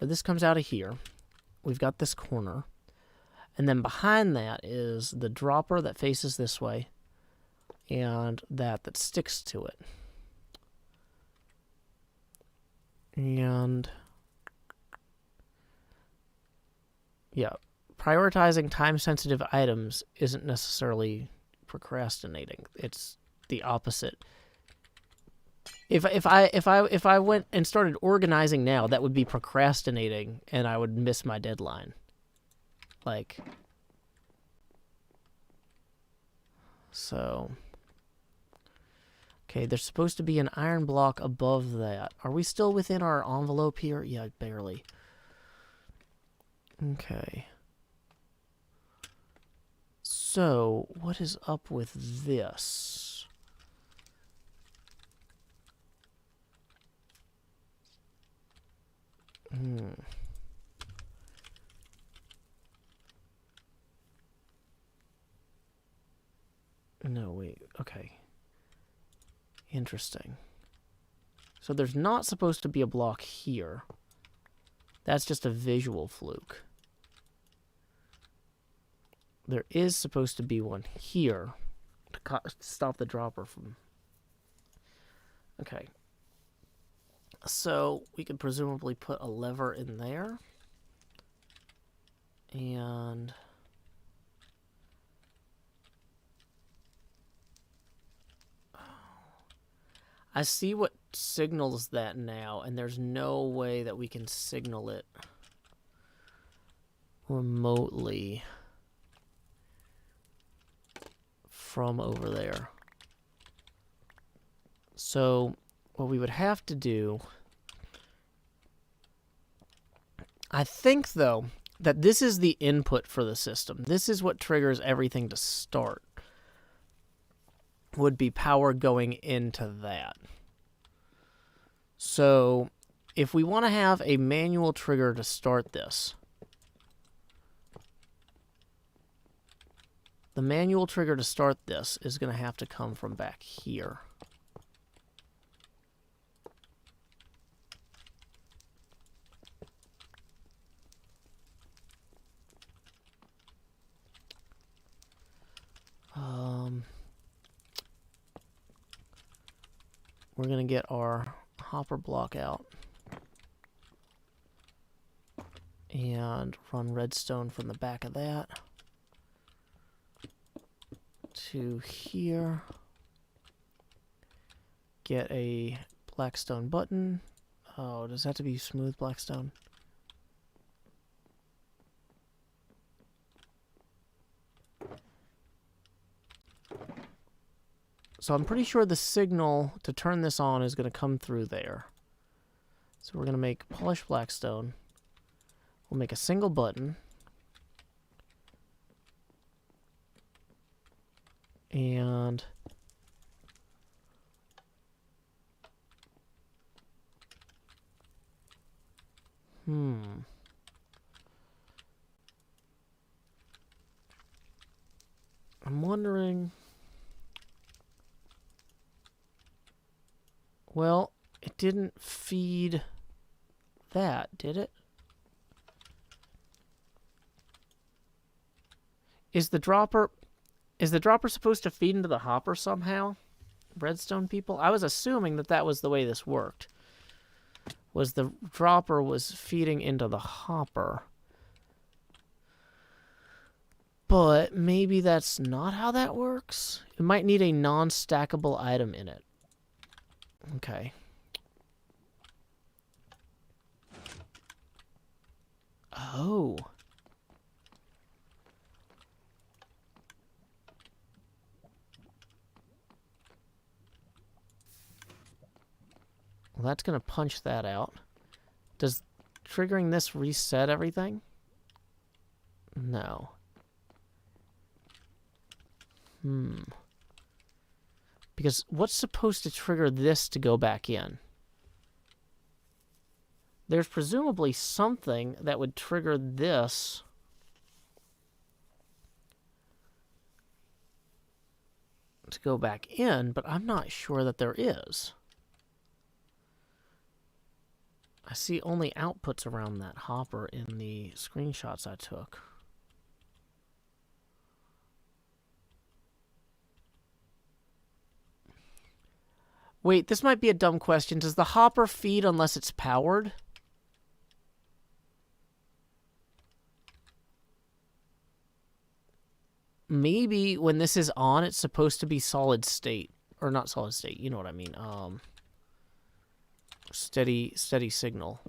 this comes out of here. We've got this corner. And then behind that is the dropper that faces this way. And that sticks to it. And... yeah, prioritizing time-sensitive items isn't necessarily procrastinating. It's the opposite. If I went and started organizing now, that would be procrastinating, and I would miss my deadline. Like, so. Okay, there's supposed to be an iron block above that. Are we still within our envelope here? Yeah, barely. Okay. So, what is up with this? No, wait. Okay. Interesting. So there's not supposed to be a block here. That's just a visual fluke. There is supposed to be one here to stop the dropper from... Okay. So we could presumably put a lever in there. And... I see what signals that now, and there's no way that we can signal it remotely from over there. So what we would have to do, I think though, that this is the input for the system. This is what triggers everything to start. Would be power going into that. So if we want to have a manual trigger to start this, the manual trigger to start this is going to have to come from back here. We're going to get our hopper block out and run redstone from the back of that to here. Get a blackstone button. Oh, does that have to be smooth blackstone? So I'm pretty sure the signal to turn this on is going to come through there. So we're going to make polished blackstone. We'll make a single button. And I'm wondering... Well, it didn't feed that, did it? Is the dropper supposed to feed into the hopper somehow? Redstone people? I was assuming that that was the way this worked. Was the dropper was feeding into the hopper. But maybe that's not how that works. It might need a non-stackable item in it. Okay. Oh. Well, that's going to punch that out. Does triggering this reset everything? No. Because what's supposed to trigger this to go back in? There's presumably something that would trigger this to go back in, but I'm not sure that there is. I see only outputs around that hopper in the screenshots I took. Wait, this might be a dumb question. Does the hopper feed unless it's powered? Maybe when this is on, it's supposed to be solid state. Or not solid state, you know what I mean. Steady signal.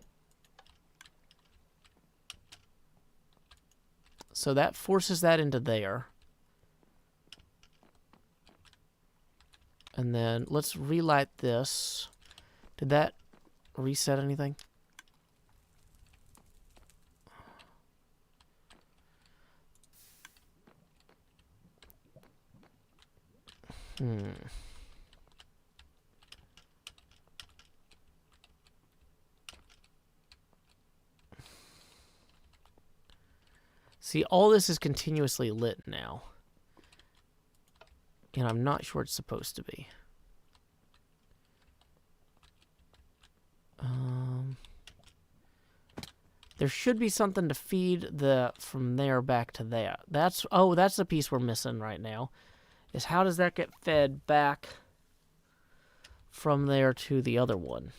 So that forces that into there. And then let's relight this. Did that reset anything? See, all this is continuously lit now. And I'm not sure it's supposed to be. There should be something to feed from there back to that. That's the piece we're missing right now. Is how does that get fed back from there to the other one?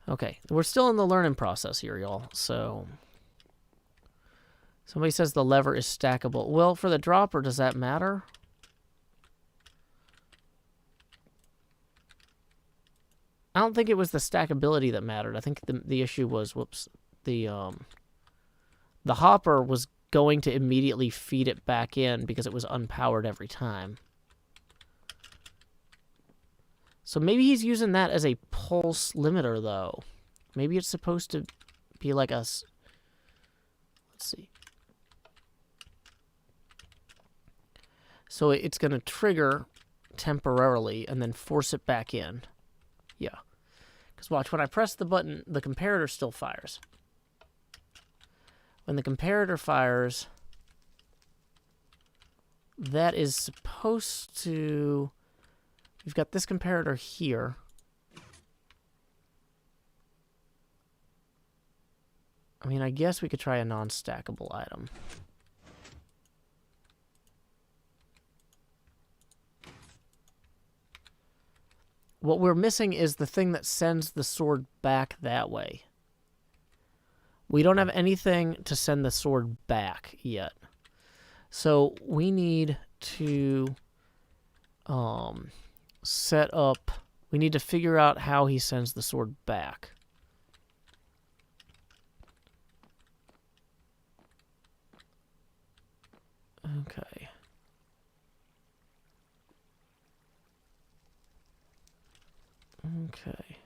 Okay, we're still in the learning process here, y'all. So, somebody says the lever is stackable. Well, for the dropper, does that matter? I don't think it was the stackability that mattered. I think the issue was, the hopper was going to immediately feed it back in because it was unpowered every time. So maybe he's using that as a pulse limiter, though. Maybe it's supposed to be like us. Let's see. So it's going to trigger temporarily and then force it back in. Yeah. Because watch, when I press the button, the comparator still fires. When the comparator fires, that is supposed to... We've got this comparator here. I mean, I guess we could try a non-stackable item. What we're missing is the thing that sends the sword back that way. We don't have anything to send the sword back yet. So we need to set up... We need to figure out how he sends the sword back. Okay. Okay.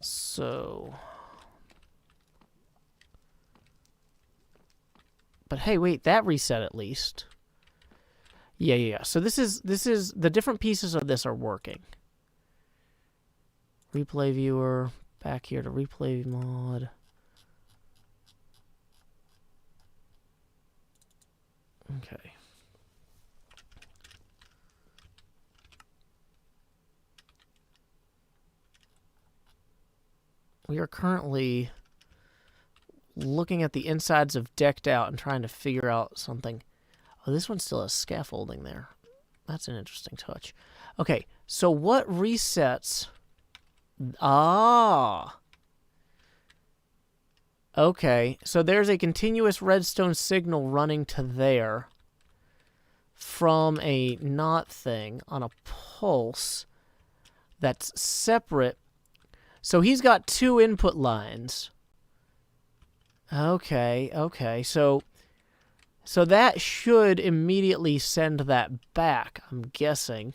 So... But hey, wait, that reset at least. Yeah. So this is the different pieces of this are working. Replay viewer, back here to replay mod. Okay. We are currently looking at the insides of Decked Out and trying to figure out something. Oh, this one still has scaffolding there. That's an interesting touch. Okay, so what resets... Ah! Okay, so there's a continuous redstone signal running to there from a not thing on a pulse that's separate. So he's got two input lines. Okay, okay. So that should immediately send that back, I'm guessing.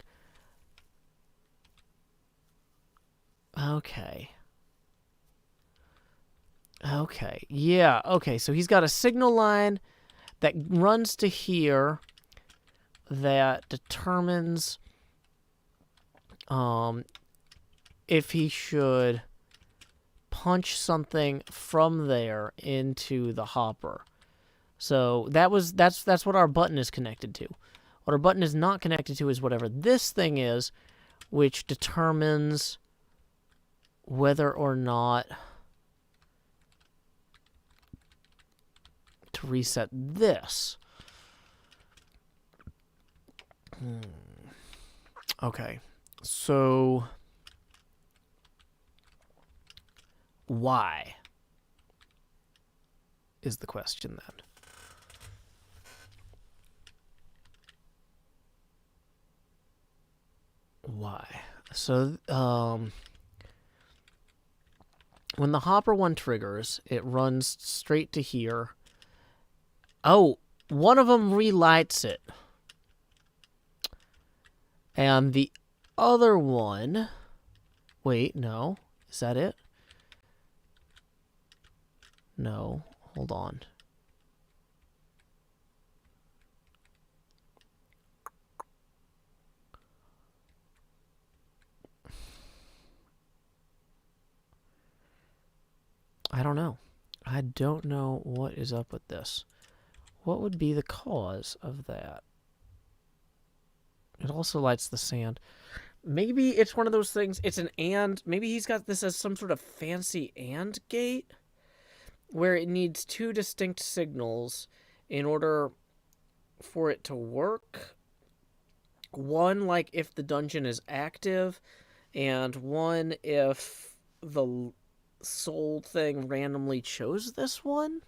Okay. Okay. Yeah, okay. So he's got a signal line that runs to here that determines if he should punch something from there into the hopper. So that's what our button is connected to. What our button is not connected to is whatever this thing is, which determines whether or not to reset this. Okay. So why is the question then? Why? So, when the hopper one triggers, it runs straight to here. Oh, one of them relights it. And the other one... Wait, no. Is that it? No. Hold on. I don't know. I don't know what is up with this. What would be the cause of that? It also lights the sand. Maybe it's one of those things. It's an and. Maybe he's got this as some sort of fancy and gate where it needs two distinct signals in order for it to work. One, like if the dungeon is active, and one if the soul thing randomly chose this one.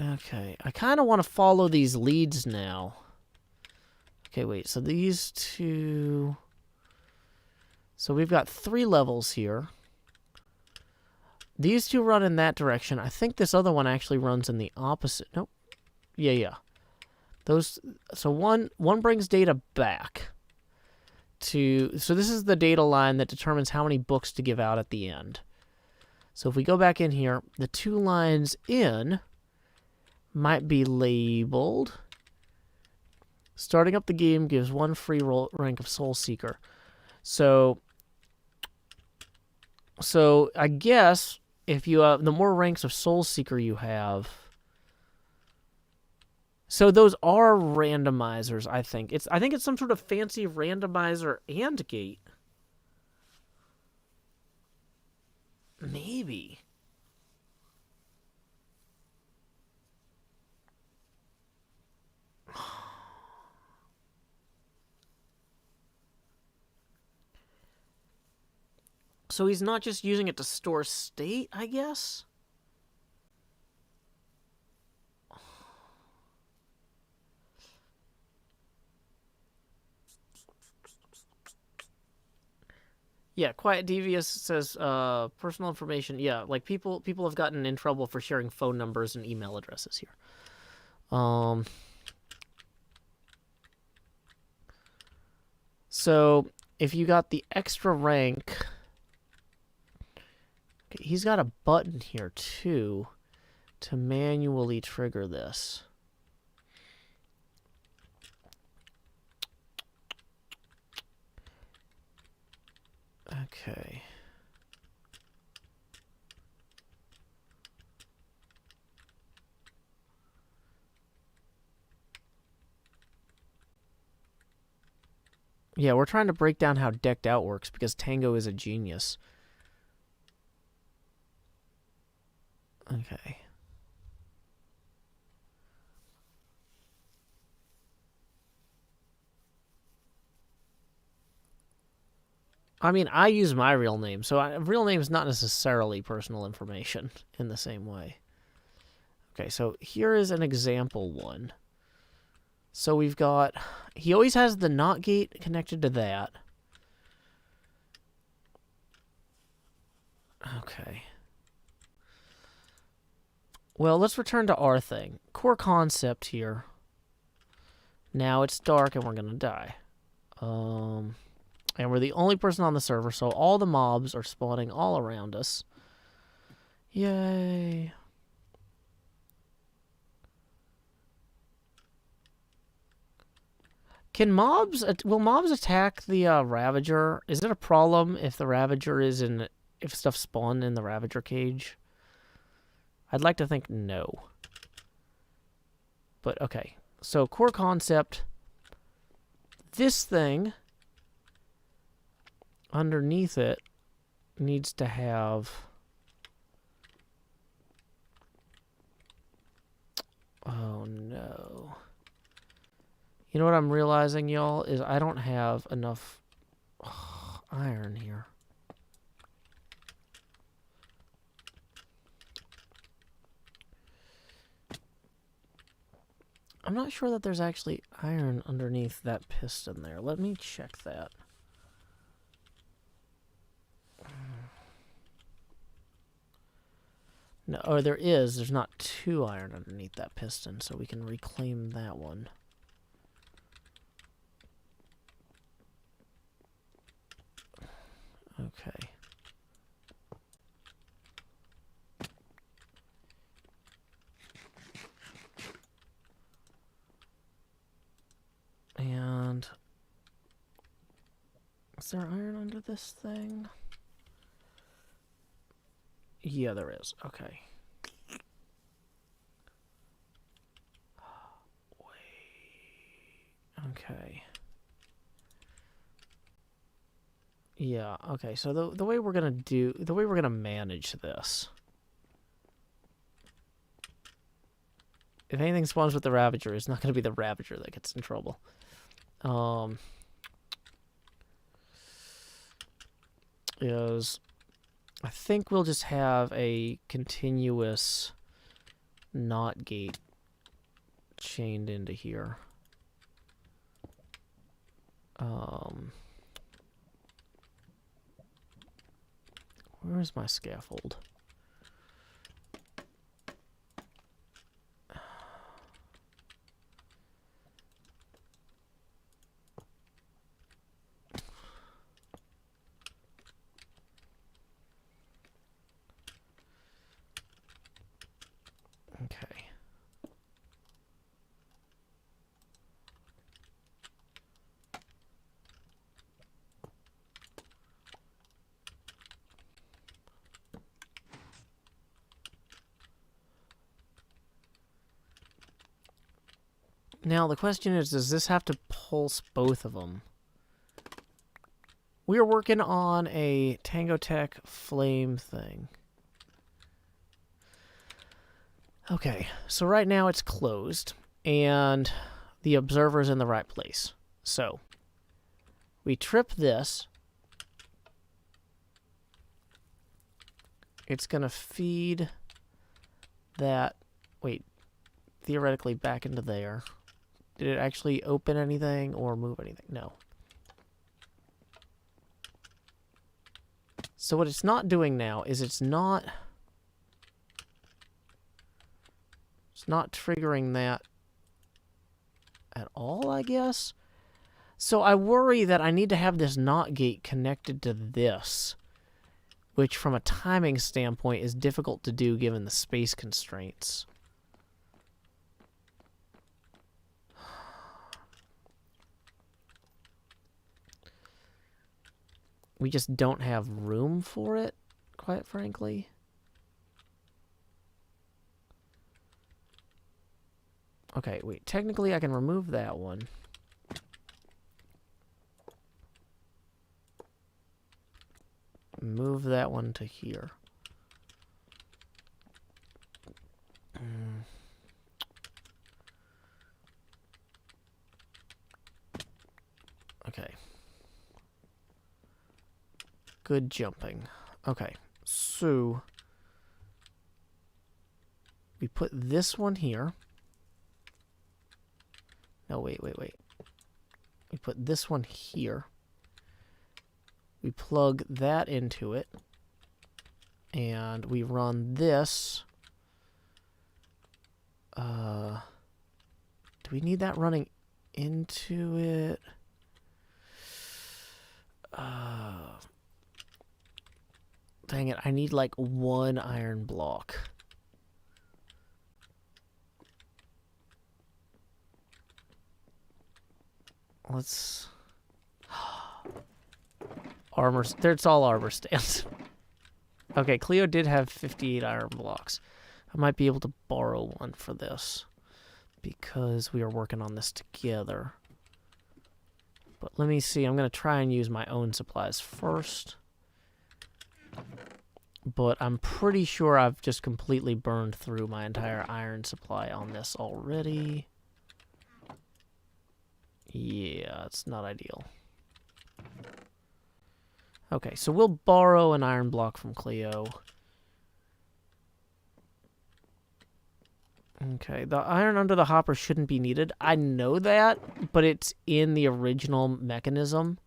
Okay, I kind of want to follow these leads now. Okay, wait, so these two... So we've got 3 levels here. These two run in that direction. I think this other one actually runs in the opposite. Nope. Yeah. Those... So one brings data back to... So this is the data line that determines how many books to give out at the end. So if we go back in here, the 2 lines in... might be labeled. Starting up the game gives 1 free rank of Soul Seeker. So I guess if you have the more ranks of Soul Seeker you have, so those are randomizers. I think it's some sort of fancy randomizer and gate. Maybe. So he's not just using it to store state, I guess? Yeah, Quiet Devious says personal information. Yeah, like people have gotten in trouble for sharing phone numbers and email addresses here. So if you got the extra rank... Okay, he's got a button here, too, to manually trigger this. Okay. Yeah, we're trying to break down how decked out works because Tango is a genius. Okay. I mean, I use my real name, so real name is not necessarily personal information in the same way. Okay, so here is an example one. So we've got... He always has the not gate connected to that. Okay. Well, let's return to our thing. Core concept here. Now it's dark and we're gonna die. And we're the only person on the server, so all the mobs are spawning all around us. Yay. Will mobs attack the Ravager? Is it a problem if the Ravager is if stuff spawned in the Ravager cage? I'd like to think no. But okay, so core concept, this thing underneath it needs to have, oh no. You know what I'm realizing, y'all, is I don't have enough iron here. I'm not sure that there's actually iron underneath that piston there. Let me check that. No, oh, there is. There's not 2 iron underneath that piston, so we can reclaim that one. Okay. And is there iron under this thing? Yeah, there is. Okay. Wait. Okay. Yeah, okay. So the way we're going to manage this. If anything spawns with the Ravager, it's not going to be the Ravager that gets in trouble. I think we'll just have a continuous NOT gate chained into here. Where's my scaffold? Okay. Now the question is, does this have to pulse both of them? We are working on a Tango Tech flame thing. Okay, so right now it's closed, and the observer's in the right place. So, we trip this. It's going to feed that, wait, theoretically back into there. Did it actually open anything or move anything? No. So what it's not doing now is it's not triggering that at all, I guess. So I worry that I need to have this NOT gate connected to this, which from a timing standpoint is difficult to do given the space constraints. We just don't have room for it, quite frankly. Okay, wait, technically I can remove that one. Move that one to here. Okay. Good jumping. Okay, so we put this one here. No, wait. We put this one here. We plug that into it. and we run this. Do we need that running into it? Dang it, I need like 1 iron block. Let's... Armor... It's all armor stands. Okay, Cleo did have 58 iron blocks. I might be able to borrow one for this, because we are working on this together. But let me see, I'm going to try and use my own supplies first. But I'm pretty sure I've just completely burned through my entire iron supply on this already. Yeah, it's not ideal. Okay, so we'll borrow an iron block from Cleo. Okay, the iron under the hopper shouldn't be needed. I know that, but it's in the original mechanism.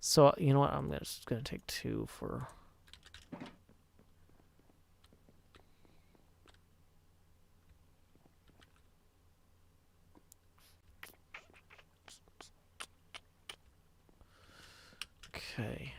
So, you know what? I'm just going to take 2 for... Okay.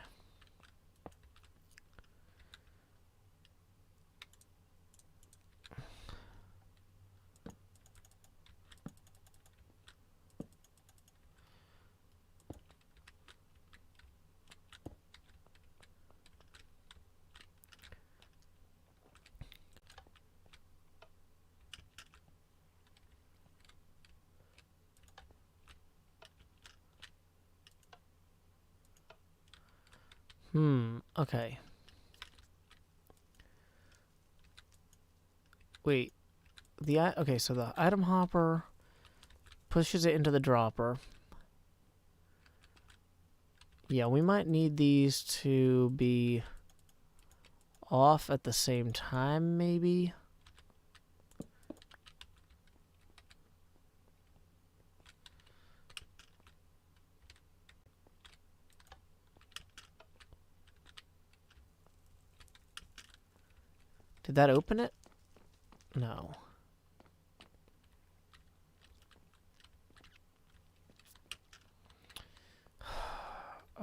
Okay. Wait. Okay, so the item hopper pushes it into the dropper. Yeah, we might need these to be off at the same time, maybe. Did that open it? No.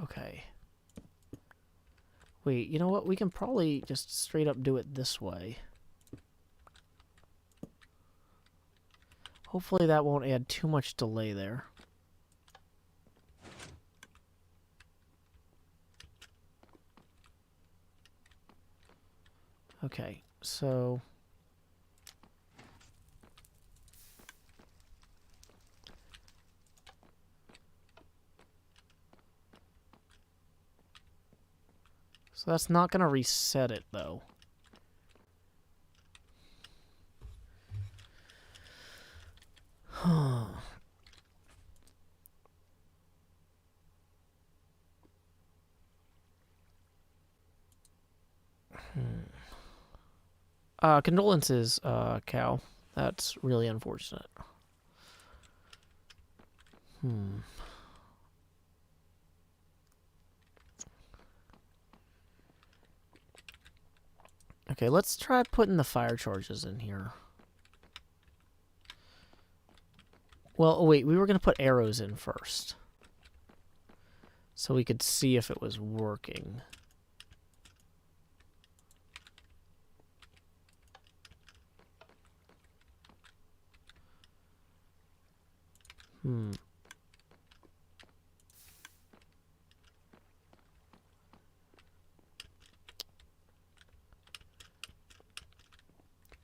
Okay. Wait, you know what? We can probably just straight up do it this way. Hopefully that won't add too much delay there. Okay, so... So that's not going to reset it, though. Huh. Condolences, Cal. That's really unfortunate. Okay, let's try putting the fire charges in here. Well, wait, we were going to put arrows in first, so we could see if it was working.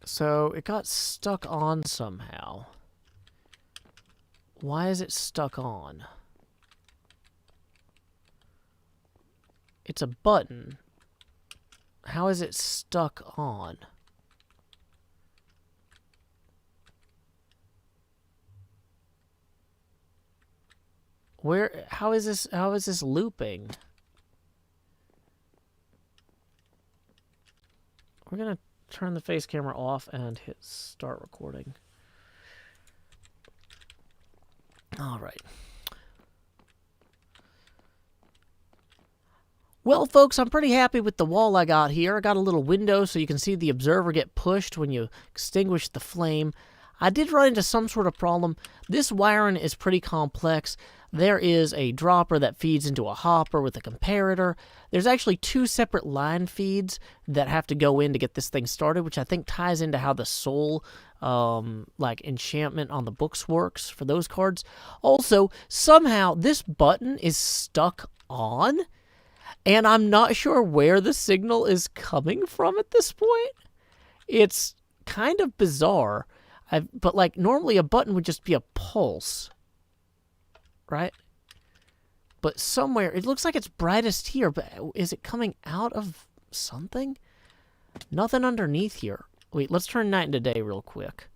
So it got stuck on somehow. Why is it stuck on? It's a button. How is it stuck on? How is this looping? We're gonna turn the face camera off and hit start recording. All right. Well, folks, I'm pretty happy with the wall I got here. I got a little window so you can see the observer get pushed when you extinguish the flame. I did run into some sort of problem. This wiring is pretty complex. There is a dropper that feeds into a hopper with a comparator. There's actually 2 separate line feeds that have to go in to get this thing started, which I think ties into how the soul enchantment on the books works for those cards. Also, somehow this button is stuck on, and I'm not sure where the signal is coming from at this point. It's kind of bizarre. But, like, normally a button would just be a pulse, right? But somewhere, it looks like it's brightest here, but is it coming out of something? Nothing underneath here. Wait, let's turn night into day real quick.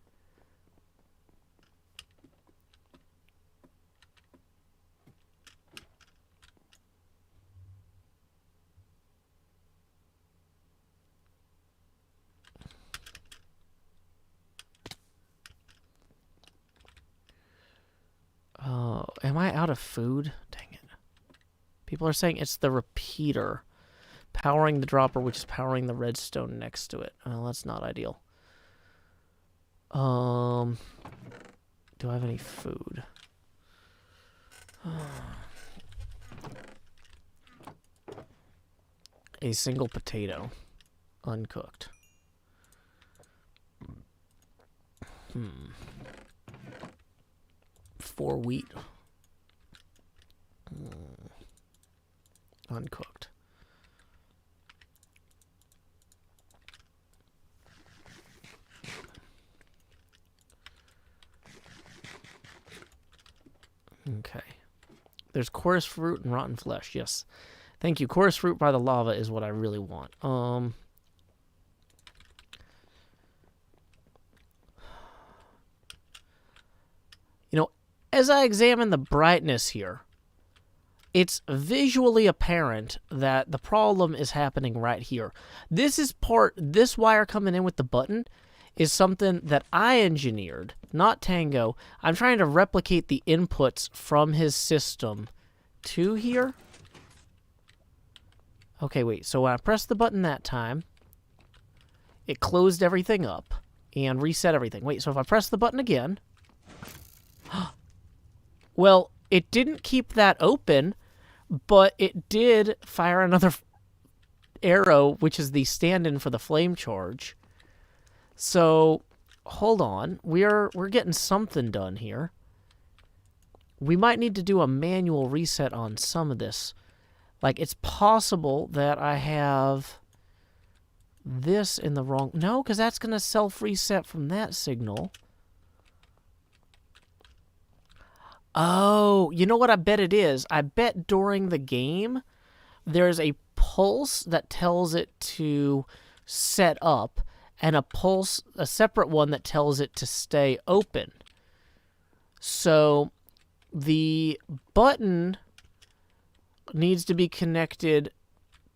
Am I out of food? Dang it. People are saying it's the repeater powering the dropper, which is powering the redstone next to it. Well, that's not ideal. Do I have any food? A single potato. Uncooked. 4 wheat. Uncooked. Okay. There's chorus fruit and rotten flesh. Yes. Thank you. Chorus fruit by the lava is what I really want. As I examine the brightness here, it's visually apparent that the problem is happening right here. This wire coming in with the button is something that I engineered, not Tango. I'm trying to replicate the inputs from his system to here. Okay, wait, so when I pressed the button that time, it closed everything up and reset everything. Wait, so if I press the button again... Well, it didn't keep that open, but it did fire another arrow, which is the stand-in for the flame charge. So, hold on. We're getting something done here. We might need to do a manual reset on some of this. Like, it's possible that I have this in the wrong... No, because that's going to self-reset from that signal. Oh, you know what I bet it is? I bet during the game, there's a pulse that tells it to set up, and a separate one that tells it to stay open. So the button needs to be connected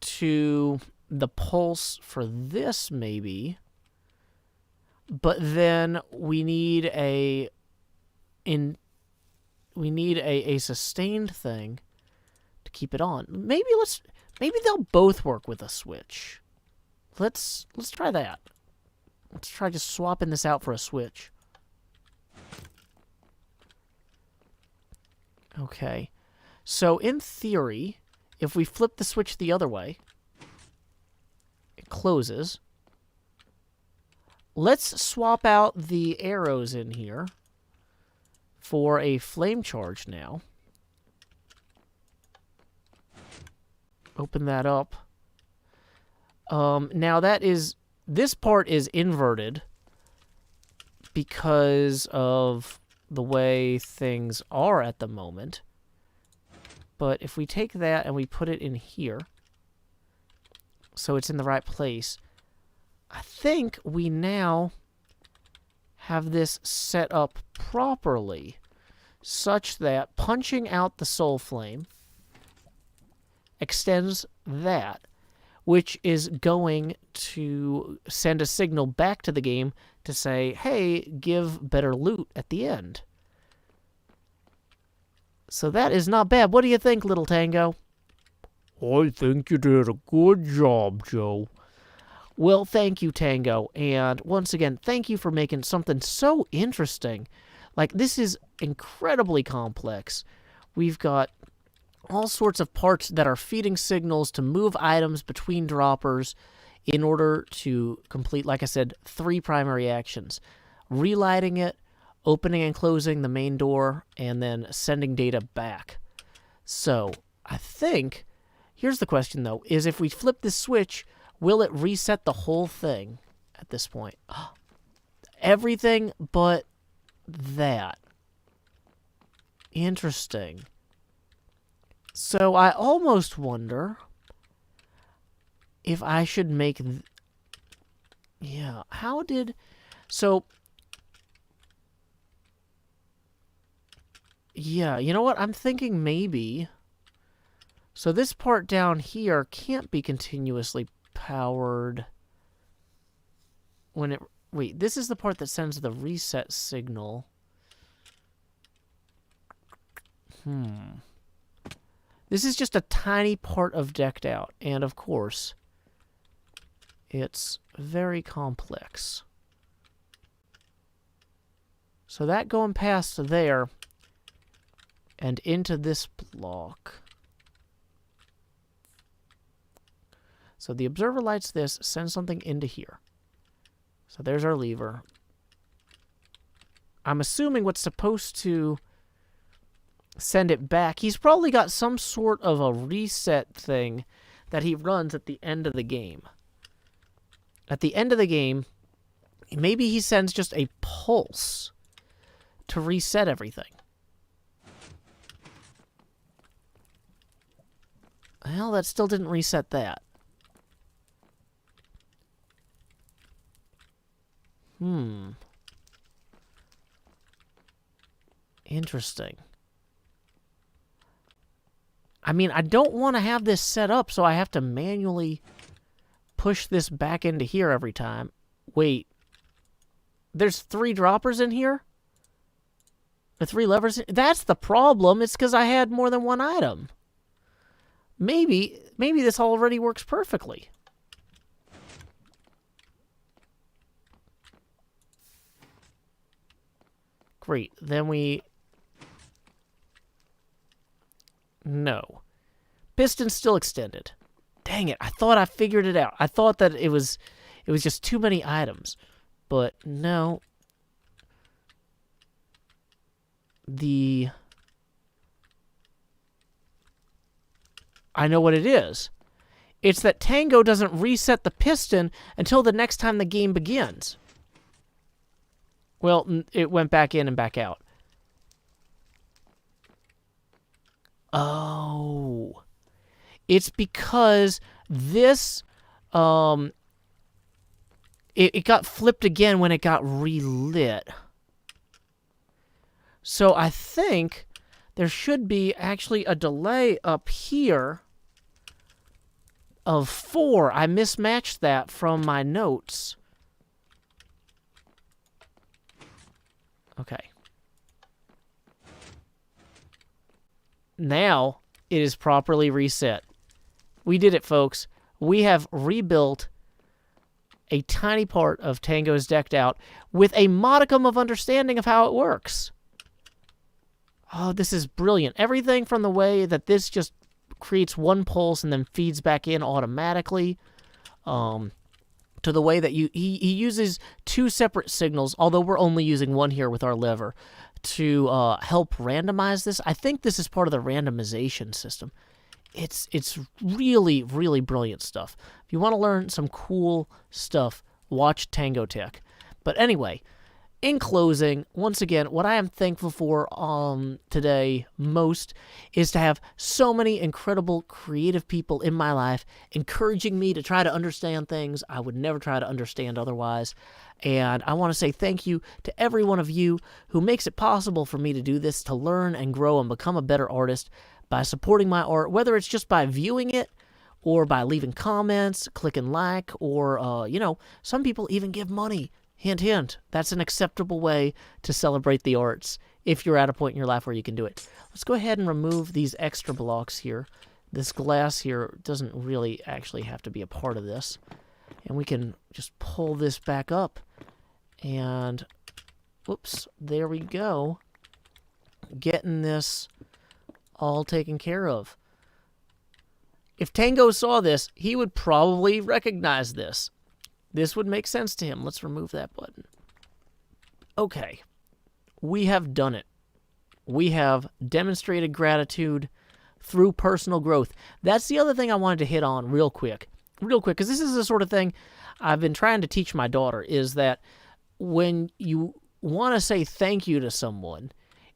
to the pulse for this, maybe. But then we need a sustained thing to keep it on. Maybe they'll both work with a switch. Let's try that. Let's try just swapping this out for a switch. Okay. So in theory, if we flip the switch the other way, it closes. Let's swap out the arrows in here for a flame charge now. Open that up. Now this part is inverted because of the way things are at the moment. But if we take that and we put it in here, so it's in the right place, I think we now have this set up properly such that punching out the soul flame extends that, which is going to send a signal back to the game to say, hey, give better loot at the end. So that is not bad. What do you think, Little Tango? I think you did a good job, Joe. Well, thank you, Tango. And once again, thank you for making something so interesting. Like, this is incredibly complex. We've got all sorts of parts that are feeding signals to move items between droppers in order to complete, like I said, 3 primary actions. Relighting it, opening and closing the main door, and then sending data back. So, I think, here's the question though, is if we flip this switch, will it reset the whole thing at this point? Everything but that. Interesting. So I almost wonder if I should make... yeah, how did... So... yeah, you know what? I'm thinking maybe... so this part down here can't be continuously powered when it... wait, this is the part that sends the reset signal. This is just a tiny part of decked out, and of course, it's very complex. So that going past there and into this block. So the observer lights this, sends something into here. So there's our lever. I'm assuming what's supposed to send it back, he's probably got some sort of a reset thing that he runs at the end of the game. At the end of the game, maybe he sends just a pulse to reset everything. Well, that still didn't reset that. Interesting. I mean, I don't want to have this set up so I have to manually push this back into here every time. Wait. There's 3 droppers in here? The 3 levers? That's the problem. It's because I had more than one item. Maybe this already works perfectly. Great. Then we... no. Piston's still extended. Dang it. I thought I figured it out. I thought that it was just too many items. But no. I know what it is. It's that Tango doesn't reset the piston until the next time the game begins. Well, it went back in and back out. Oh. It's because this, it got flipped again when it got relit. So I think there should be actually a delay up here of 4. I mismatched that from my notes. Okay. Now it is properly reset. We did it, folks. We have rebuilt a tiny part of Tango's Decked Out with a modicum of understanding of how it works. Oh, this is brilliant. Everything from the way that this just creates one pulse and then feeds back in automatically, to the way that he uses 2 separate signals, although we're only using one here with our lever, to help randomize this. I think this is part of the randomization system. It's really, really brilliant stuff. If you want to learn some cool stuff, watch Tango Tech. But anyway, in closing, once again, what I am thankful for today most is to have so many incredible creative people in my life encouraging me to try to understand things I would never try to understand otherwise. And I want to say thank you to every one of you who makes it possible for me to do this, to learn and grow and become a better artist by supporting my art, whether it's just by viewing it or by leaving comments, clicking like, or, some people even give money. Hint, hint, that's an acceptable way to celebrate the arts if you're at a point in your life where you can do it. Let's go ahead and remove these extra blocks here This glass here doesn't really actually have to be a part of this. And we can just pull this back up. And, whoops, there we go. Getting this all taken care of. If Tango saw this, he would probably recognize this. This would make sense to him. Let's remove that button. Okay. We have done it. We have demonstrated gratitude through personal growth. That's the other thing I wanted to hit on real quick. Because this is the sort of thing I've been trying to teach my daughter, is that when you want to say thank you to someone,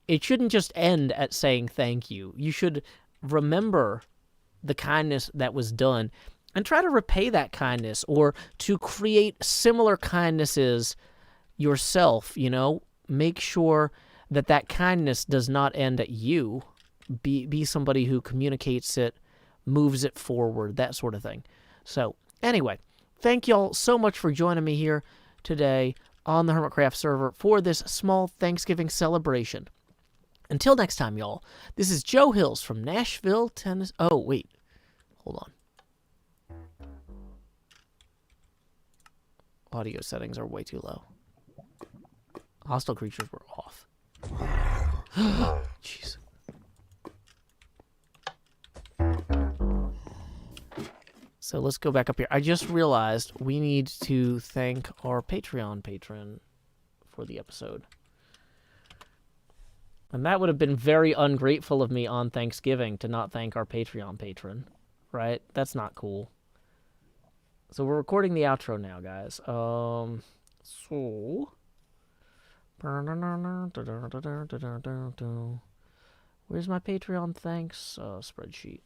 it shouldn't just end at saying thank you. You should remember the kindness that was done and try to repay that kindness, or to create similar kindnesses yourself, you know? Make sure that that kindness does not end at you. Be somebody who communicates it, moves it forward, that sort of thing. So, anyway, thank y'all so much for joining me here today on the Hermitcraft server for this small Thanksgiving celebration. Until next time, y'all, this is Joe Hills from Nashville, Tennessee. Oh, wait. Hold on. Audio settings are way too low. Hostile creatures were off. Jeez. So let's go back up here. I just realized we need to thank our Patreon patron for the episode. And that would have been very ungrateful of me on Thanksgiving to not thank our Patreon patron, right? That's not cool. So we're recording the outro now, guys. Where's my Patreon thanks spreadsheet?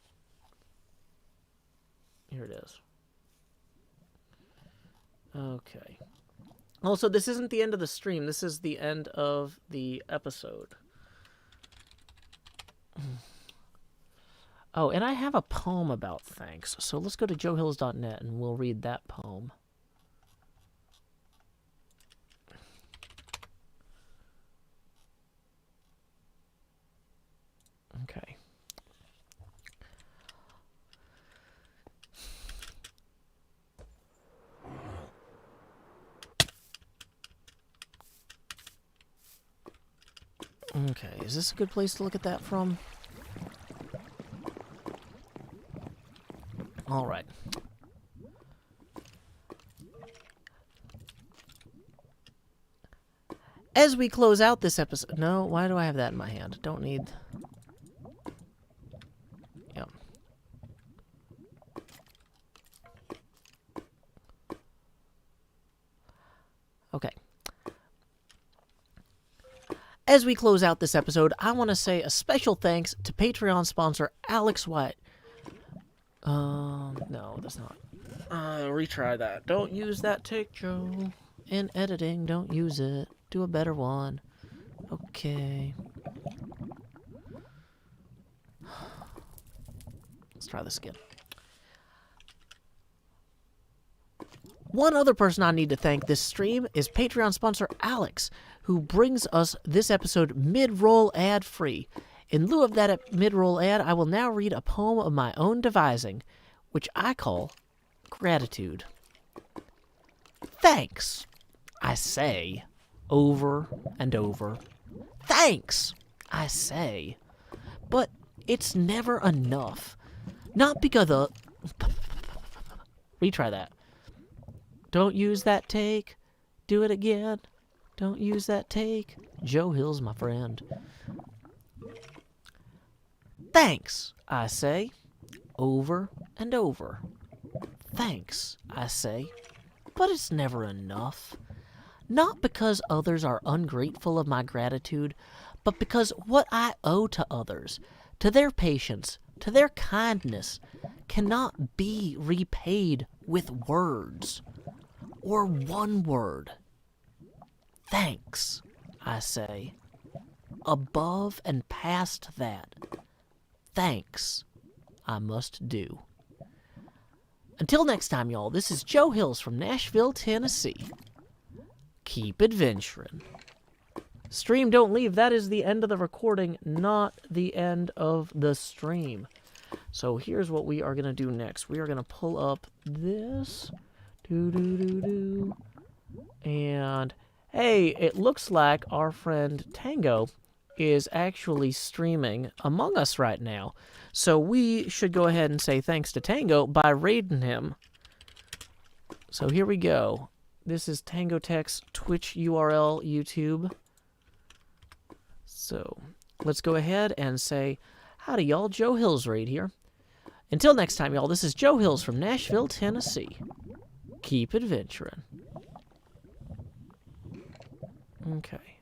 Here it is. Okay. Also, this isn't the end of the stream. This is the end of the episode. Oh, and I have a poem about thanks. So let's go to joehills.net and we'll read that poem. Okay. Okay, is this a good place to look at that from? All right. As we close out this episode... No, why do I have that in my hand? Don't need... Yep. Okay. As we close out this episode, I want to say a special thanks to Patreon sponsor Alex White. No, that's not. Retry that. Don't use that take, Joe. In editing, don't use it. Do a better one. Okay. Let's try this again. One other person I need to thank this stream is Patreon sponsor Alex, who brings us this episode mid-roll ad-free. In lieu of that mid-roll ad, I will now read a poem of my own devising, which I call Gratitude. Thanks, I say, over and over. Thanks, I say. But it's never enough. Not because of... Retry that. Don't use that take. Do it again. Don't use that take. Joe Hill's my friend. Thanks, I say, over and over. Thanks, I say, but it's never enough. Not because others are ungrateful of my gratitude, but because what I owe to others, to their patience, to their kindness, cannot be repaid with words, or one word. Thanks, I say. Above and past that, thanks I must do. Until next time, y'all, this is Joe Hills from Nashville, Tennessee. Keep adventuring. Stream, don't leave. That is the end of the recording, not the end of the stream. So here's what we are going to do next. We are going to pull up this. Do. And, hey, it looks like our friend Tango is actually streaming Among Us right now. So we should go ahead and say thanks to Tango by raiding him. So here we go. This is Tango Tech's Twitch URL, YouTube. So let's go ahead and say, howdy y'all, Joe Hills raid here. Until next time, y'all, this is Joe Hills from Nashville, Tennessee. Keep adventuring. Okay.